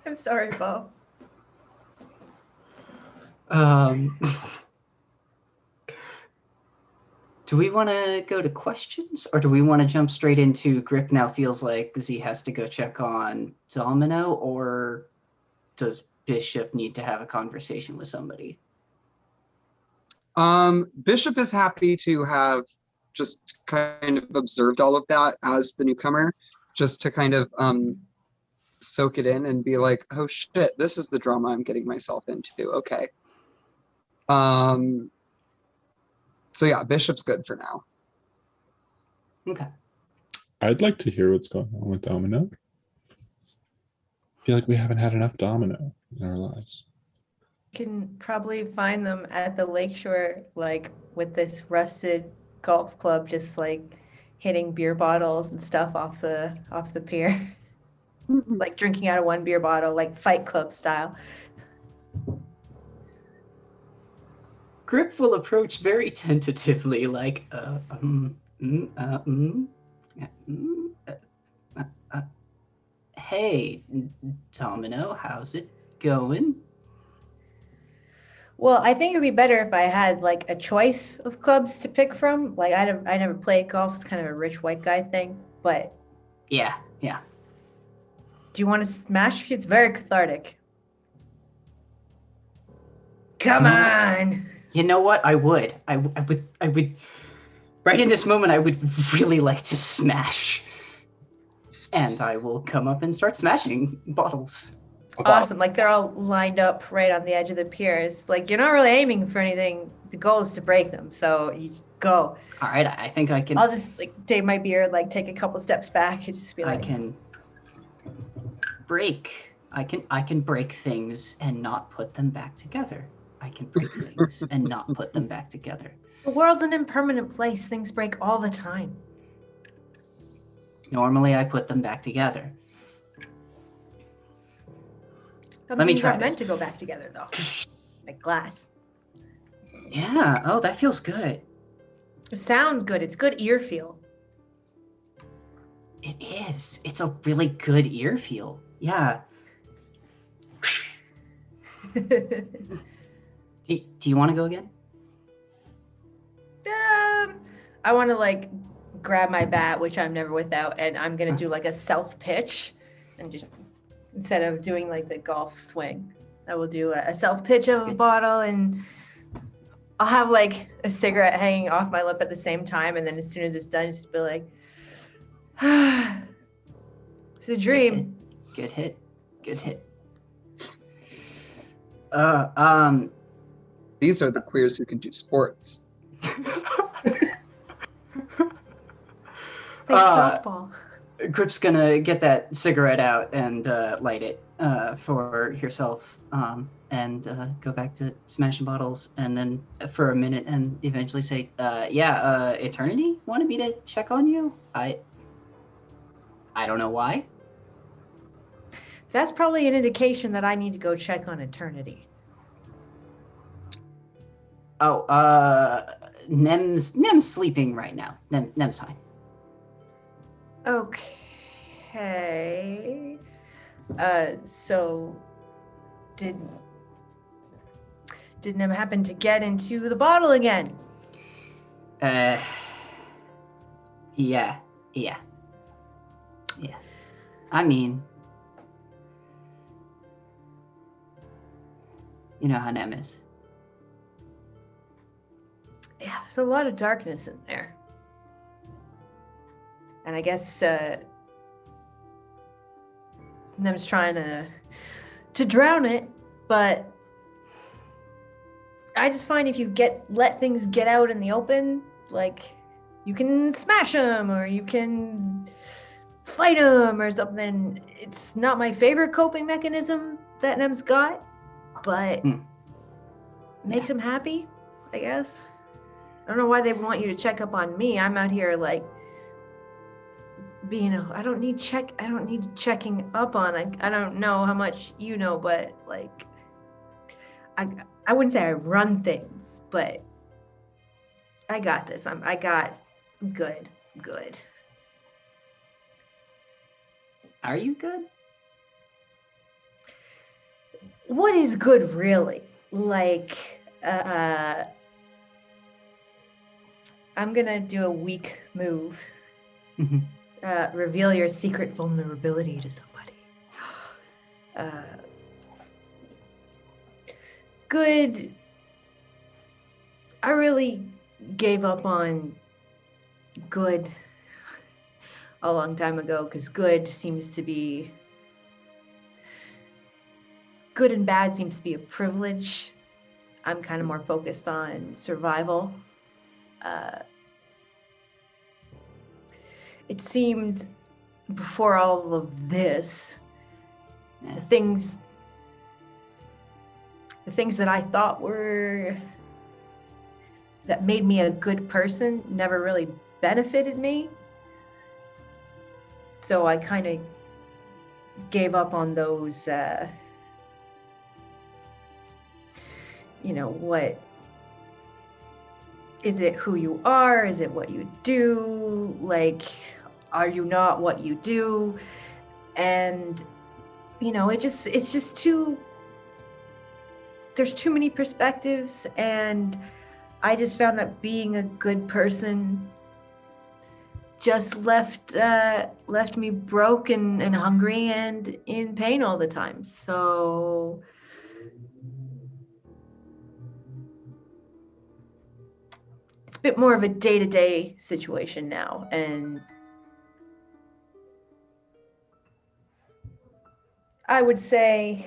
I'm sorry, Bo. Do we want to go to questions, or do we want to jump straight into Grip now feels like Z has to go check on Domino, or does Bishop need to have a conversation with somebody? Bishop is happy to have just kind of observed all of that as the newcomer, just to kind of soak it in and be like, oh shit, this is the drama I'm getting myself into. Okay. So yeah, Bishop's good for now. Okay. I'd like to hear what's going on with Domino. I feel like we haven't had enough Domino in our lives. You can probably find them at the lakeshore, like with this rusted golf club, just like hitting beer bottles and stuff off the pier. Like drinking out of one beer bottle, like Fight Club style. Grip will approach very tentatively, like, hey, Domino, how's it going? Well, I think it'd be better if I had like a choice of clubs to pick from. Like I never played golf. It's kind of a rich white guy thing, but yeah. Do you want to smash? It's very cathartic. Come on. You know what? I would. Right in this moment, I would really like to smash. And I will come up and start smashing bottles. Awesome. Like they're all lined up right on the edge of the piers. Like you're not really aiming for anything. The goal is to break them. So you just go. All right. I think I can. I'll just like take my beer, like take a couple steps back and just be like. I can break. I can break things and not put them back together. I can break things and not put them back together. The world's an impermanent place. Things break all the time. Normally, I put them back together. Some Let me things try aren't this. meant to go back together, though. Like glass. Yeah. Oh, that feels good. It sounds good. It's good ear feel. It is. It's a really good ear feel. Yeah. Do you want to go again? I want to like grab my bat, which I'm never without, and I'm gonna do like a self pitch, and just instead of doing like the golf swing, I will do a self pitch of a bottle, and I'll have like a cigarette hanging off my lip at the same time, and then as soon as it's done, just be like, it's a dream. Good hit. The These are the queers who can do sports. Softball. Grip's gonna get that cigarette out and light it for herself, and go back to smashing bottles, and then for a minute, and eventually say, Eternity wanted me to check on you. I don't know why. That's probably an indication that I need to go check on Eternity. Oh, Nem's sleeping right now. Nem's fine. Okay. So did Nem happen to get into the bottle again? Yeah. I mean, you know how Nem is. Yeah, there's a lot of darkness in there. And I guess Nem's trying to drown it, but I just find if you let things get out in the open, like you can smash them or you can fight them or something. It's not my favorite coping mechanism that Nem's got, but makes him happy, I guess. I don't know why they want you to check up on me. I'm out here like I don't need checking up on. I don't know how much you know, but like I wouldn't say I run things, but I got this. I'm good. Are you good? What is good really? Like I'm gonna do a weak move. Mm-hmm. Reveal your secret vulnerability to somebody. Good. I really gave up on good a long time ago because good and bad seems to be a privilege. I'm kind of more focused on survival. It seemed before all of this, the things that I thought that made me a good person never really benefited me. So I kind of gave up on those, what is it who you are? Is it what you do? Like, are you not what you do? And, it's just there's too many perspectives. And I just found that being a good person just left me broke and hungry and in pain all the time. So it's a bit more of a day-to-day situation now. And I would say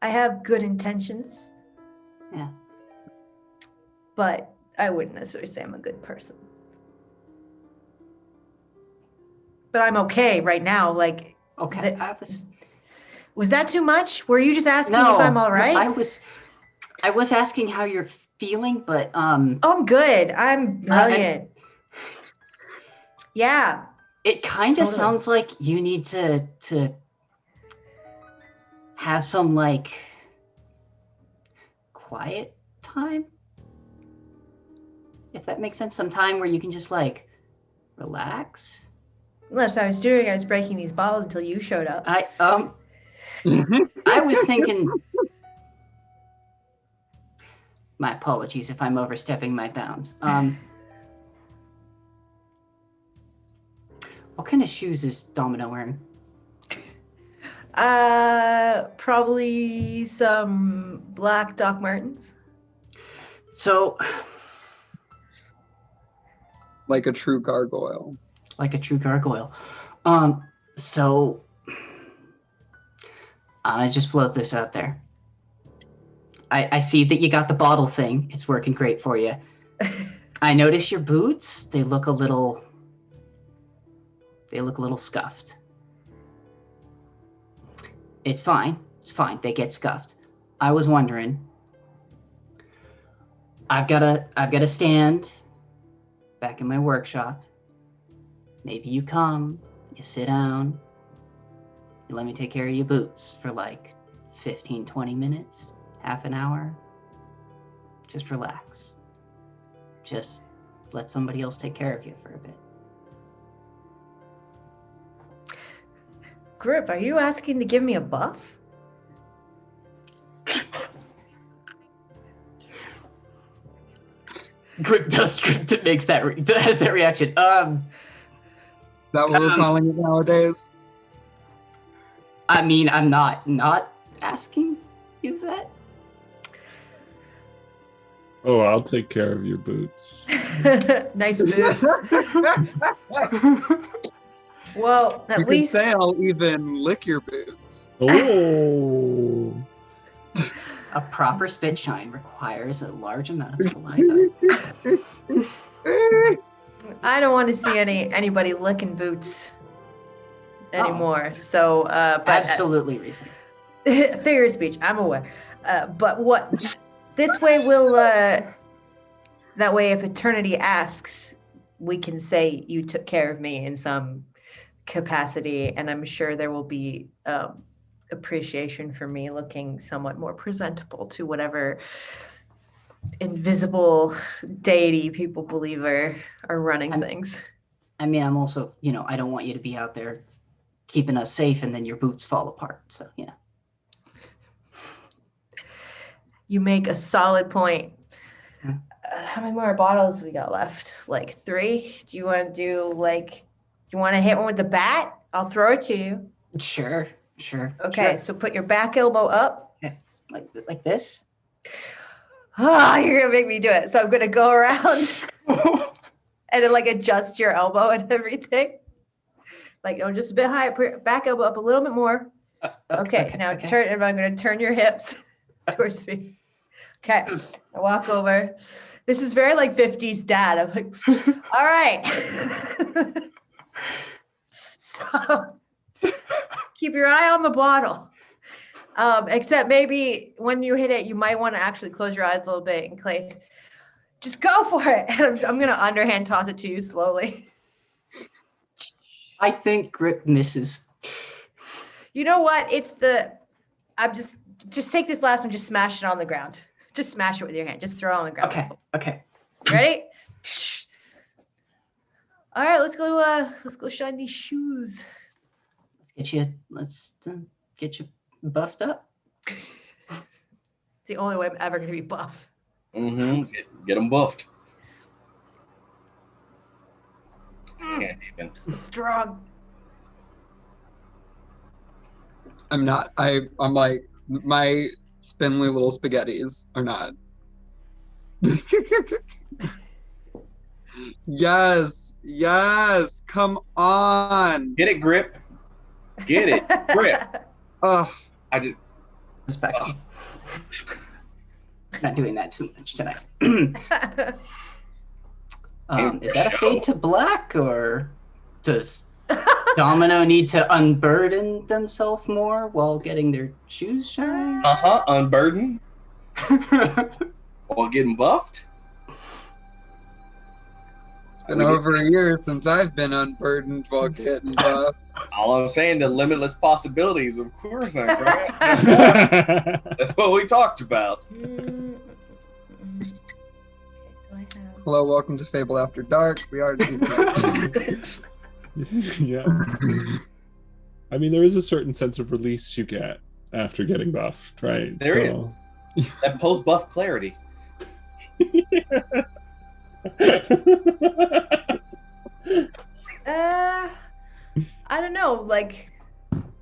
I have good intentions. Yeah. But I wouldn't necessarily say I'm a good person. But I'm okay right now. Like, okay. Was that too much? Were you just asking if I'm all right? I was asking how you're feeling, but Oh, I'm good. I'm brilliant. Yeah. It kind of sounds like you need to have some like quiet time. If that makes sense, some time where you can just like relax. That's what I was doing. I was breaking these bottles until you showed up. I was thinking. My apologies if I'm overstepping my bounds. What kind of shoes is Domino wearing? Probably some black Doc Martens. So. Like a true gargoyle. So I just float this out there. I see that you got the bottle thing. It's working great for you. I notice your boots. They look a little scuffed. It's fine. It's fine. They get scuffed. I was wondering. I've got a stand back in my workshop. Maybe you come, you sit down, you let me take care of your boots for like 15, 20 minutes, half an hour. Just relax. Just let somebody else take care of you for a bit. Grip, are you asking to give me a buff? Grip makes that has that reaction. Is that what we're calling it nowadays? I mean, I'm not asking you that. Oh, I'll take care of your boots. Nice boots. Well, You at could least say I'll even lick your boots. Oh. A proper spit shine requires a large amount of saliva. I don't want to see anybody licking boots anymore. So, but Absolutely reasonable. figure of speech. I'm aware. But what this way will that way, if eternity asks, we can say you took care of me in some capacity, and I'm sure there will be appreciation for me looking somewhat more presentable to whatever invisible deity people believe are running things. I mean, I'm also, I don't want you to be out there keeping us safe and then your boots fall apart. So, You make a solid point. Yeah. How many more bottles we got left? Like 3? Do you want to hit one with the bat? I'll throw it to you. Sure. Okay, Sure. so put your back elbow up. Like this? You're gonna make me do it. So I'm gonna go around and then, adjust your elbow and everything. Just a bit higher. Put your back elbow up a little bit more. Okay. Now turn. And I'm gonna turn your hips towards me. Okay. I walk over. This is very 50s dad. I'm like, all right. So keep your eye on the bottle. Except maybe when you hit it, you might want to actually close your eyes a little bit and just go for it. And I'm going to underhand toss it to you slowly. I think Grip misses. You know what? I'm just take this last one, just smash it on the ground. Just smash it with your hand. Just throw it on the ground. Okay. Ready? All right, let's go shine these shoes. Let's get you buffed up. It's the only way I'm ever going to be buff. Mm-hmm. Get them buffed. Can't even. So strong. I'm not. I'm like, my spindly little spaghettis are not. Yes. Come on. Get it, Grip. Get it, Grip. Oh, I just. Respectful. Not doing that too much tonight. Is that a fade to black, or does Domino need to unburden themselves more while getting their shoes shined? Unburden. While getting buffed. it's been over a year since I've been unburdened while getting buffed. All I'm saying, the limitless possibilities, of course, right? That's what we talked about. Hello, welcome to Fable After Dark. We are Yeah. I mean, there is a certain sense of release you get after getting buffed, right? There is. That post-buff clarity. I don't know.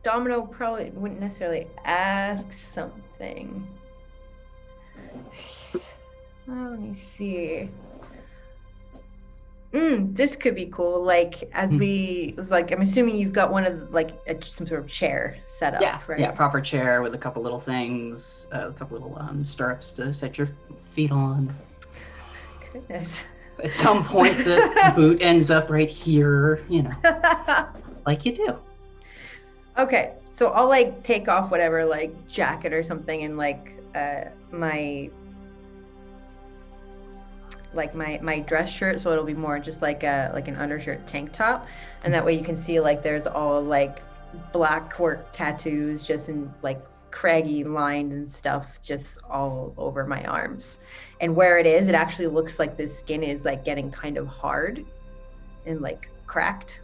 Domino probably wouldn't necessarily ask something. Let me see. This could be cool. Like I'm assuming you've got one of some sort of chair set up, Yeah, right? yeah, proper chair with a couple little things, a couple little stirrups to set your feet on. Goodness. At some point, the boot ends up right here, like you do. Okay, so I'll take off whatever jacket or something and my dress shirt, so it'll be more just like an undershirt tank top, and that way you can see there's all black work tattoos just in craggy lines and stuff just all over my arms, and where it is, it actually looks like the skin is getting kind of hard and cracked.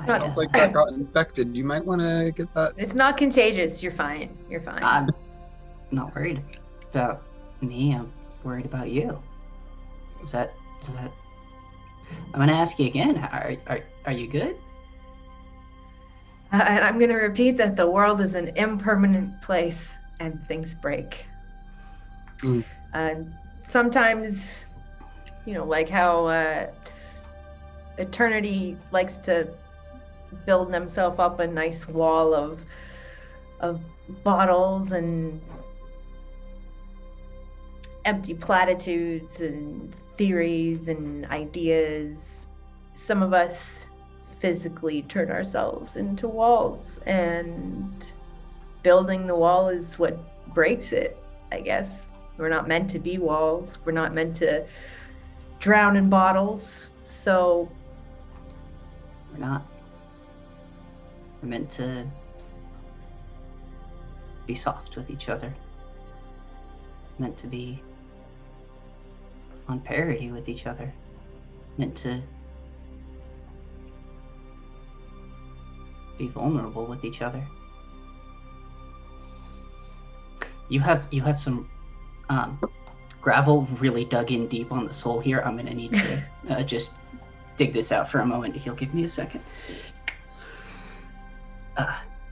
It's like that got infected. You might want to get that. It's not contagious. You're fine. You're fine. I'm not worried about me. I'm worried about you. Does that? I'm gonna ask you again. Are you good? And I'm gonna repeat that the world is an impermanent place and things break. Sometimes, like how eternity likes to build themselves up a nice wall of bottles and empty platitudes and theories and ideas. Some of us physically turn ourselves into walls, and building the wall is what breaks it, I guess. We're not meant to be walls. We're not meant to drown in bottles, so we're not. We're meant to be soft with each other. Meant to be on parity with each other. Meant to be vulnerable with each other. You have some gravel really dug in deep on the sole here. I'm gonna need to just dig this out for a moment. If you'll give me a second.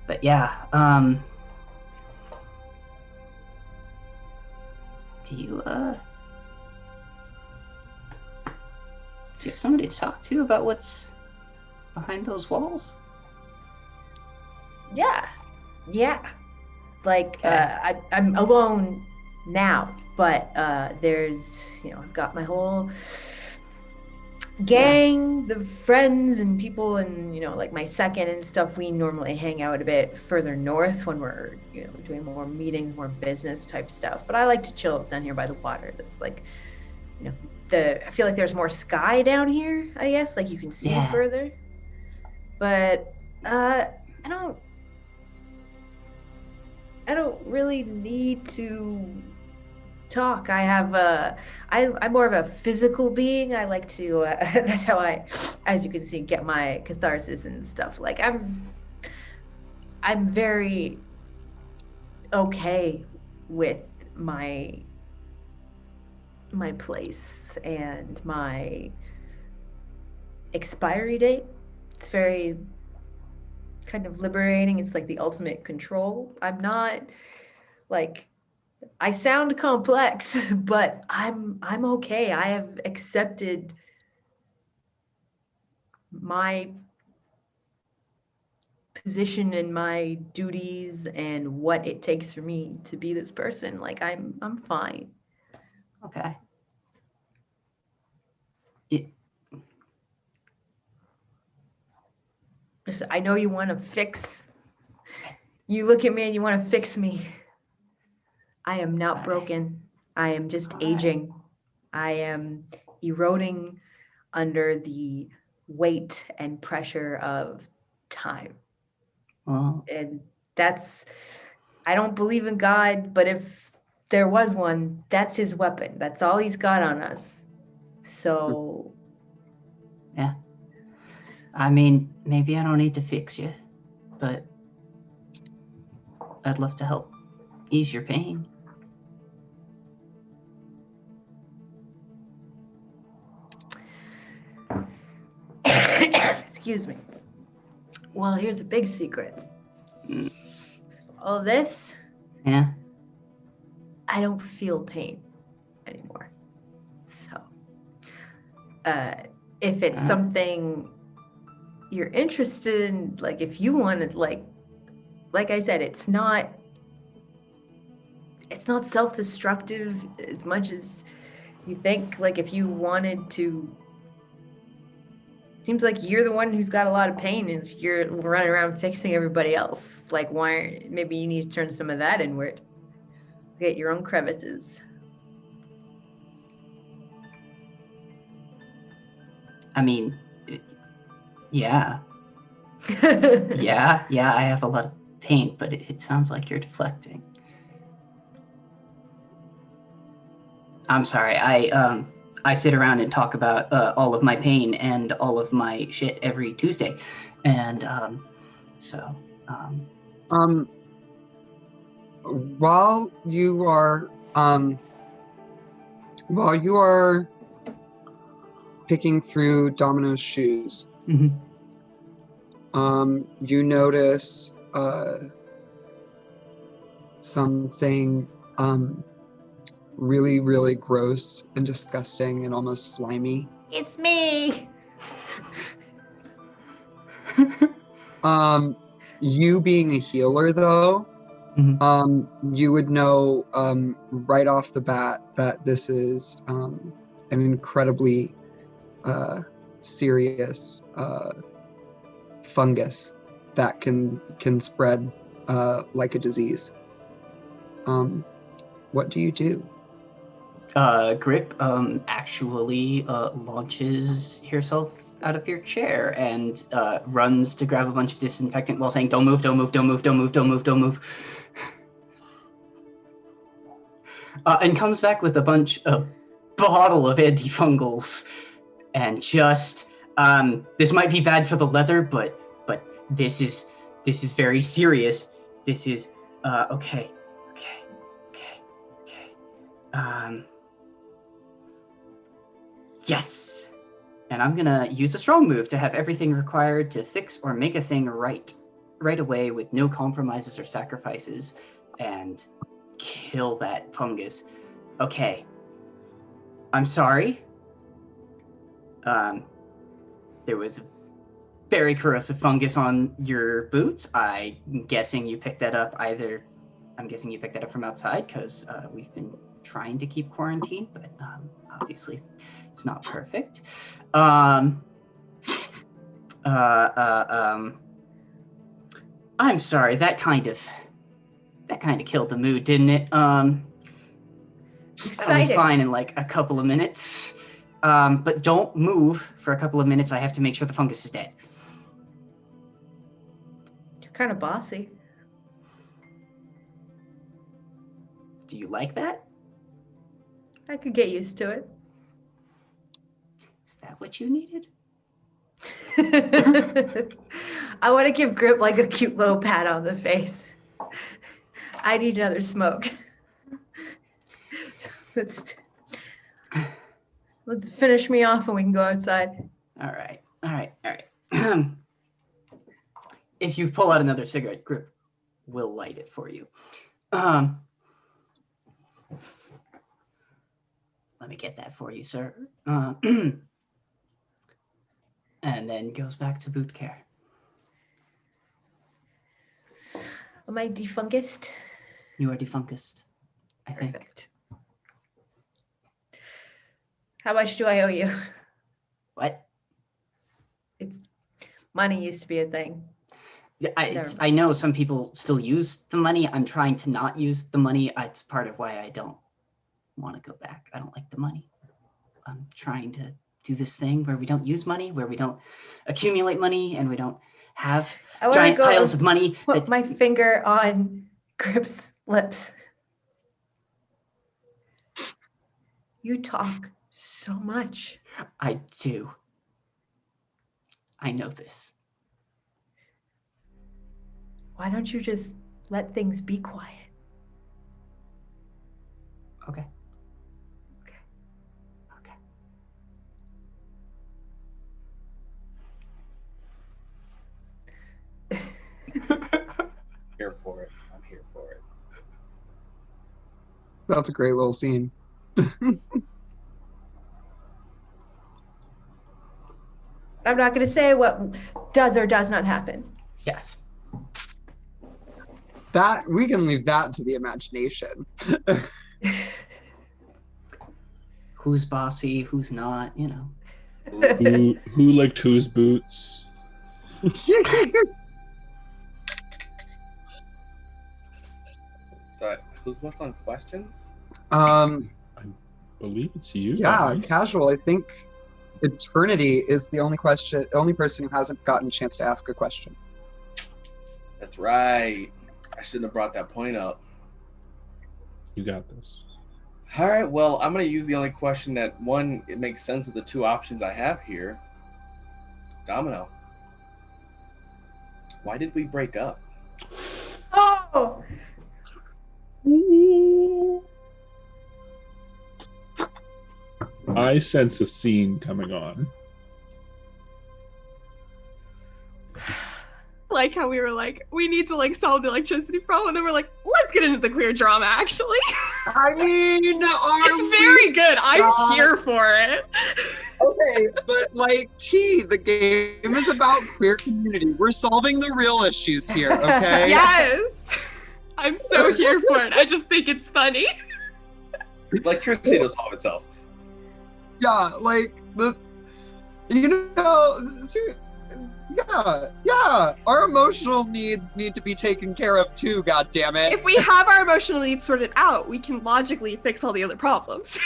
But yeah, do you have somebody to talk to about what's behind those walls? Yeah. I'm alone now, but there's, I've got my whole gang, the friends and people, and my second and stuff. We normally hang out a bit further north when we're doing more meetings, more business type stuff, but I like to chill down here by the water. That's I feel like there's more sky down here, I guess, you can see further, but I don't really need to talk. I'm more of a physical being. I like to that's how I, as you can see, get my catharsis and stuff. I'm very okay with my place and my expiry date. It's very kind of liberating. It's the ultimate control. I'm not I sound complex, but I'm okay. I have accepted my position and my duties and what it takes for me to be this person. I'm fine. Okay. I know you want to fix. You look at me and you want to fix me. I am not broken. I am just aging. I am eroding under the weight and pressure of time. And I don't believe in God, but if there was one, that's his weapon. That's all he's got on us. So. Yeah. I mean, maybe I don't need to fix you, but I'd love to help ease your pain. Excuse me. Well, here's a big secret. All this. Yeah. I I don't feel pain anymore. So, if it's something you're interested in, like if you wanted, like I said, it's not self-destructive as much as you think. Like if you wanted to, seems like you're the one who's got a lot of pain and you're running around fixing everybody else. Like maybe you need to turn some of that inward. Get your own crevices. I mean, yeah. yeah, I have a lot of pain, but it sounds like you're deflecting. I'm sorry, I sit around and talk about all of my pain and all of my shit every Tuesday. And while you are picking through Domino's shoes, you notice something really, really gross and disgusting and almost slimy. It's me. You being a healer, though, you would know right off the bat that this is an incredibly serious fungus that can spread like a disease. What do you do? Grip actually launches herself out of your chair and runs to grab a bunch of disinfectant while saying, "Don't move, don't move, don't move, don't move, don't move, don't move." And comes back with a bottle of antifungals, and just this might be bad for the leather, but this is very serious. This is okay. Yes. And I'm gonna use a strong move to have everything required to fix or make a thing right away with no compromises or sacrifices, and kill that fungus. Okay. I'm sorry. There was a very corrosive fungus on your boots. I'm guessing you picked that up from outside, because we've been trying to keep quarantine, but obviously it's not perfect. I'm sorry, that kind of killed the mood, didn't it? That'll be fine in like a couple of minutes. But don't move for a couple of minutes. I have to make sure the fungus is dead. You're kind of bossy. Do you like that? I could get used to it. Is that what you needed? I want to give Grip like a cute little pat on the face. I need another smoke. Let's finish me off and we can go outside. All right. If you pull out another cigarette, Grip will light it for you. Let me get that for you, sir. And then goes back to boot care. Am I defuncused? You are defuncused, I think. Perfect. How much do I owe you? What? Money used to be a thing. Yeah, I know some people still use the money. I'm trying to not use the money. It's part of why I don't want to go back. I don't like the money. I'm trying to do this thing where we don't use money, where we don't accumulate money, and we don't have giant piles of money. Put my finger on Grip's lips. You talk so much. I do. I know this. Why don't you just let things be quiet? Okay. Here for it. I'm here for it. That's a great little scene. I'm not going to say what does or does not happen. Yes. That we can leave that to the imagination. Who's bossy, who's not, you know. Who licked whose boots? Sorry, who's left on questions? I believe it's you. Yeah, Bonnie. casual. I think Eternity is the only person who hasn't gotten a chance to ask a question. That's right. I shouldn't have brought that point up. You got this. All right, well, I'm going to use the only question that, it makes sense of the two options I have here. Domino, why did we break up? Oh! I sense a scene coming on. Like how we were like, we need to like solve the electricity problem, and then we're like, let's get into the queer drama. Actually, I mean, it's very good. I'm here for it. Okay, but like the game is about queer community. We're solving the real issues here, okay? Yes, I'm so here for it. I just think it's funny. Electricity will solve itself. Yeah, like yeah. Our emotional needs need to be taken care of too. God damn it! If we have our emotional needs sorted out, we can logically fix all the other problems.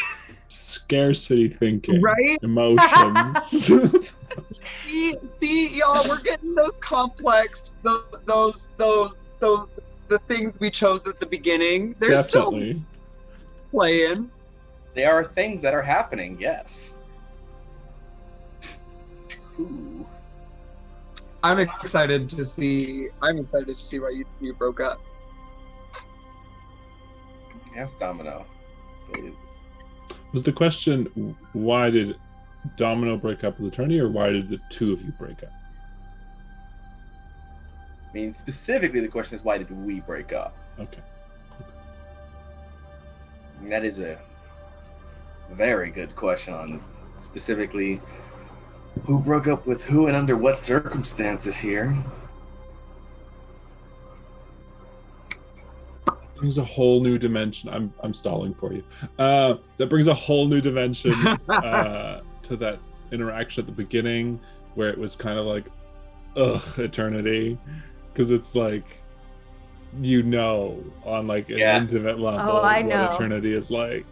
Scarcity thinking. Right? Emotions. see, y'all, we're getting those complex, those the things we chose at the beginning. They're Definitely. still playing. There are things that are happening, yes. Ooh. I'm excited to see why you broke up. Yes, Domino. Please. Was the question, why did Domino break up with Eternity, or why did the two of you break up? I mean, specifically, the question is, why did we break up? Okay. That is a very good question on specifically who broke up with who and under what circumstances here. Brings a whole new dimension. I'm stalling for you. That brings a whole new dimension to that interaction at the beginning, where it was kind of like, ugh, Eternity, because it's like, on like an intimate level, I know what Eternity is like.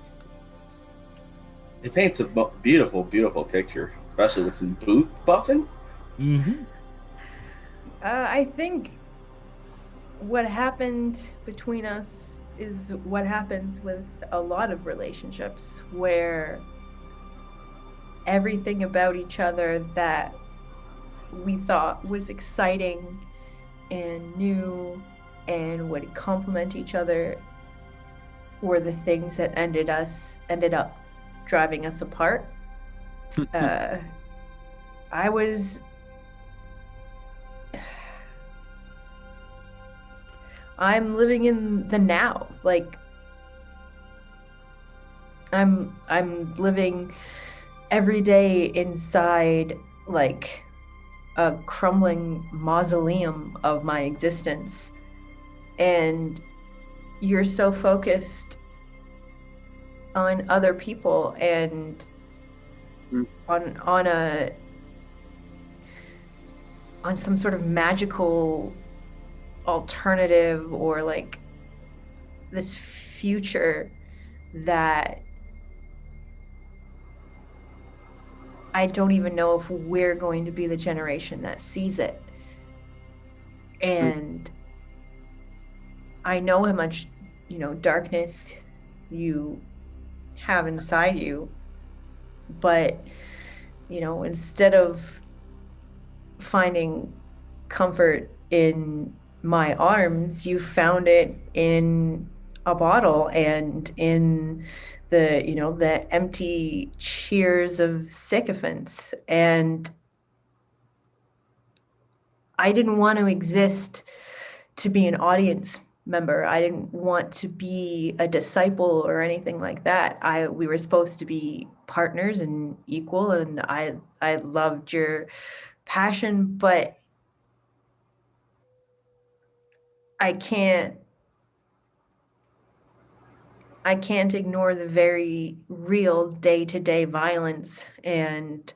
It paints a beautiful, beautiful picture, especially with some boot buffing. Mm-hmm. I think what happened between us is what happens with a lot of relationships, where everything about each other that we thought was exciting and new and would complement each other were the things that ended up driving us apart. I'm living in the now. Like, I'm living every day inside like a crumbling mausoleum of my existence, and you're so focused on other people and on some sort of magical alternative, or like this future that I don't even know if we're going to be the generation that sees it. And I know how much, darkness you have inside you, but, instead of finding comfort in my arms, you found it in a bottle and in the empty cheers of sycophants. And I didn't want to exist to be an audience member. I didn't want to be a disciple or anything like that. We were supposed to be partners and equal, and I loved your passion, but I can't ignore the very real day-to-day violence and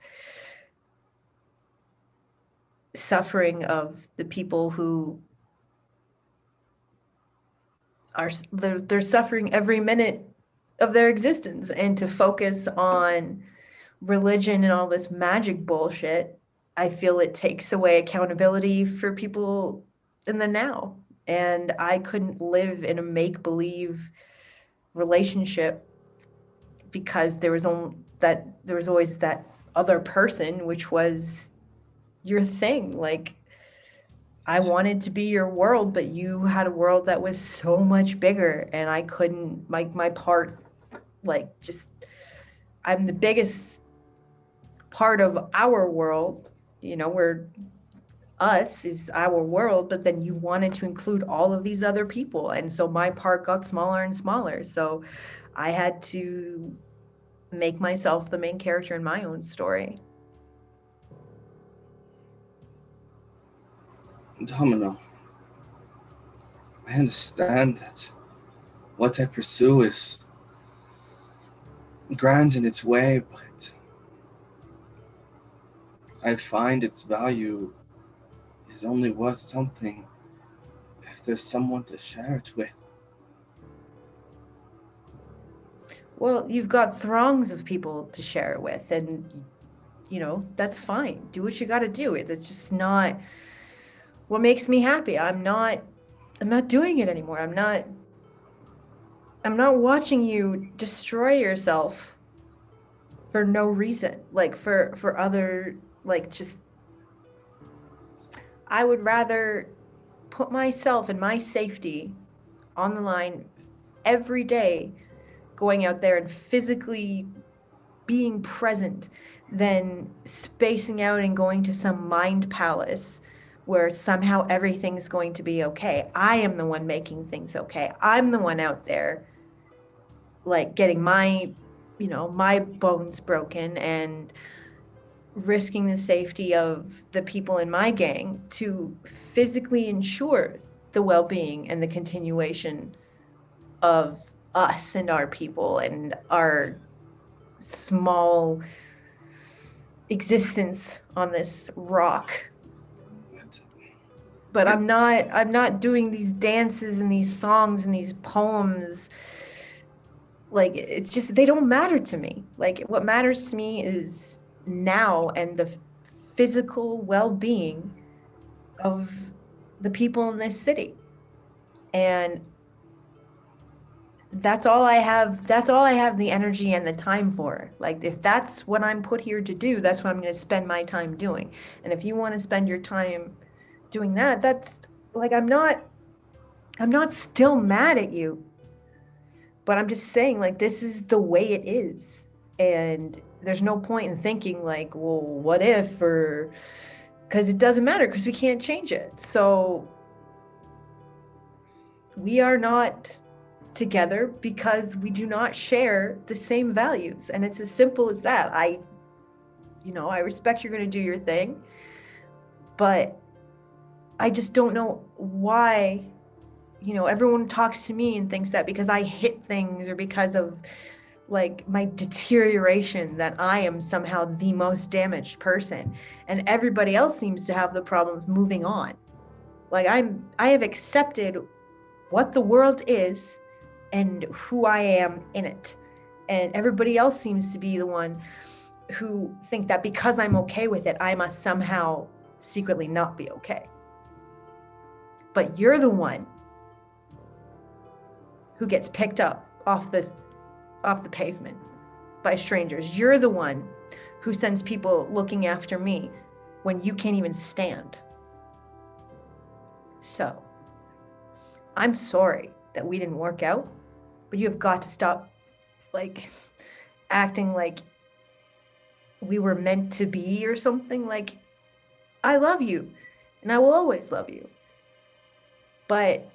suffering of the people who they're suffering every minute of their existence, and to focus on religion and all this magic bullshit, I feel it takes away accountability for people in the now. And I couldn't live in a make-believe relationship because there was always that other person, which was your thing. Like, I wanted to be your world, but you had a world that was so much bigger, and I couldn't, my part, like, just, I'm the biggest part of our world, where us is our world, but then you wanted to include all of these other people. And so my part got smaller and smaller. So I had to make myself the main character in my own story. Domino, I understand that what I pursue is grand in its way, but I find its value is only worth something if there's someone to share it with. Well, you've got throngs of people to share it with, and that's fine. Do what you got to do. It's just not what makes me happy. I'm not doing it anymore. I'm not watching you destroy yourself for no reason. Like, for other, like, just, I would rather put myself and my safety on the line every day, going out there and physically being present, than spacing out and going to some mind palace where somehow everything's going to be okay. I am the one making things okay. I'm the one out there, like, getting my bones broken and risking the safety of the people in my gang to physically ensure the well-being and the continuation of us and our people and our small existence on this rock. But I'm not doing these dances and these songs and these poems. Like, it's just, they don't matter to me. Like, what matters to me is now and the physical well-being of the people in this city. And that's all I have the energy and the time for. Like, if that's what I'm put here to do, that's what I'm going to spend my time doing. And if you want to spend your time doing that, that's, like, I'm not still mad at you, but I'm just saying, like, this is the way it is. And there's no point in thinking, like, well, what if, or, because it doesn't matter, because we can't change it. So we are not together because we do not share the same values. And it's as simple as that. I respect you're going to do your thing, but I just don't know why, everyone talks to me and thinks that because I hit things or because of, like, my deterioration, that I am somehow the most damaged person, and everybody else seems to have the problems moving on. Like, I have accepted what the world is and who I am in it. And everybody else seems to be the one who think that because I'm okay with it, I must somehow secretly not be okay. But you're the one who gets picked up off the pavement by strangers. You're the one who sends people looking after me when you can't even stand. So, I'm sorry that we didn't work out, but you have got to stop, like, acting like we were meant to be or something. Like, I love you and I will always love you, but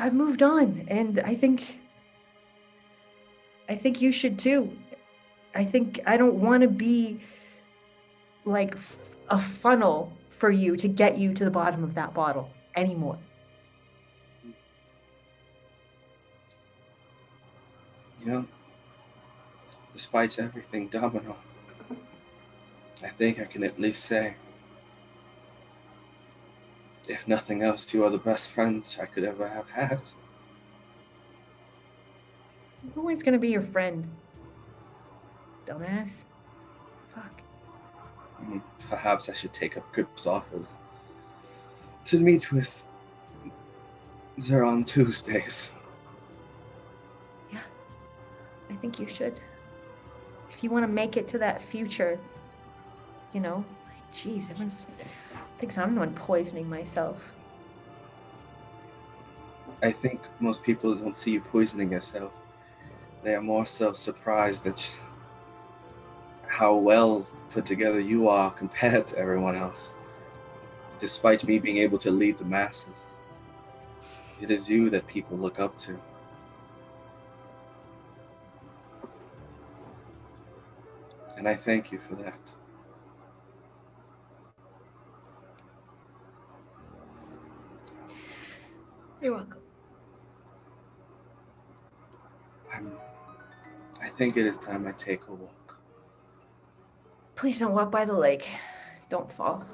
I've moved on, and I think you should too. I don't want to be like a funnel for you to get you to the bottom of that bottle anymore. You know, despite everything, Domino, I think I can at least say, if nothing else, you are the best friend I could ever have had. I'm always gonna be your friend. Dumbass. Fuck. Perhaps I should take up Grip's offer to meet with her on Tuesdays. Yeah, I think you should. If you want to make it to that future, you know, like, geez, everyone thinks I'm the one poisoning myself. I think most people don't see you poisoning yourself. They are more so surprised at how well put together you are compared to everyone else. Despite me being able to lead the masses, it is you that people look up to. And I thank you for that. You're welcome. I think it is time I take a walk. Please don't walk by the lake. Don't fall.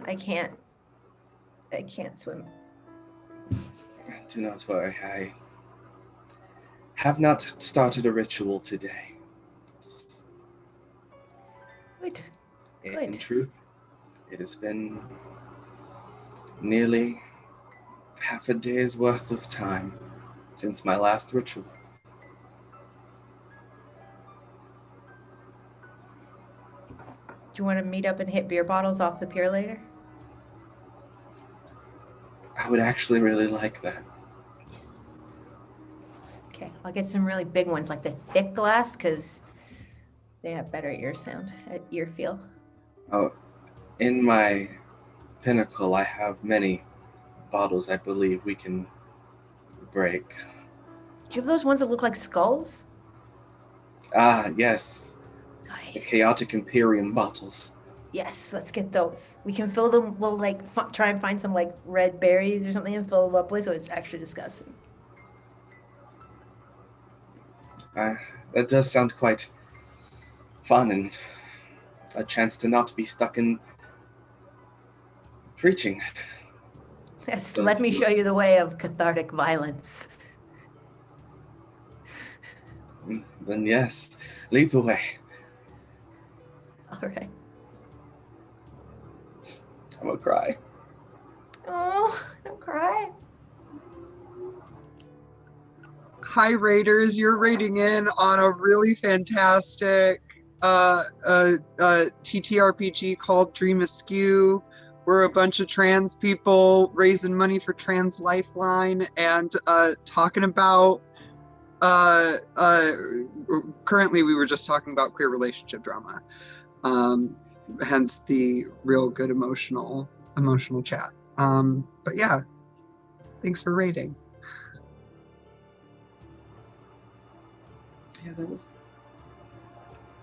I can't swim. Do not worry, I have not started a ritual today. Good. In truth, it has been nearly half a day's worth of time since my last ritual. Do you want to meet up and hit beer bottles off the pier later? I would actually really like that. Okay, I'll get some really big ones, like the thick glass, because they have better ear feel. Oh, in my pinnacle, I have many bottles I believe we can break. Do you have those ones that look like skulls? Ah, yes. Nice. The Chaotic Imperium bottles. Yes, let's get those. We can fill them, we'll like try and find some like red berries or something and fill them up with, so it's extra disgusting. That does sound quite fun, and a chance to not be stuck in preaching. Yes, let me show you the way of cathartic violence. Then yes, lead the way. All right. I'm gonna cry. Oh, don't cry. Hi, Raiders. You're raiding in on a really fantastic TTRPG called Dream Askew. We're a bunch of trans people raising money for Trans Lifeline and talking about currently we were just talking about queer relationship drama. Hence the real good emotional chat. But yeah, thanks for raiding. Yeah,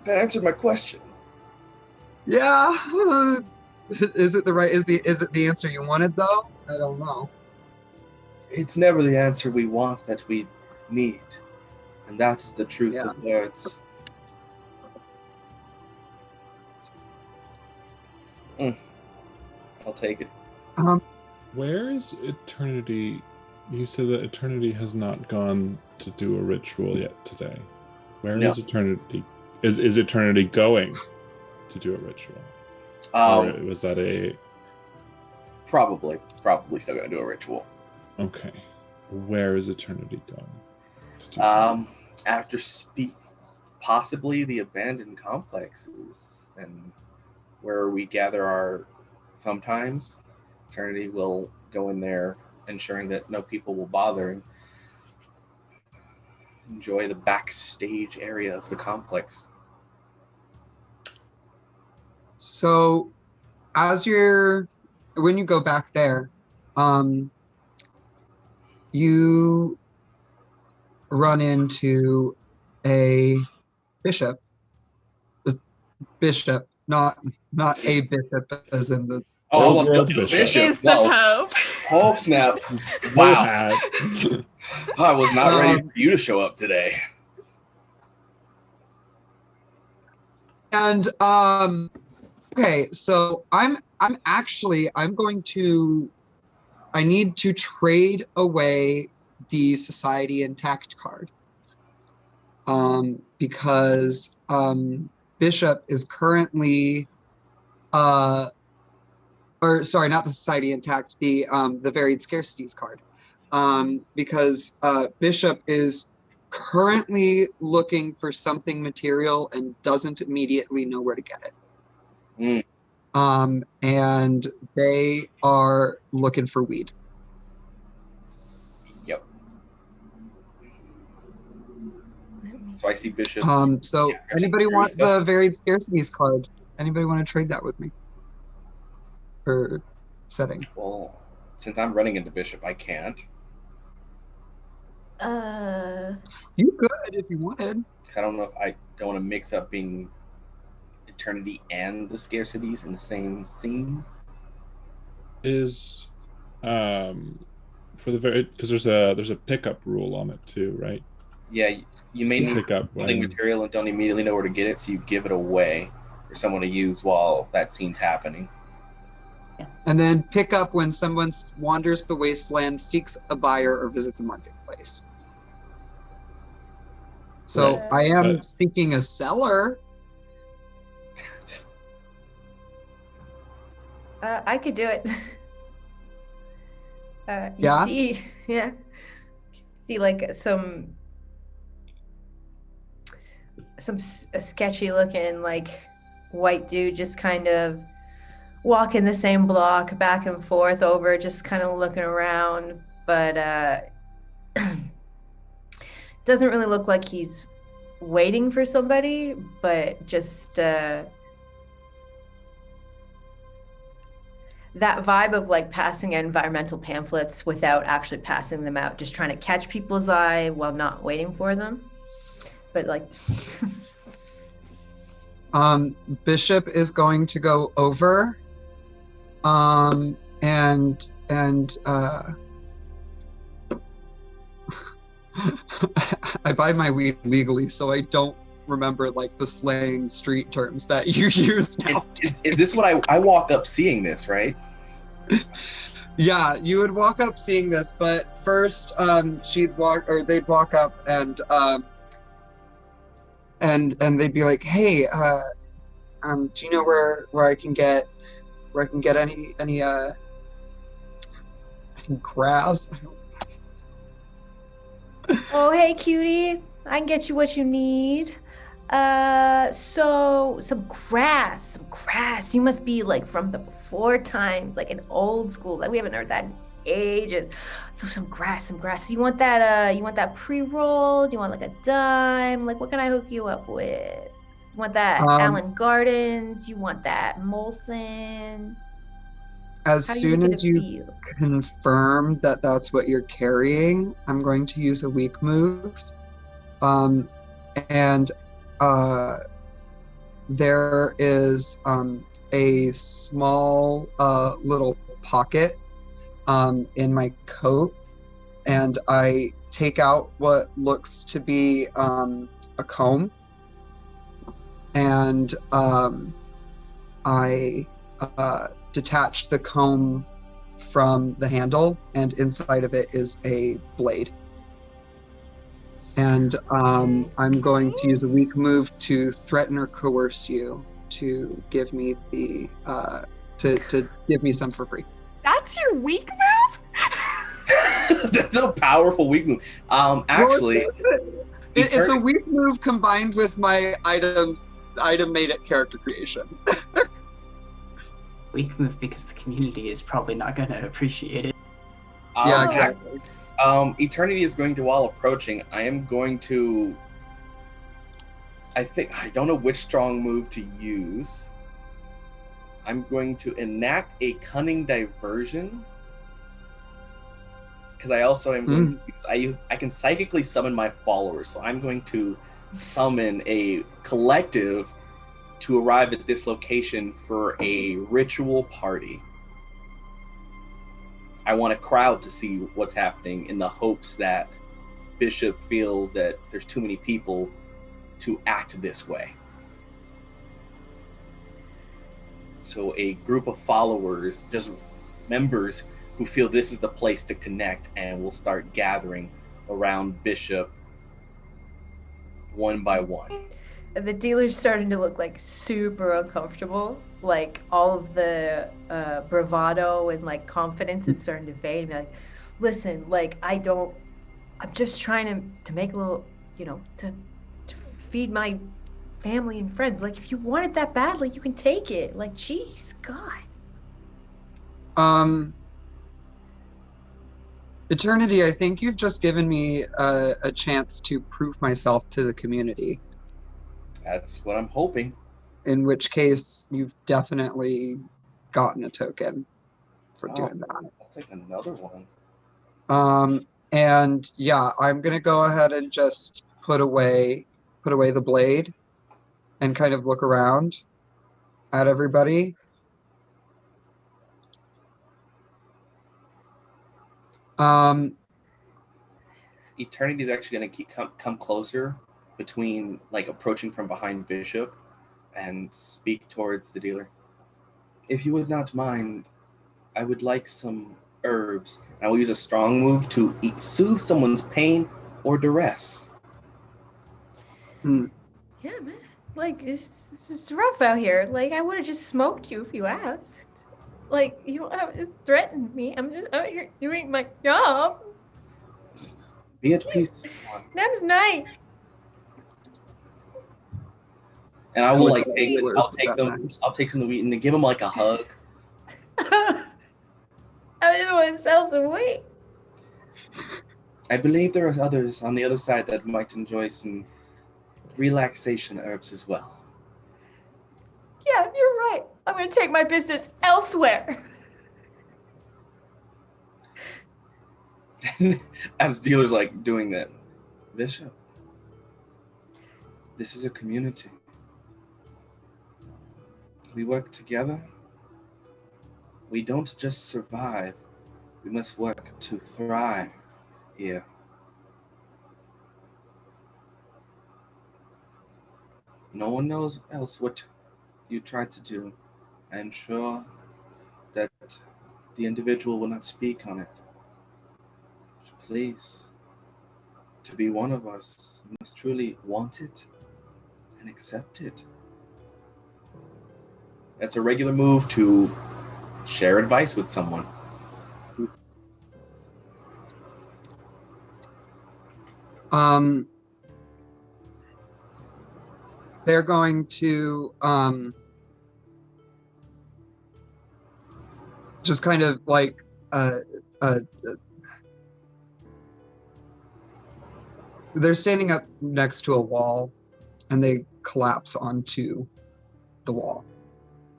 that answered my question. Yeah. Is it the answer you wanted though? I don't know. It's never the answer we want that we need. And that is the truth of words. I'll take it. Where is Eternity? You said that Eternity has not gone to do a ritual yet today. Where is Eternity? Is Eternity going to do a ritual? Or was that a... Probably still going to do a ritual. Okay. Where is Eternity going to do after possibly the abandoned complexes and where we gather our sometimes. Eternity will go in there, ensuring that no people will bother and enjoy the backstage area of the complex. So, when you go back there, you run into a bishop. Bishop, not a bishop as in the. Oh, Old world the bishop. Is the Whoa. Pope. Oh, snap. Full Wow. hat. I was not ready for you to show up today. And okay, so I need to trade away the Society Intact card. Because Bishop is currently or sorry, not the Society Intact, the Varied Scarcities card. Because Bishop is currently looking for something material and doesn't immediately know where to get it. And they are looking for weed. Yep. So I see Bishop. So anybody want the Varied Scarcities card? Anybody want to trade that with me? For setting. Well, since I'm running into Bishop, I can't. You could if you wanted. Because I don't know if I don't want to mix up being Eternity and the Scarcities in the same scene. Is for the very, because there's a pickup rule on it too, right? Yeah, you may need pick up something when material and don't immediately know where to get it, so you give it away for someone to use while that scene's happening. And then pick up when someone wanders the wasteland, seeks a buyer, or visits a marketplace. So Right. I am seeking a seller. I could do it. Yeah? See like some sketchy looking like white dude just kind of walking the same block back and forth over, just kind of looking around, but doesn't really look like he's waiting for somebody, but just that vibe of like passing environmental pamphlets without actually passing them out, just trying to catch people's eye while not waiting for them. But like Bishop is going to go over and I buy my weed legally, so I don't remember like the slang street terms that you use now. Is this what I walk up seeing this, right? Yeah, you would walk up seeing this, but first they'd walk up and they'd be like, hey, do you know where I can get any grass? oh, hey, cutie, I can get you what you need. So some grass. You must be like from the before times, like an old school. Like we haven't heard that in ages. So some grass. So you want that pre-roll? Do you want like a dime? Like what can I hook you up with? You want that Allen Gardens? You want that Molson? As soon as you confirm that that's what you're carrying, I'm going to use a weak move. And there is a small little pocket in my coat, and I take out what looks to be a comb, and I detach the comb from the handle, and inside of it is a blade. And I'm going to use a weak move to threaten or coerce you to give me the to give me some for free. That's your weak move? That's a powerful weak move. Actually, it's a weak move combined with my item made at character creation. Weak move because the community is probably not going to appreciate it. Yeah, exactly. Eternity is going to, while approaching, I am going to, I don't know which strong move to use. I'm going to enact a cunning diversion because I also am going to use, I can psychically summon my followers, so I'm going to summon a collective to arrive at this location for a ritual party. I want a crowd to see what's happening in the hopes that Bishop feels that there's too many people to act this way. So a group of followers, just members who feel this is the place to connect, and will start gathering around Bishop one by one. And the dealer's starting to look like super uncomfortable. Like all of the bravado and like confidence is starting to fade. And be like, listen, like I'm just trying to make a little, to feed my family and friends. Like if you want it that badly, you can take it. Like, geez, God. Eternity, I think you've just given me a chance to prove myself to the community. That's what I'm hoping. In which case, you've definitely gotten a token for doing that. I'll take another one. And yeah, I'm gonna go ahead and just put away the blade and kind of look around at everybody. Eternity is actually going to come closer, between, like, approaching from behind Bishop, and speak towards the dealer. If you would not mind, I would like some herbs. I will use a strong move to soothe someone's pain or duress. Yeah, man. Like, it's rough out here. Like, I would have just smoked you if you asked. Like, you don't have to threaten me. I'm just out here doing my job. Be at peace. That was nice. And I will I'll take some of the wheat and give him like a hug. I just want to sell some wheat. I believe there are others on the other side that might enjoy some relaxation herbs as well. Yeah, you're right. I'm going to take my business elsewhere. As the dealer's like doing that, Bishop, this is a community. We work together. We don't just survive. We must work to thrive here. No one knows else what you tried to do. I am sure that the individual will not speak on it. Please, to be one of us, you must truly want it and accept it. That's a regular move to share advice with someone. They're going to just kind of like they're standing up next to a wall, and they collapse onto the wall,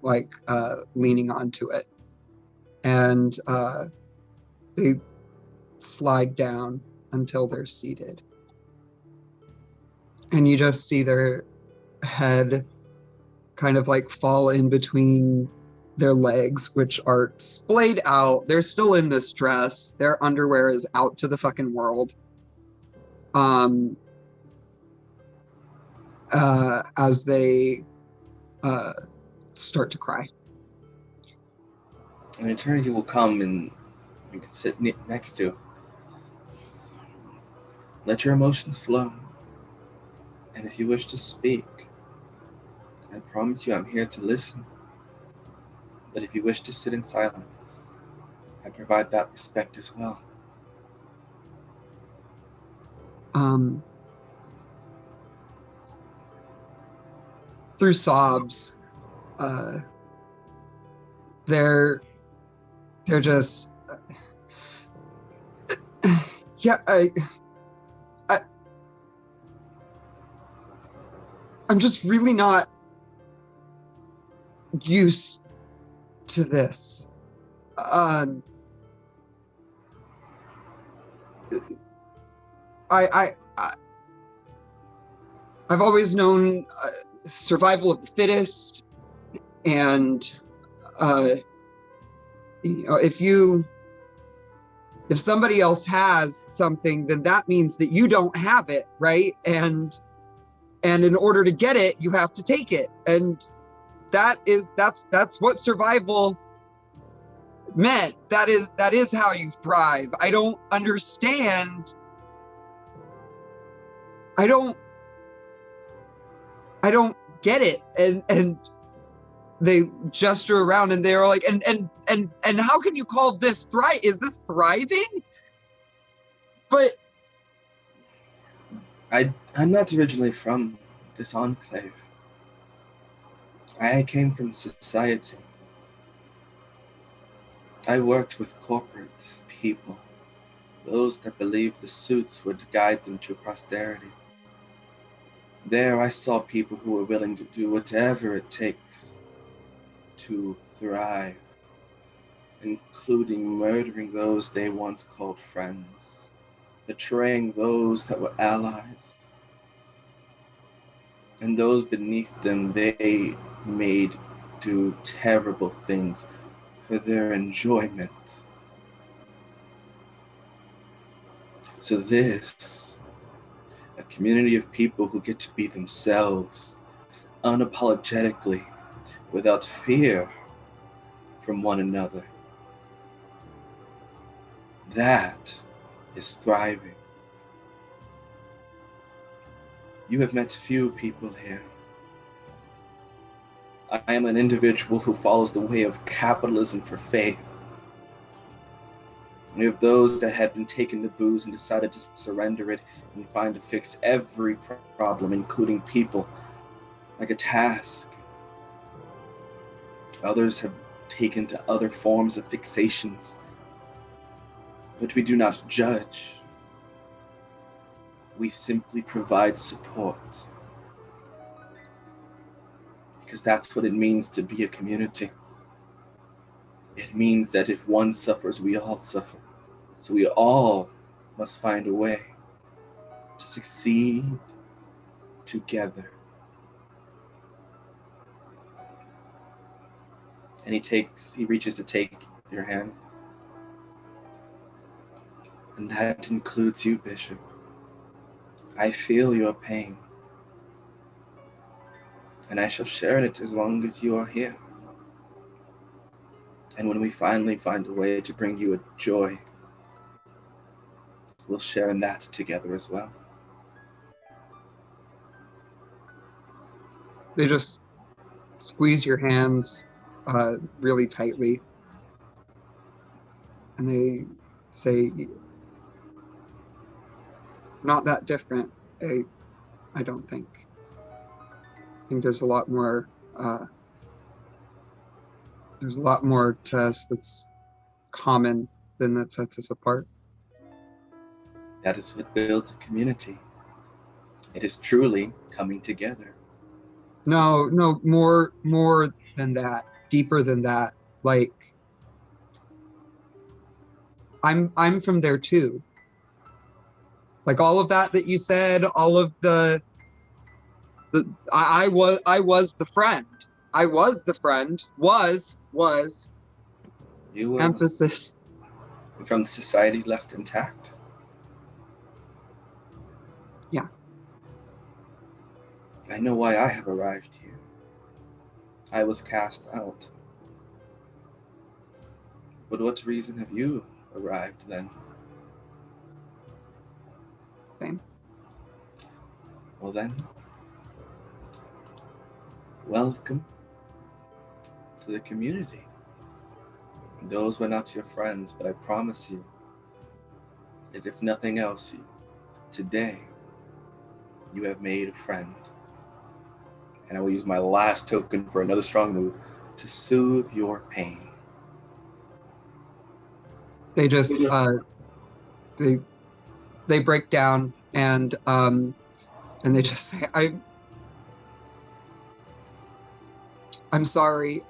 like leaning onto it, and they slide down until they're seated, and you just see their head kind of like fall in between their legs, which are splayed out. They're still in this dress. Their underwear is out to the fucking world. As they start to cry. An eternity will come and you can sit next to. Let your emotions flow. And if you wish to speak, I promise you I'm here to listen. But if you wish to sit in silence, I provide that respect as well. Through sobs, they're just yeah, I'm just really not used to this. I've always known survival of the fittest, and if somebody else has something, then that means that you don't have it, right? And in order to get it, you have to take it, and that's what survival meant. That is how you thrive. I don't understand. I don't get it. And they gesture around and they're like, and how can you call this thrive? Is this thriving? But I'm not originally from this enclave. I came from society. I worked with corporate people, those that believed the suits would guide them to posterity. There I saw people who were willing to do whatever it takes to thrive, including murdering those they once called friends, betraying those that were allies, and those beneath them they made do terrible things for their enjoyment. So this, a community of people who get to be themselves, unapologetically, without fear from one another. That is thriving. You have met few people here. I am an individual who follows the way of capitalism for faith. We have those that had been taken to booze and decided to surrender it and find to fix every problem, including people, like a task. Others have taken to other forms of fixations. But we do not judge. We simply provide support. Because that's what it means to be a community. It means that if one suffers, we all suffer. So we all must find a way to succeed together. And he reaches to take your hand. And that includes you, Bishop. I feel your pain. And I shall share in it as long as you are here. And when we finally find a way to bring you a joy, we'll share in that together as well. they just squeeze your hands really tightly. And they say, not that different, I don't think. I think there's a lot more to us that's common than that sets us apart. That is what builds a community. It is truly coming together. No, more than that, deeper than that. Like, I'm from there too. Like all of that you said, all of I was the friend. I was the friend. Was You were emphasis from the society left intact. Yeah. I know why I have arrived here. I was cast out. But what reason have you arrived then? Same. Well then, welcome to the community. Those were not your friends, but I promise you that if nothing else, today you have made a friend. And I will use my last token for another strong move to soothe your pain. They just they break down and they just say, I'm sorry,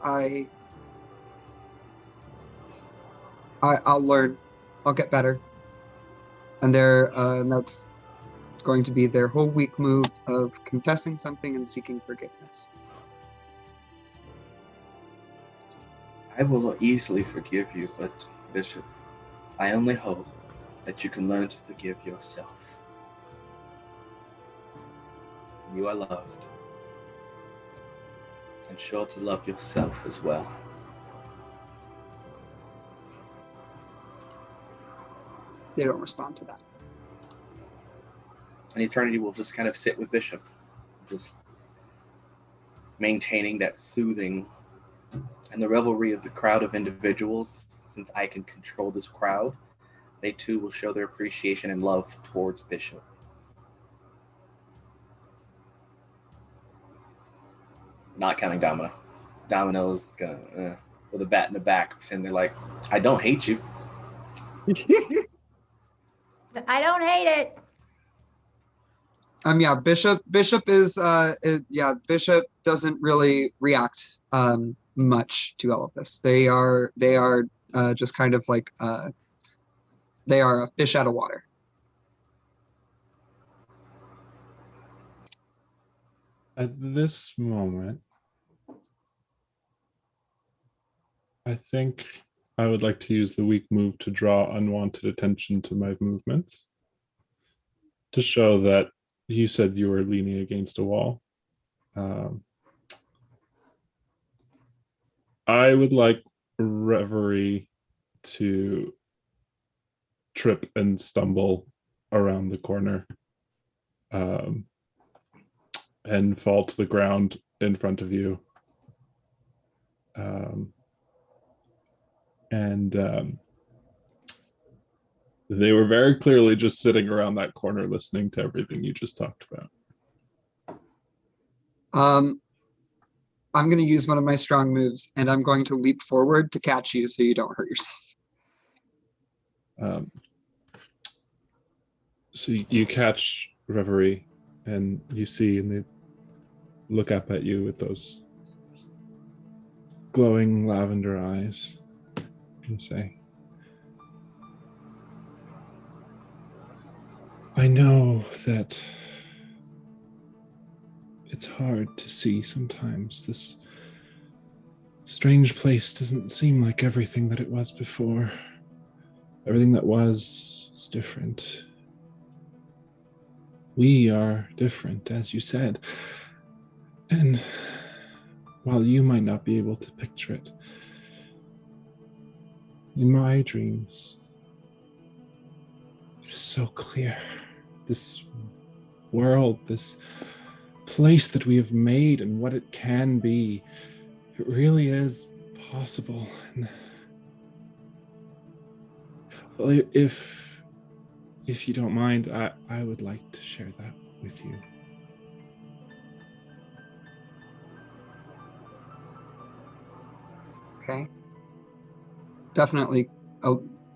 I'll learn. I'll get better. And that's going to be their whole week move of confessing something and seeking forgiveness. I will easily forgive you, but Bishop, I only hope that you can learn to forgive yourself. You are loved, and sure to love yourself as well. They don't respond to that. And Eternity will just kind of sit with Bishop, just maintaining that soothing and the revelry of the crowd of individuals. Since I can control this crowd, they too will show their appreciation and love towards Bishop. Not counting Domino. Domino's gonna, with a bat in the back, sitting there like, I don't hate you. I don't hate it. Yeah, Bishop doesn't really react much to all of this. They are just kind of like they are a fish out of water. At this moment, I think I would like to use the weak move to draw unwanted attention to my movements, to show that you said you were leaning against a wall. I would like Reverie to trip and stumble around the corner and fall to the ground in front of you. They were very clearly just sitting around that corner listening to everything you just talked about. I'm going to use one of my strong moves, and I'm going to leap forward to catch you so you don't hurt yourself. So you catch Reverie, and you see, and they look up at you with those glowing lavender eyes and say, I know that it's hard to see sometimes. This strange place doesn't seem like everything that it was before. Everything that was is different. We are different, as you said. And while you might not be able to picture it, in my dreams, it is so clear. This world, this place that we have made and what it can be, it really is possible. And well, if you don't mind, I would like to share that with you. Okay. Definitely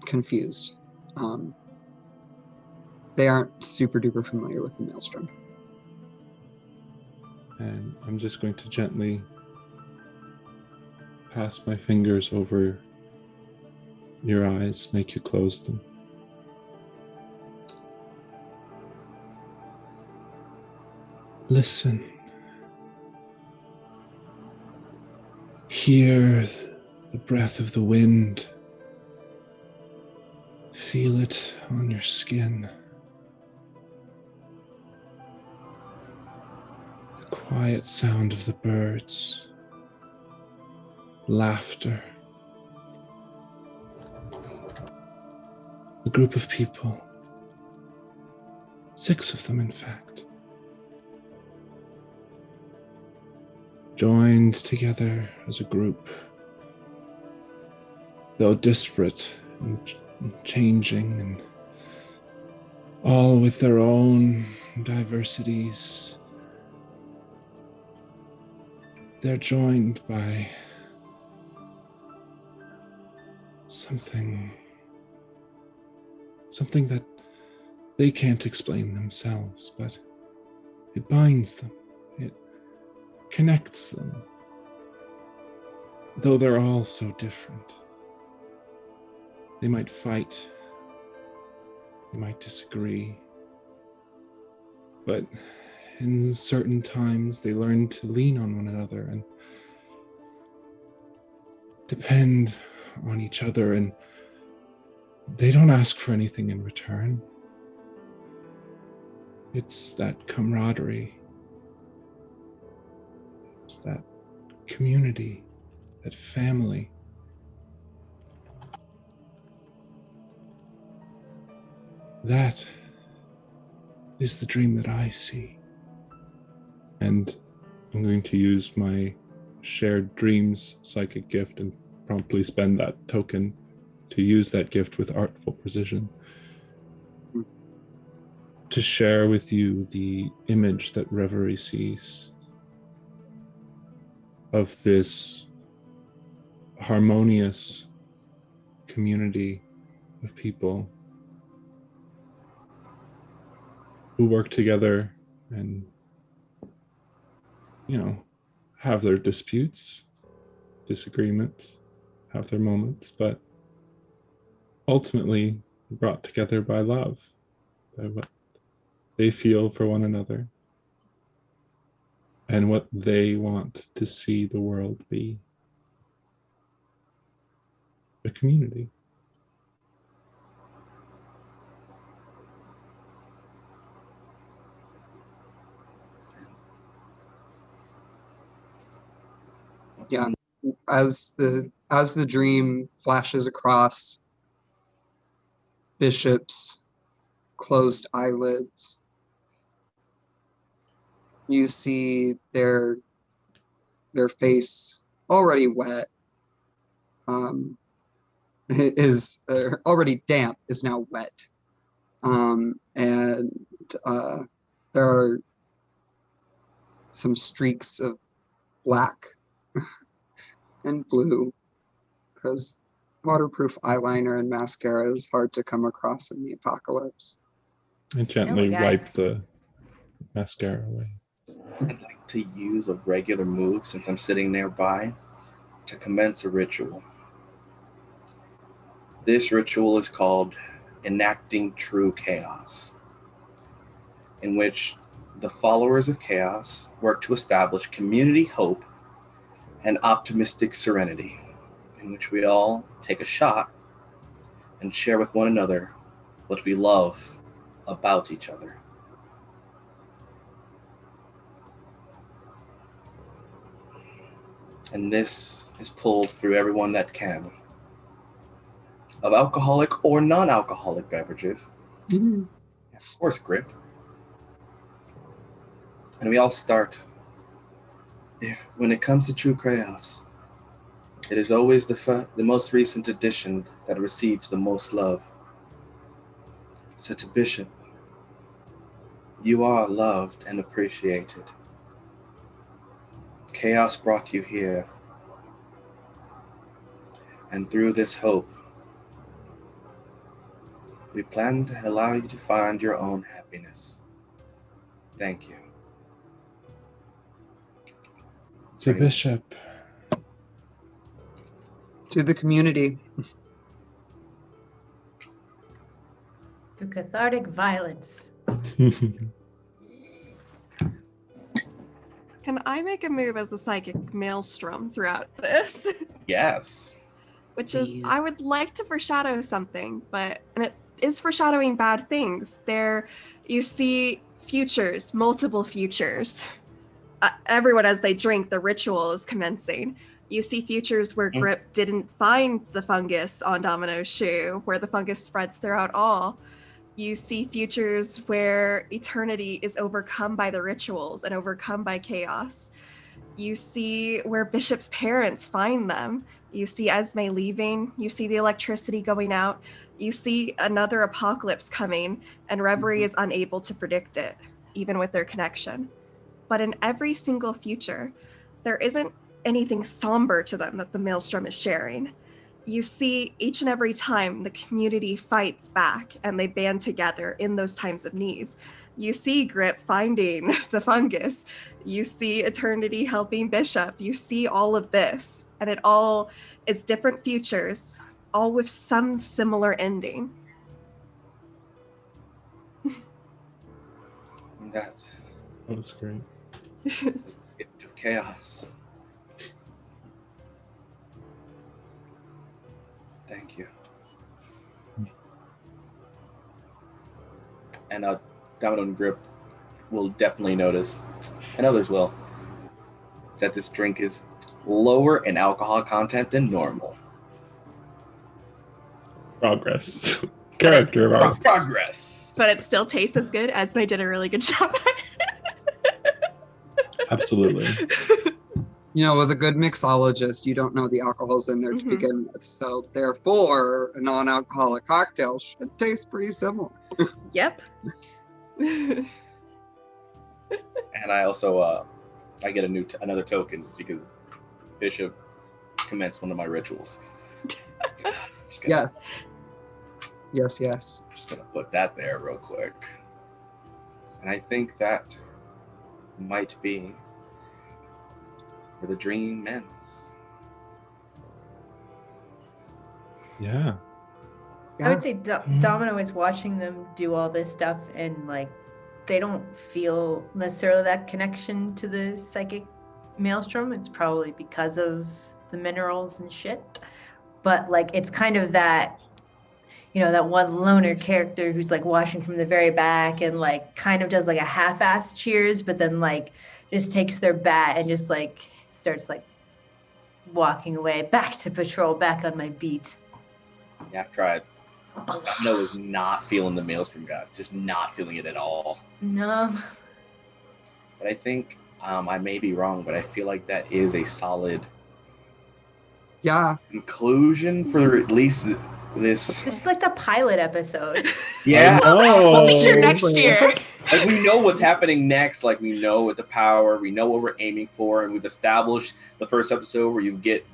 confused. They aren't super duper familiar with the maelstrom. And I'm just going to gently pass my fingers over your eyes, make you close them. Listen. Hear the breath of the wind. Feel it on your skin. The quiet sound of the birds. Laughter. A group of people. 6 of them, in fact. Joined together as a group, though disparate and changing, and all with their own diversities. They're joined by something that they can't explain themselves, but it binds them. It connects them, though they're all so different. They might fight they might disagree. But in certain times, they learn to lean on one another and depend on each other, and they don't ask for anything in return. It's that camaraderie. It's that community, that family. That is the dream that I see. And I'm going to use my shared dreams psychic gift and promptly spend that token to use that gift with artful precision to share with you the image that Reverie sees of this harmonious community of people who work together and, have their disputes, disagreements, have their moments, but ultimately brought together by love, by what they feel for one another and what they want to see the world be. A community. Yeah, as the dream flashes across Bishop's closed eyelids, you see their face already wet, is already damp, is now wet, and there are some streaks of black and blue, because waterproof eyeliner and mascara is hard to come across in the apocalypse. And gently wipe the mascara away. I'd like to use a regular move, since I'm sitting nearby, to commence a ritual. This ritual is called Enacting True Chaos, in which the followers of chaos work to establish community hope and optimistic serenity, in which we all take a shot and share with one another what we love about each other. And this is pulled through everyone that can, of alcoholic or non-alcoholic beverages. Mm-hmm. Of course, grip. And we all start. When it comes to true chaos, it is always the most recent edition that receives the most love. So to Bishop, you are loved and appreciated. Chaos brought you here. And through this hope, we plan to allow you to find your own happiness. Thank you. To Bishop. To the community. To cathartic violence. Can I make a move as the psychic maelstrom throughout this? Yes. Which is, I would like to foreshadow something, and it is foreshadowing bad things. There, you see futures, multiple futures. Everyone, as they drink, the ritual is commencing. You see futures where Grip didn't find the fungus on Domino's shoe, where the fungus spreads throughout all. You see futures where eternity is overcome by the rituals and overcome by chaos. You see where Bishop's parents find them. You see Esme leaving. You see the electricity going out. You see another apocalypse coming, and Reverie is unable to predict it, even with their connection. But in every single future, there isn't anything somber to them that the Maelstrom is sharing. You see each and every time the community fights back and they band together in those times of needs. You see Grip finding the fungus. You see Eternity helping Bishop. You see all of this, and it all is different futures, all with some similar ending. that That was great. is the gift of chaos. Thank you. And Domino and Grip will definitely notice, and others will, that this drink is lower in alcohol content than normal. Progress. Character Progress. But it still tastes as good. Esme did a really good job at Absolutely. You know, with a good mixologist, you don't know the alcohols in there to begin with. So therefore, a non-alcoholic cocktail should taste pretty similar. it. Yep. And I also I get another token because Bishop commenced one of my rituals. Yes. Yes. Just gonna put that there real quick. And I think that might be where the dream ends. Yeah. I would say Domino is watching them do all this stuff, and like they don't feel necessarily that connection to the psychic maelstrom. It's probably because of the minerals and shit. But like it's kind of that, you know, that one loner character who's like watching from the very back and like kind of does like a half-ass cheers, but then like just takes their bat and just like starts like walking away back to patrol, back on my beat. Yeah, I've tried. Domino is not feeling the maelstrom, guys. Just not feeling it at all. No. But I think I may be wrong, but I feel like that is a solid conclusion for at least this. This is like the pilot episode. Yeah. We'll be here next year. Like we know what's happening next. Like we know what the power, we know what we're aiming for, and we've established the first episode where you get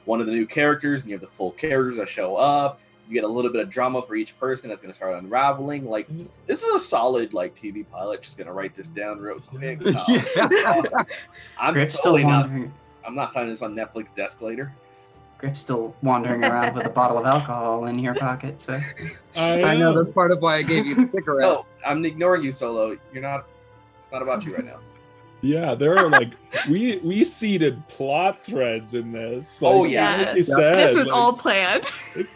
one of the new characters and you have the full characters that show up. You get a little bit of drama for each person that's going to start unraveling. Like, this is a solid, like, TV pilot. Just going to write this down real quick. I'm not signing this on Netflix desk later. Grip's still wandering around with a bottle of alcohol in your pocket, so. I know, that's part of why I gave you the cigarette. No, I'm ignoring you, Solo. It's not about you right now. Yeah, there are like we seeded plot threads in this. Like, oh yeah, like you said, this was like, all planned.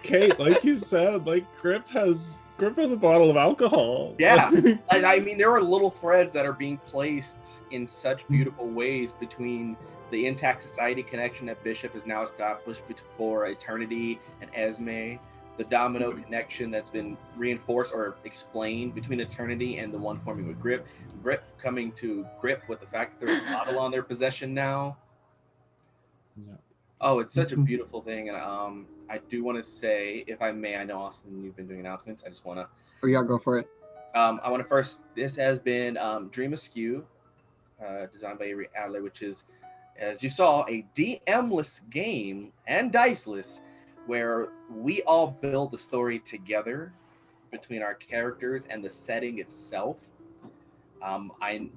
Kate, like you said, like Grip has a bottle of alcohol. Yeah, I mean there are little threads that are being placed in such beautiful ways between the intact society connection that Bishop has now established for Eternity and Esme. The Domino connection that's been reinforced or explained between Eternity and the one forming with Grip. Grip coming to grip with the fact that there's a bottle on their possession now. Yeah. Oh, it's such a beautiful thing. And I do want to say, if I may, I know, Austin, you've been doing announcements. I just want to... Oh, yeah, go for it. I want to first... This has been Dream Askew, designed by Avery Adler, which is, as you saw, a DM-less game and diceless, where we all build the story together between our characters and the setting itself. I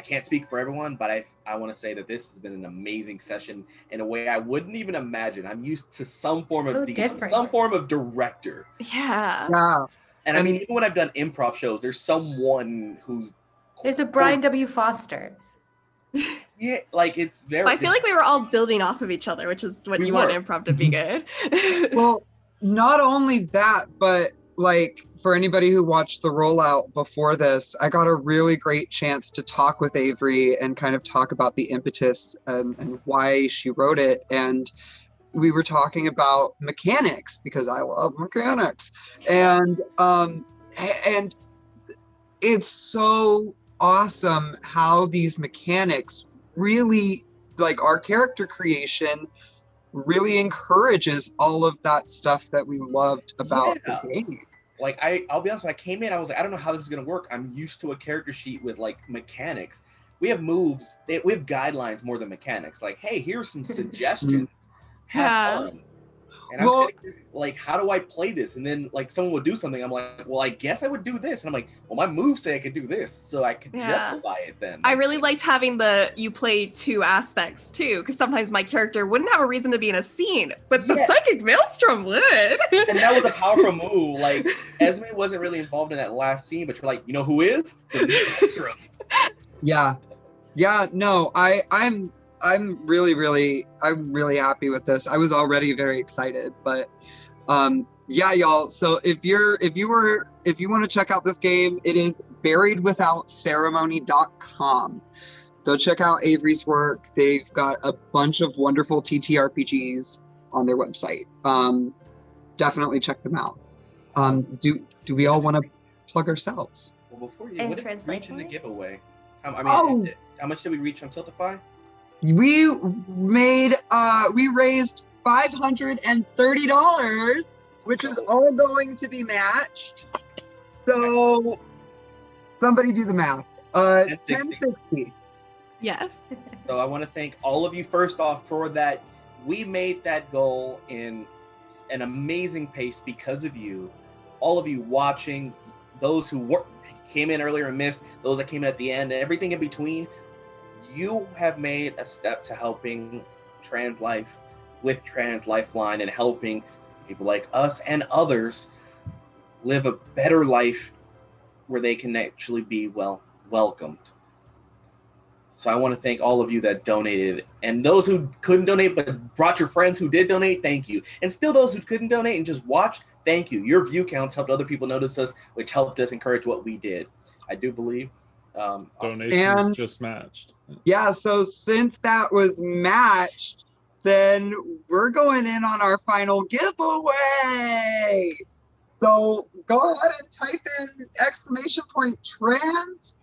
can't speak for everyone, but I want to say that this has been an amazing session in a way I wouldn't even imagine. I'm used to some form of some form of director. Yeah. And I mean, even when I've done improv shows, there's someone who's... There's a Brian W. Foster. Yeah, like it's very... I feel like we were all building off of each other, which is what you want improv to be good. Well, not only that, but like for anybody who watched the rollout before this, I got a really great chance to talk with Avery and kind of talk about the impetus and why she wrote it. And we were talking about mechanics because I love mechanics. And it's so awesome how these mechanics really, like our character creation really encourages all of that stuff that we loved about the game. Like I'll be honest, when I came in, I was like, I don't know how this is gonna work. I'm used to a character sheet with like mechanics. We have moves, we have guidelines more than mechanics. Like, hey, here's some suggestions. Have fun. And I'm sitting here like, how do I play this? And then like someone would do something. I'm like, well, I guess I would do this. And I'm like, well, my moves say I could do this, so I could justify it then. I really liked having you play two aspects too, because sometimes my character wouldn't have a reason to be in a scene, but the psychic maelstrom would. And that was a powerful move. Like Esme wasn't really involved in that last scene, but you're like, you know who is? The maelstrom. Yeah. No, I'm really happy with this. I was already very excited, but yeah, y'all. So if you want to check out this game, it is buriedwithoutceremony.com. Go check out Avery's work. They've got a bunch of wonderful TTRPGs on their website. Definitely check them out. Do we all want to plug ourselves? Well, before you, what did we reach in the giveaway? How much did we reach on Tiltify? We raised $530, which is all going to be matched. So somebody do the math. 1060. Yes. So I want to thank all of you first off for that. We made that goal in an amazing pace because of you. All of you watching, those who came in earlier and missed, those that came in at the end, and everything in between. You have made a step to helping trans life with Trans Lifeline and helping people like us and others live a better life where they can actually be welcomed. So I want to thank all of you that donated, and those who couldn't donate but brought your friends who did donate, thank you. And still those who couldn't donate and just watched, thank you. Your view counts helped other people notice us, which helped us encourage what we did. I do believe donations just matched. Yeah, so since that was matched, then we're going in on our final giveaway. So go ahead and type in !trans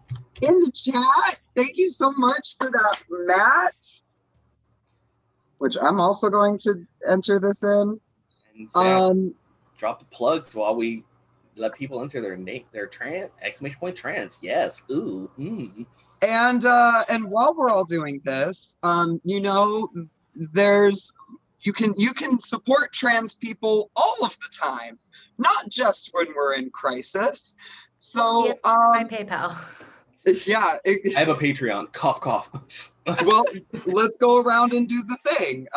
in the chat. Thank you so much for that match, which I'm also going to enter this in. And drop the plugs while we let people enter their name, their trans !trans. Yes. Ooh. And while we're all doing this, you can support trans people all of the time, not just when we're in crisis. So my PayPal. Yeah. I have a Patreon. Cough, cough. Well, let's go around and do the thing.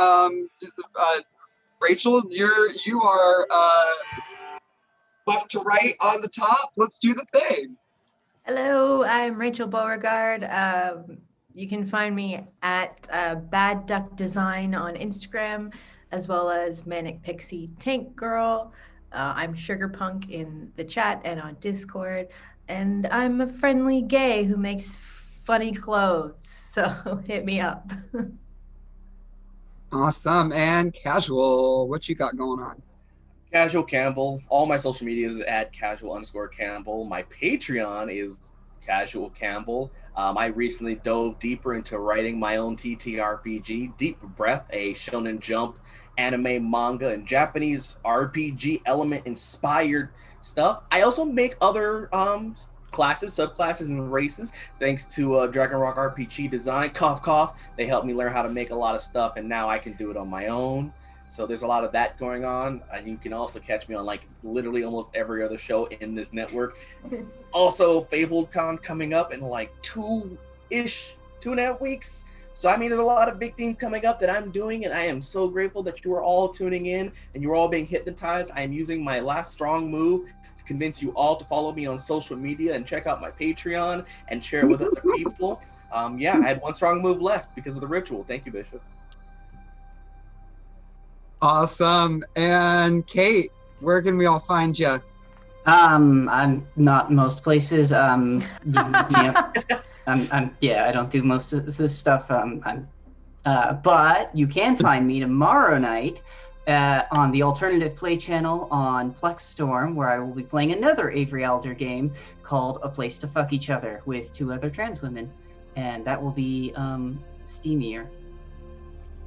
Rachel, you are left to right on the top. Let's do the thing. Hello, I'm Rachel Beauregard. You can find me at Bad Duck Design on Instagram, as well as Manic Pixie Tank Girl. I'm Sugarpunk in the chat and on Discord. And I'm a friendly gay who makes funny clothes. So hit me up. Awesome. And Casual, what you got going on? Casual Campbell. All my social media is at @casual_Campbell. My Patreon is Casual Campbell. I recently dove deeper into writing my own TTRPG, Deep Breath, a Shonen Jump anime, manga, and Japanese RPG element inspired stuff. I also make other classes, subclasses, and races thanks to Dragon Rock RPG Design. Cough, cough. They helped me learn how to make a lot of stuff, and now I can do it on my own. So there's a lot of that going on. And you can also catch me on like literally almost every other show in this network. Also, FabledCon coming up in like 2.5 weeks. So I mean, there's a lot of big things coming up that I'm doing, and I am so grateful that you are all tuning in and you're all being hypnotized. I am using my last strong move to convince you all to follow me on social media and check out my Patreon and share it with other people. Yeah, I had one strong move left because of the ritual. Thank you, Bishop. Awesome. And Kate, where can we all find you? I'm not most places. I don't do most of this stuff. But you can find me tomorrow night on the Alternative Play channel on Plex Storm, where I will be playing another Avery Alder game called A Place to Fuck Each Other with 2 other trans women, and that will be steamier.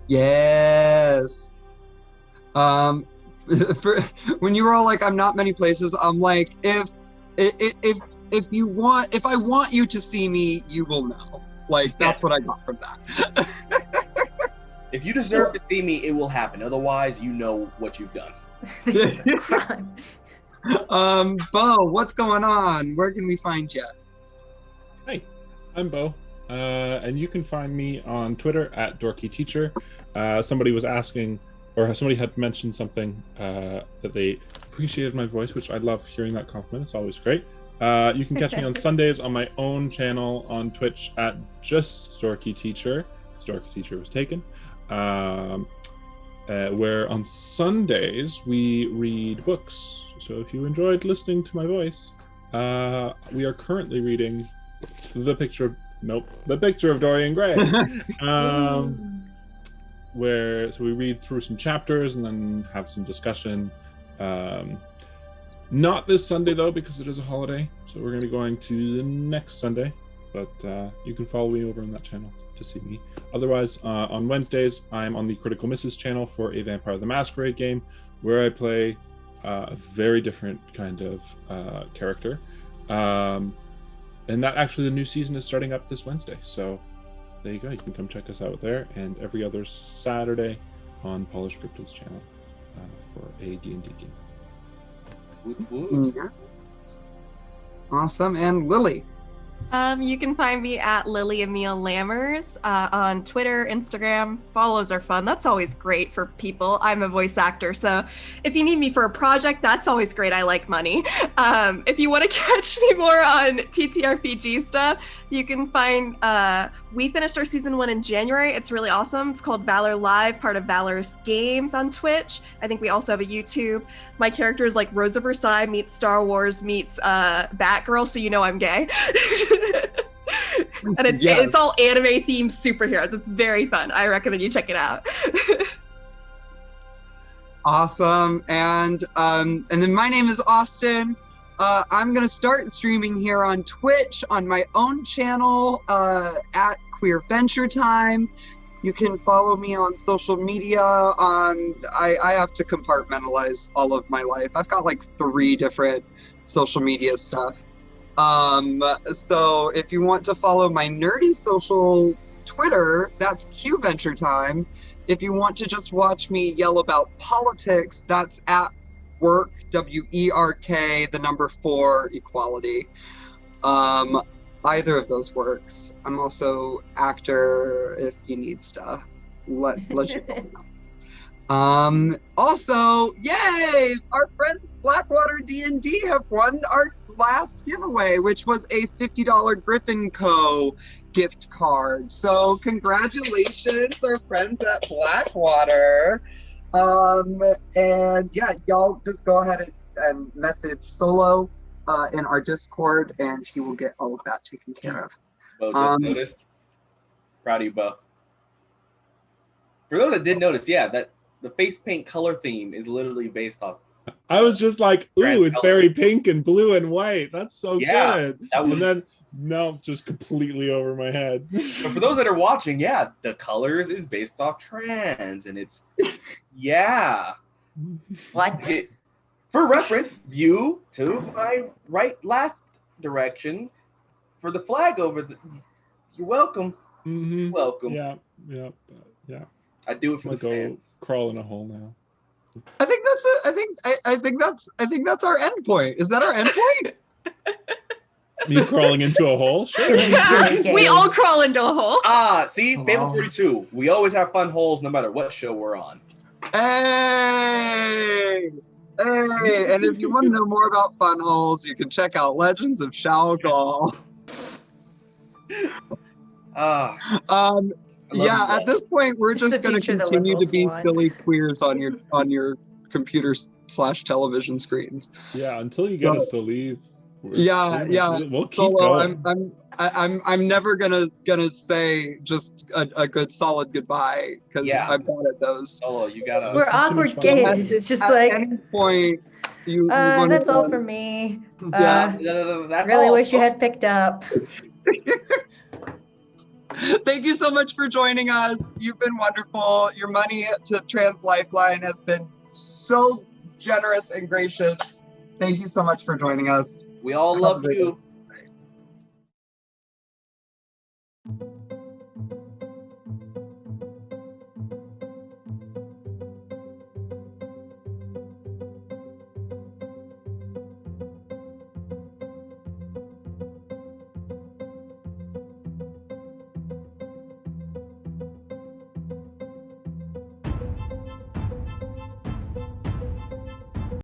Yes. When you were all like, I'm not many places, I'm like, if I want you to see me, you will know. Like, that's what I got from that. If you deserve to see me, it will happen. Otherwise, you know what you've done. This is a crime. Bo, what's going on? Where can we find you? Hey, I'm Bo, and you can find me on Twitter at dorkyteacher. Somebody was asking, or somebody had mentioned something that they appreciated my voice, which I love hearing that compliment. It's always great. You can catch me on Sundays on my own channel on Twitch at just dorkyteacher. Dorkyteacher was taken. Where on Sundays we read books. So if you enjoyed listening to my voice, we are currently reading The Picture of Dorian Gray. So we read through some chapters and then have some discussion. Not this Sunday though, because it is a holiday. So we're going to be going to the next Sunday, but you can follow me over on that channel to see me. Otherwise, on Wednesdays, I'm on the Critical Misses channel for a Vampire the Masquerade game, where I play a very different kind of character. And that actually, the new season is starting up this Wednesday. So there you go. You can come check us out there. And every other Saturday on Polished Crypto's channel for a D&D game. Yeah. Awesome. And Lily. You can find me at Lily Emile Lammers on Twitter, Instagram. Follows are fun. That's always great for people. I'm a voice actor, so if you need me for a project, that's always great. I like money. If you want to catch me more on TTRPG stuff, you can find, we finished our season 1 in January. It's really awesome. It's called Valor Live, part of Valor's Games on Twitch. I think we also have a YouTube. My character is like Rosa Versailles meets Star Wars meets Batgirl, so you know I'm gay. And it's all anime themed superheroes. It's very fun. I recommend you check it out. Awesome. And then my name is Austin. I'm gonna start streaming here on Twitch on my own channel at Queer Venture Time. You can follow me on social media I have to compartmentalize all of my life. I've got like 3 different social media stuff. So if you want to follow my nerdy social Twitter, that's Q Venture Time. If you want to just watch me yell about politics, that's at work, WERK, the number 4 equality. Either of those works. I'm also actor if you need stuff. Let you know. Also, yay! Our friends Blackwater D&D have won our last giveaway, which was a $50 Griffin Co. gift card. So congratulations, our friends at Blackwater. And yeah, y'all just go ahead and message Solo in our Discord, and he will get all of that taken care of. Bo just noticed. Proud of you, Bo. For those that did notice, yeah, that the face paint color theme is literally based off. I was just like, ooh, it's very pink and blue and white. That's so good. And then, no, just completely over my head. So for those that are watching, yeah, the colors is based off trans, and it's, yeah. What? For reference, view to my left direction for the flag over the. You're welcome. Mm-hmm. Welcome. Yeah. I do it for the fans. Crawl in a hole now. I think that's it. I think that's our end point. Is that our end point? Me crawling into a hole? Sure. Yeah, we all crawl into a hole. See, Fable 42. We always have fun holes no matter what show we're on. Hey! And if you want to know more about fun holes, you can check out Legends of Shao Gal. Yeah, at this point, we're just going to continue to be silly queers on your computer/television screens. Yeah, until you get us to leave. We'll Solo, I'm never gonna say just a good solid goodbye because I'm bad at those. Solo, you gotta. We're awkward gays. It's just like. At any point, you that's all for me. That's really wish you had picked up. Thank you so much for joining us. You've been wonderful. Your money to Trans Lifeline has been so generous and gracious. Thank you so much for joining us. We all love you.